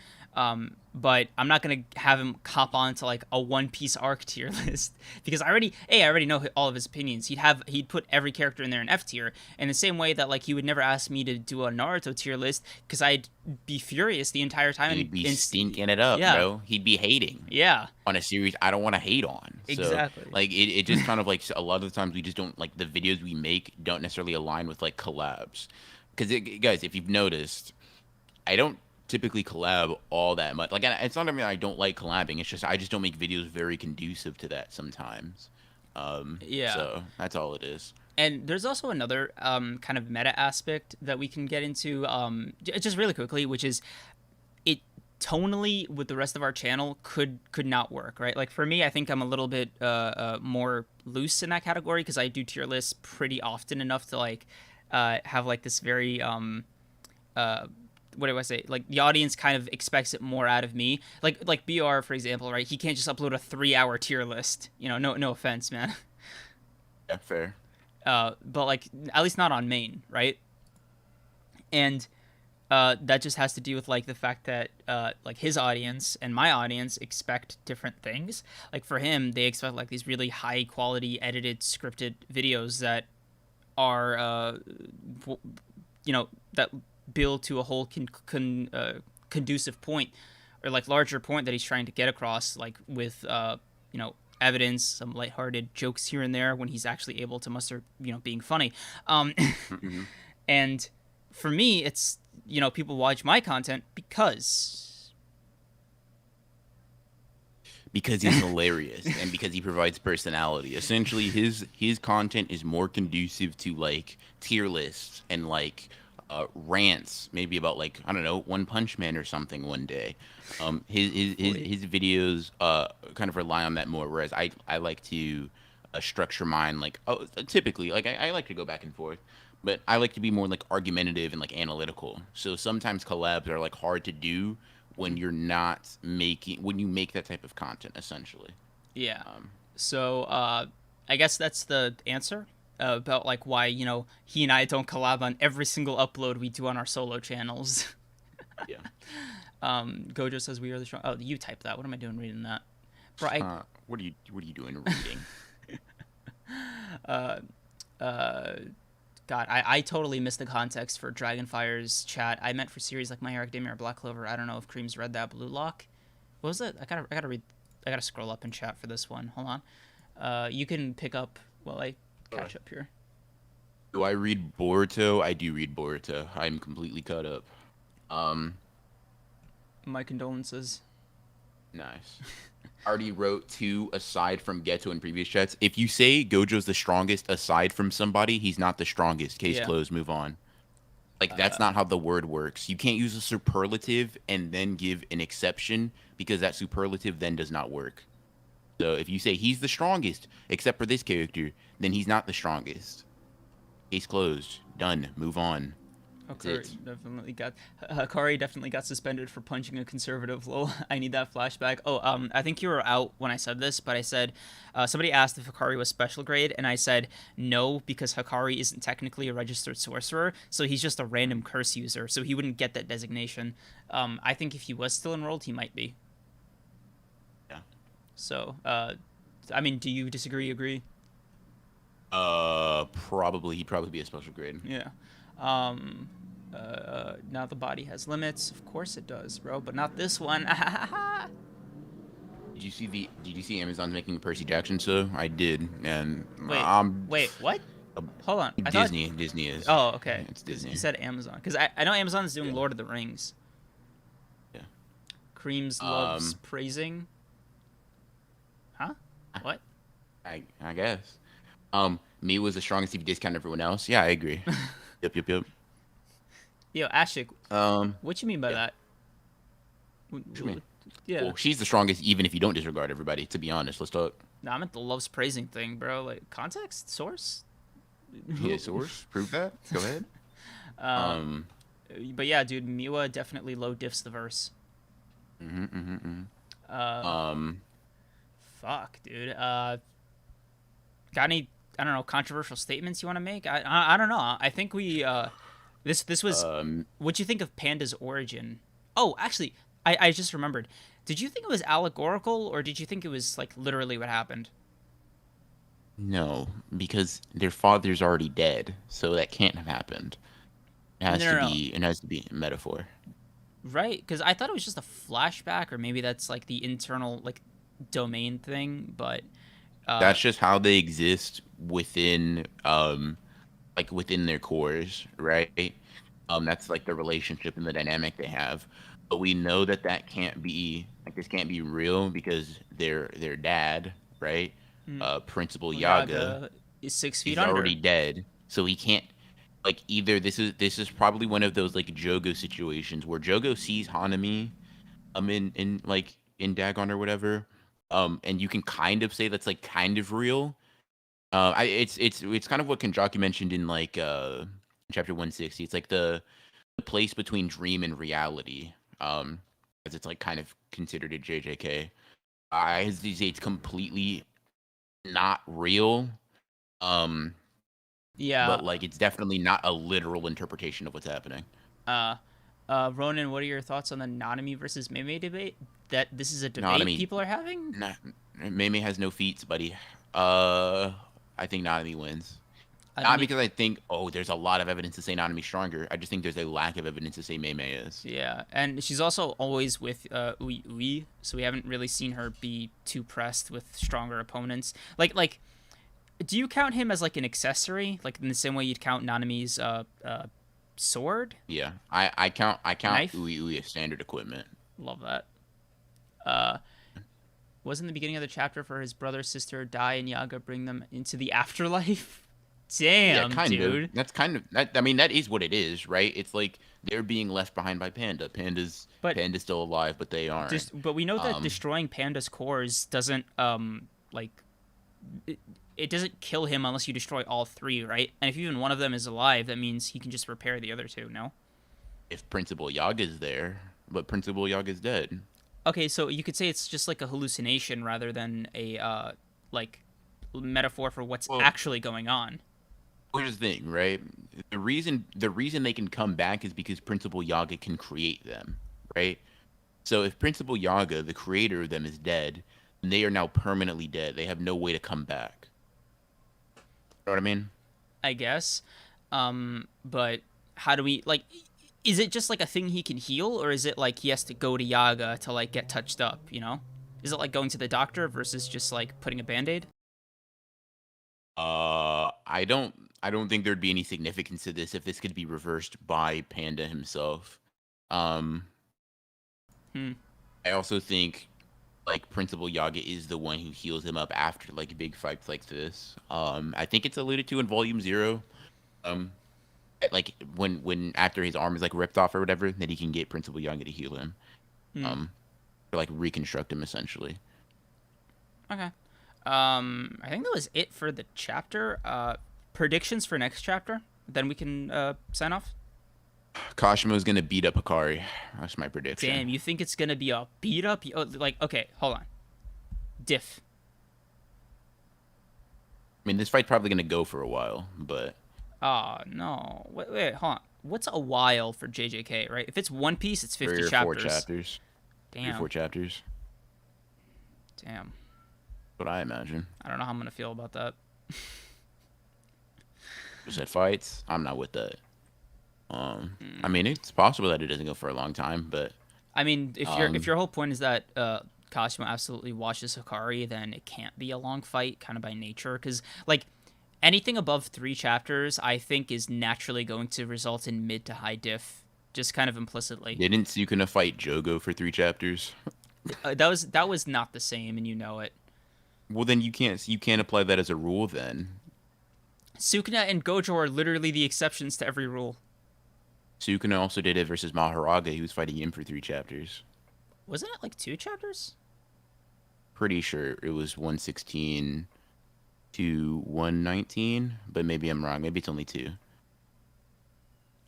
But I'm not gonna have him cop on to like a One Piece arc tier list because I already know all of his opinions. He'd put every character in there in F tier, in the same way that like he would never ask me to do a Naruto tier list because I'd be furious the entire time. He'd be stinking it up, yeah, bro. He'd be hating. Yeah, On a series I don't want to hate on. So, exactly. like it just kind of like a lot of the times we just don't like the videos we make don't necessarily align with like collabs. Because guys, if you've noticed, I don't typically collab all that much. Like it's not I don't like collabing. It's just I just don't make videos very conducive to that sometimes. Yeah. So that's all it is. And there's also another kind of meta aspect that we can get into just really quickly, which is it tonally with the rest of our channel could not work, right? Like for me, I think I'm a little bit more loose in that category because I do tier lists pretty often enough to like have like this very what do I say? Like the audience kind of expects it more out of me. Like BR for example, right? He can't just upload a 3-hour tier list. No offense, man. Yeah, fair. But like at least not on main, right? And That just has to do with like the fact that like his audience and my audience expect different things. Like for him, they expect like these really high quality edited scripted videos that are you know, that build to a whole conducive point, or like larger point that he's trying to get across, like with you know, evidence, some lighthearted jokes here and there when he's actually able to muster, you know, being funny. um Hmm. and for me, it's, you know, people watch my content Because he's hilarious and because he provides personality. Essentially, his content is more conducive to like tier lists and like rants, maybe about like I don't know One Punch Man or something one day. Boy. His videos kind of rely on that more, whereas I like to structure mine like typically like I like to go back and forth. But I like to be more like argumentative and like analytical. So sometimes collabs are like hard to do when you're not making when you make that type of content essentially. Yeah. Um, So I guess that's the answer about like why, you know, he and I don't collab on every single upload we do on our solo channels. yeah. Gojo says we are the strong. Oh, you typed that. What am I doing reading that? Bro, What are you doing reading? uh, uh, God, I totally missed the context for Dragonfire's chat. I meant for series like My Hero Academia or Black Clover. I don't know if Cream's read that. Blue Lock. What was it? I gotta read. I gotta scroll up in chat for this one. Hold on. You can pick up while I Uh, catch up here. do I read Boruto? I do read Boruto. I'm completely caught up. Um, My condolences. nice. Already wrote two aside from Geto in previous chats. If you say Gojo's the strongest aside from somebody, he's not the strongest. Case Yeah. closed. Move on. Like that's Uh, not how the word works. You can't use a superlative and then give an exception because that superlative then does not work. So if you say he's the strongest except for this character, then he's not the strongest. Case closed. Done. Move on. That's Hikari it. definitely got suspended for punching a conservative. Lol. I need that flashback. Oh, I think you were out when I said this, but I said somebody asked if Hikari was special grade, and I said no because Hikari isn't technically a registered sorcerer, so he's just a random curse user, so he wouldn't get that designation. I think if he was still enrolled, he might be. Yeah. So, I mean, do you disagree? Agree? Probably he'd probably be a special grade. Yeah. Now the body has limits. Of course it does, bro, but not this one. Did you see Amazon's making a Percy Jackson show? I did, and Wait, wait, what? Hold on. I thought. Disney is. Oh, Yeah, okay. it's Because you Disney. said Amazon. Because I know Amazon is doing Yeah. Lord of the Rings. Yeah. Creams loves Um, praising. Huh? What? I guess. Me was the strongest if you discount everyone else. Yeah, I agree. Yep, yep, yep. Yo, Ashik, Um, what you mean by yeah. that? What you mean? Yeah. Well, she's the strongest even if you don't disregard everybody. To be honest, let's talk. Nah, I meant the loves praising thing, bro. Like, context? Source? Yeah, source. Prove that. Go ahead. uh, Um. but yeah, dude, Miwa definitely low diffs the verse. Mhm, mhm, mhm. Uh, Um. fuck, dude. Got any, I don't know, controversial statements you want to make? I don't know. I think we this was, Um. what you think of Panda's origin? Oh, actually, I just remembered. Did you think it was allegorical, or did you think it was like literally what happened? No, because their father's already dead, so that can't have happened. It No, has to no, no. be. It has to be a metaphor. Right? Because I thought it was just a flashback, or maybe that's like the internal like domain thing. But uh, That's just how they exist within like within their cores, right? That's like the relationship and the dynamic they have. But we know that that can't be like this can't be real because their dad, right? Principal Yaga Yaga is 6 feet is already under. dead, so he can't like either this is probably one of those like Jogo situations where Jogo sees Hanami in like in Dagon or whatever. And you can kind of say that's like kind of real. It's kind of what Kenjaku mentioned in like chapter 160. It's like the place between dream and reality. As it's like kind of considered a JJK. I hesitate it's completely not real. Um, Yeah. but like it's definitely not a literal interpretation of what's happening. Ronan, what are your thoughts on the Nanami versus Meme debate? That this is a debate Nanami, people are having? nah, Meme has no feats, buddy. Uh, I think Nanami wins. I Not don't because even. I think, oh, there's a lot of evidence to say Nanami's stronger. I just think there's a lack of evidence to say Meme is. Yeah, and she's also always with Ui Ui, so we haven't really seen her be too pressed with stronger opponents. Like, do you count him as like an accessory, like in the same way you'd count Nanami's sword, Yeah, I count knife? Ui Ui as standard equipment. Love that. Uh, wasn't the beginning of the chapter for his brother sister die and Yaga bring them into the afterlife? Yeah, Damn, kind of. dude. That's kind of that. I mean, that is what it is, right? It's like they're being left behind by Panda. But Panda's still alive, but they aren't. but we know that Um, destroying Panda's cores doesn't like it, it doesn't kill him unless you destroy all three, right? And if even one of them is alive, that means he can just repair the other two. No. if Principal Yaga's there, but Principal Yaga's dead. Okay, so you could say it's just like a hallucination rather than a like metaphor for what's Well, actually going on. here's the thing, right? The reason they can come back is because Principal Yaga can create them, right? So if Principal Yaga, the creator of them, is dead, then they are now permanently dead. They have no way to come back. You know what I mean? I guess. But how do we like? Is it just like a thing he can heal, or is it like he has to go to Yaga to like get touched up? You know, is it like going to the doctor versus just like putting a band-aid? I don't think there'd be any significance to this if this could be reversed by Panda himself. Um, Hmm. I also think like Principal Yaga is the one who heals him up after like big fights like this. I think it's alluded to in Volume Zero. Um, like when after his arm is like ripped off or whatever, that he can get Principal Yaga to heal him. Hmm. Um, or like reconstruct him essentially. Okay. I think that was it for the chapter. Predictions for next chapter. Then we can sign off. Kashimo's gonna beat up Hikari. That's my prediction. Damn, you think it's gonna be a beat up? Oh, like, okay, hold on. Diff. I mean, this fight's probably gonna go for a while, but Oh no. Wait, hold on. What's a while for JJK? Right? If it's One Piece, it's three 50 or four chapters. chapters. Three or Damn. four chapters. Damn. What I imagine. I don't know how I'm gonna feel about that. Just said fights. I'm not with that. I Hmm. mean, it's possible that it doesn't go for a long time, but I mean, if um, your whole point is that Kashima absolutely washes Hikari, then it can't be a long fight, kind of by nature. Because like anything above 3 chapters, I think is naturally going to result in mid to high diff, just kind of implicitly. didn't Sukuna fight Jogo for 3 chapters? That was not the same, and you know it. Well, then you can't apply that as a rule then. Sukuna and Gojo are literally the exceptions to every rule. Sukuna also did it versus Maharaga. He was fighting him for 3 chapters. Wasn't it like 2 chapters? Pretty sure it was 116 to 119, but maybe I'm wrong. Maybe it's only two.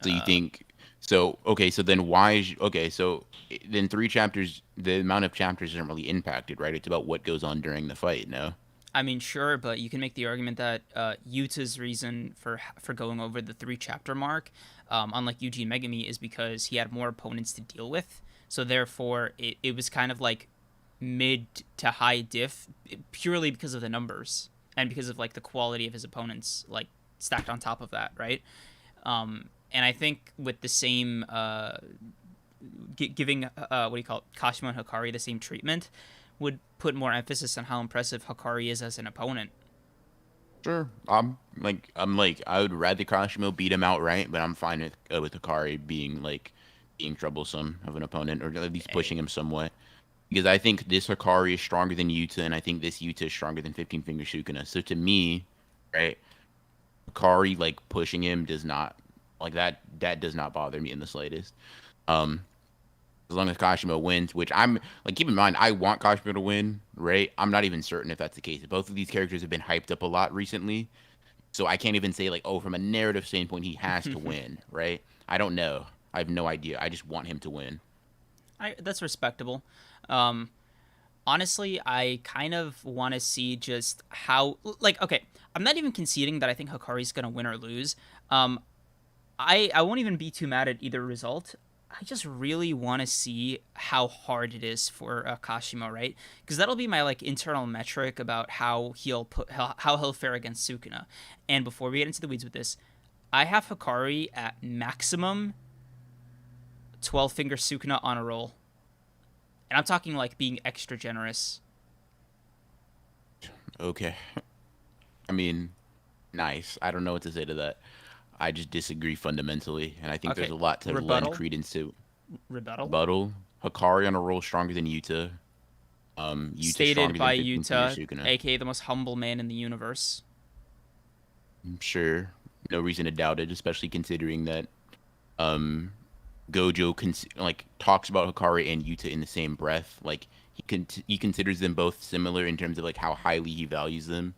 So you Uh, think so? Okay, so then why is okay? So then 3 chapters, the amount of chapters isn't really impacted, right? It's about what goes on during the fight. No. I mean, sure, but you can make the argument that Yuta's reason for going over the 3 chapter mark, unlike Yuji and Megami, is because he had more opponents to deal with. So therefore, it was kind of like mid to high diff purely because of the numbers and because of like the quality of his opponents, like stacked on top of that, right? And I think with the same giving what do you call it, Kashima and Hikari the same treatment would put more emphasis on how impressive Hikari is as an opponent. Sure. I'm like I would rather Kashimo beat him outright, but I'm fine with Hikari being troublesome of an opponent or at least Hey, pushing him somewhat. Because I think this Hikari is stronger than Yuta, and I think this Yuta is stronger than 15 Finger Sukuna. So to me, right, Hikari like pushing him does not like that. That does not bother me in the slightest. Um, as long as Kashimo wins, which I'm like, keep in mind, I want Kashimo to win, right? I'm not even certain if that's the case. Both of these characters have been hyped up a lot recently, so I can't even say like, oh, from a narrative standpoint, he has to win, right? I don't know. I have no idea. I just want him to win. that's respectable. Um, Honestly, I kind of want to see just how like okay, I'm not even conceding that I think Hikari's gonna win or lose. Um, I won't even be too mad at either result. I just really want to see how hard it is for Kashimo, right? Because that'll be my like internal metric about how he'll fare against Sukuna. And before we get into the weeds with this, I have Hikari at maximum 12 finger Sukuna on a roll, and I'm talking like being extra generous. Okay. I mean, nice. I don't know what to say to that. I just disagree fundamentally, and I think there's Okay, a lot to lend rebuttal, credence to. rebuttal. Buttle, Hikari on a roll stronger than Yuta. Yuta Stated stronger than by 15 Finger Yuta, Sukuna. aka the most humble man in the universe. I'm sure. No reason to doubt it, especially considering that um Gojo like talks about Hikari and Yuta in the same breath. Like he considers them both similar in terms of like how highly he values them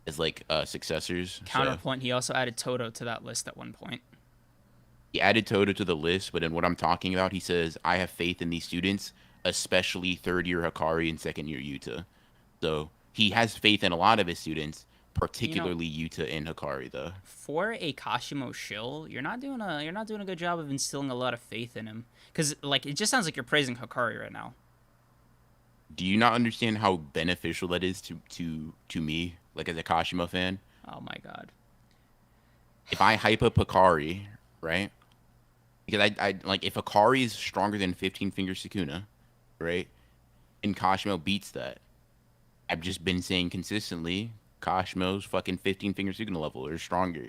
as like successors. So Counterpoint: he also added Toto to that list at one point. he added Toto to the list, but in what I'm talking about, he says, I have faith in these students, especially third year Hikari and second year Yuta. So he has faith in a lot of his students, You know, particularly Yuta and Hikari, though. for a Kashimo shill, you're not doing a good job of instilling a lot of faith in him. Because like it just sounds like you're praising Hikari right now. Do you not understand how beneficial that is to me, like as a Kashima fan? Oh my god. If I hype up Hikari, right? Because I like if Hikari is stronger than 15 Finger Sukuna, right? And Kashimo beats that. I've just been saying consistently, Kashimo's fucking 15 Finger Sukuna level or stronger,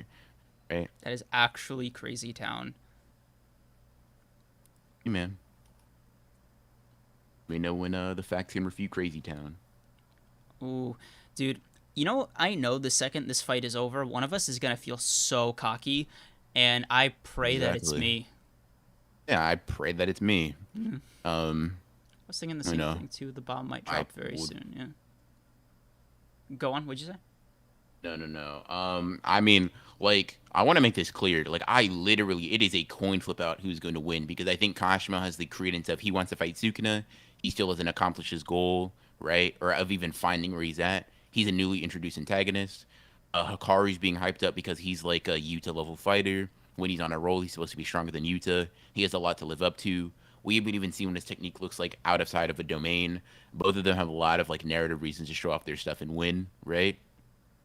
right? That is actually crazy town. Hey, man. We know when the facts can refute Crazy Town. Ooh, dude. You know, I know the second this fight is over, one of us is gonna feel so cocky, and I pray that it's Exactly. me. Yeah, I pray that it's me. I Um, was thinking the I same know. thing too. The bomb might I drop very would. soon. Yeah. Go on. What'd you say? No, no, no. I mean, like, I want to make this clear. Like, I literally, it is a coin flip out who's going to win because I think Kashima has the credence of he wants to fight Sukuna. He still hasn't accomplished his goal, right? Or of even finding where he's at. He's a newly introduced antagonist. Hikari's being hyped up because he's like a Yuta level fighter. When he's on a roll, he's supposed to be stronger than Yuta. He has a lot to live up to. We haven't even seen what his technique looks like outside of a domain. Both of them have a lot of like narrative reasons to show off their stuff and win, right?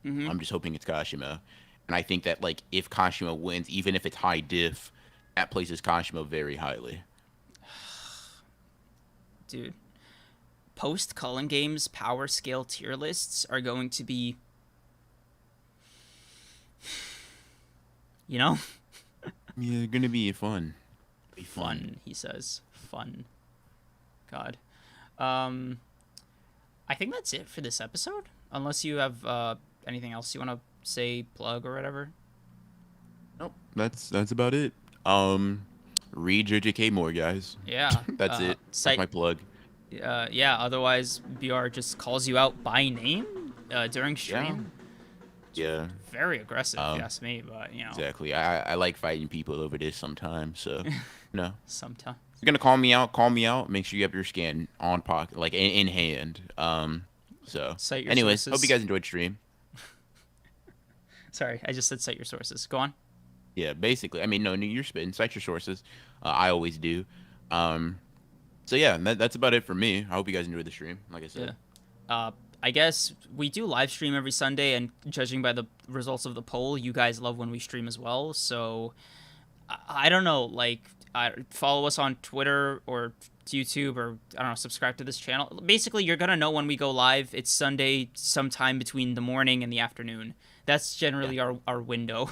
Mm-hmm. I'm just hoping it's Kashima. And I think that like if Kashima wins, even if it's high diff, that places Kashima very highly. Dude, post Cullen Games power scale tier lists are going to be, you know, Yeah, gonna be fun. Be fun. fun. He says, fun. God. Um, I think that's it for this episode. Unless you have anything else you want to say, plug or whatever. Nope, that's about it. Read JJK more, guys. Yeah. That's it. That's Site. my plug. Yeah. Otherwise, BR just calls you out by name during Yeah, stream. yeah. Very aggressive, if you Um, ask me. But you know, exactly. I like fighting people over this sometimes. So, no. sometimes. If you're gonna call me out, call me out. Make sure you have your scan on pocket, like in hand. So, Cite your anyways, hope you sources. guys enjoyed stream. Sorry, I just said cite your sources. Go on. Yeah, basically. I mean, no, you're spitting. Cite your sources. I always do. Um, so yeah, that's about it for me. I hope you guys enjoyed the stream. Like I Yeah. said. Uh, I guess we do live stream every Sunday, and judging by the results of the poll, you guys love when we stream as well. So I don't know, like, follow us on Twitter or YouTube, or I don't know, subscribe to this channel. Basically, you're gonna know when we go live. It's Sunday, sometime between the morning and the afternoon. That's Yeah. generally our window.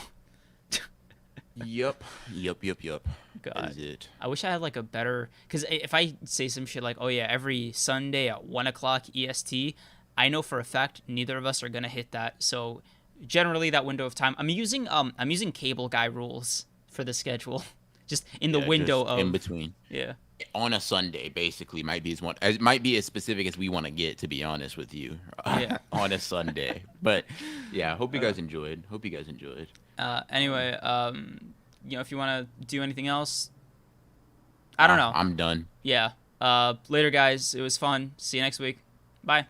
Yep. Yep. That God. is it. I wish I had like a better, because if I say some shit like, "Oh yeah, every Sunday at 1 o'clock EST," I know for a fact neither of us are gonna hit that. So generally, that window of time, I'm using cable guy rules for the schedule, just in the Yeah, window just in of between. yeah. On a Sunday, basically, might be as one. It might be as specific as we want to get, to be honest with you. Yeah. On a Sunday, but yeah, hope you guys enjoyed. Hope you guys enjoyed. Anyway, if you want to do anything else, I don't know. I'm done. Yeah. Later, guys. It was fun. See you next week. Bye.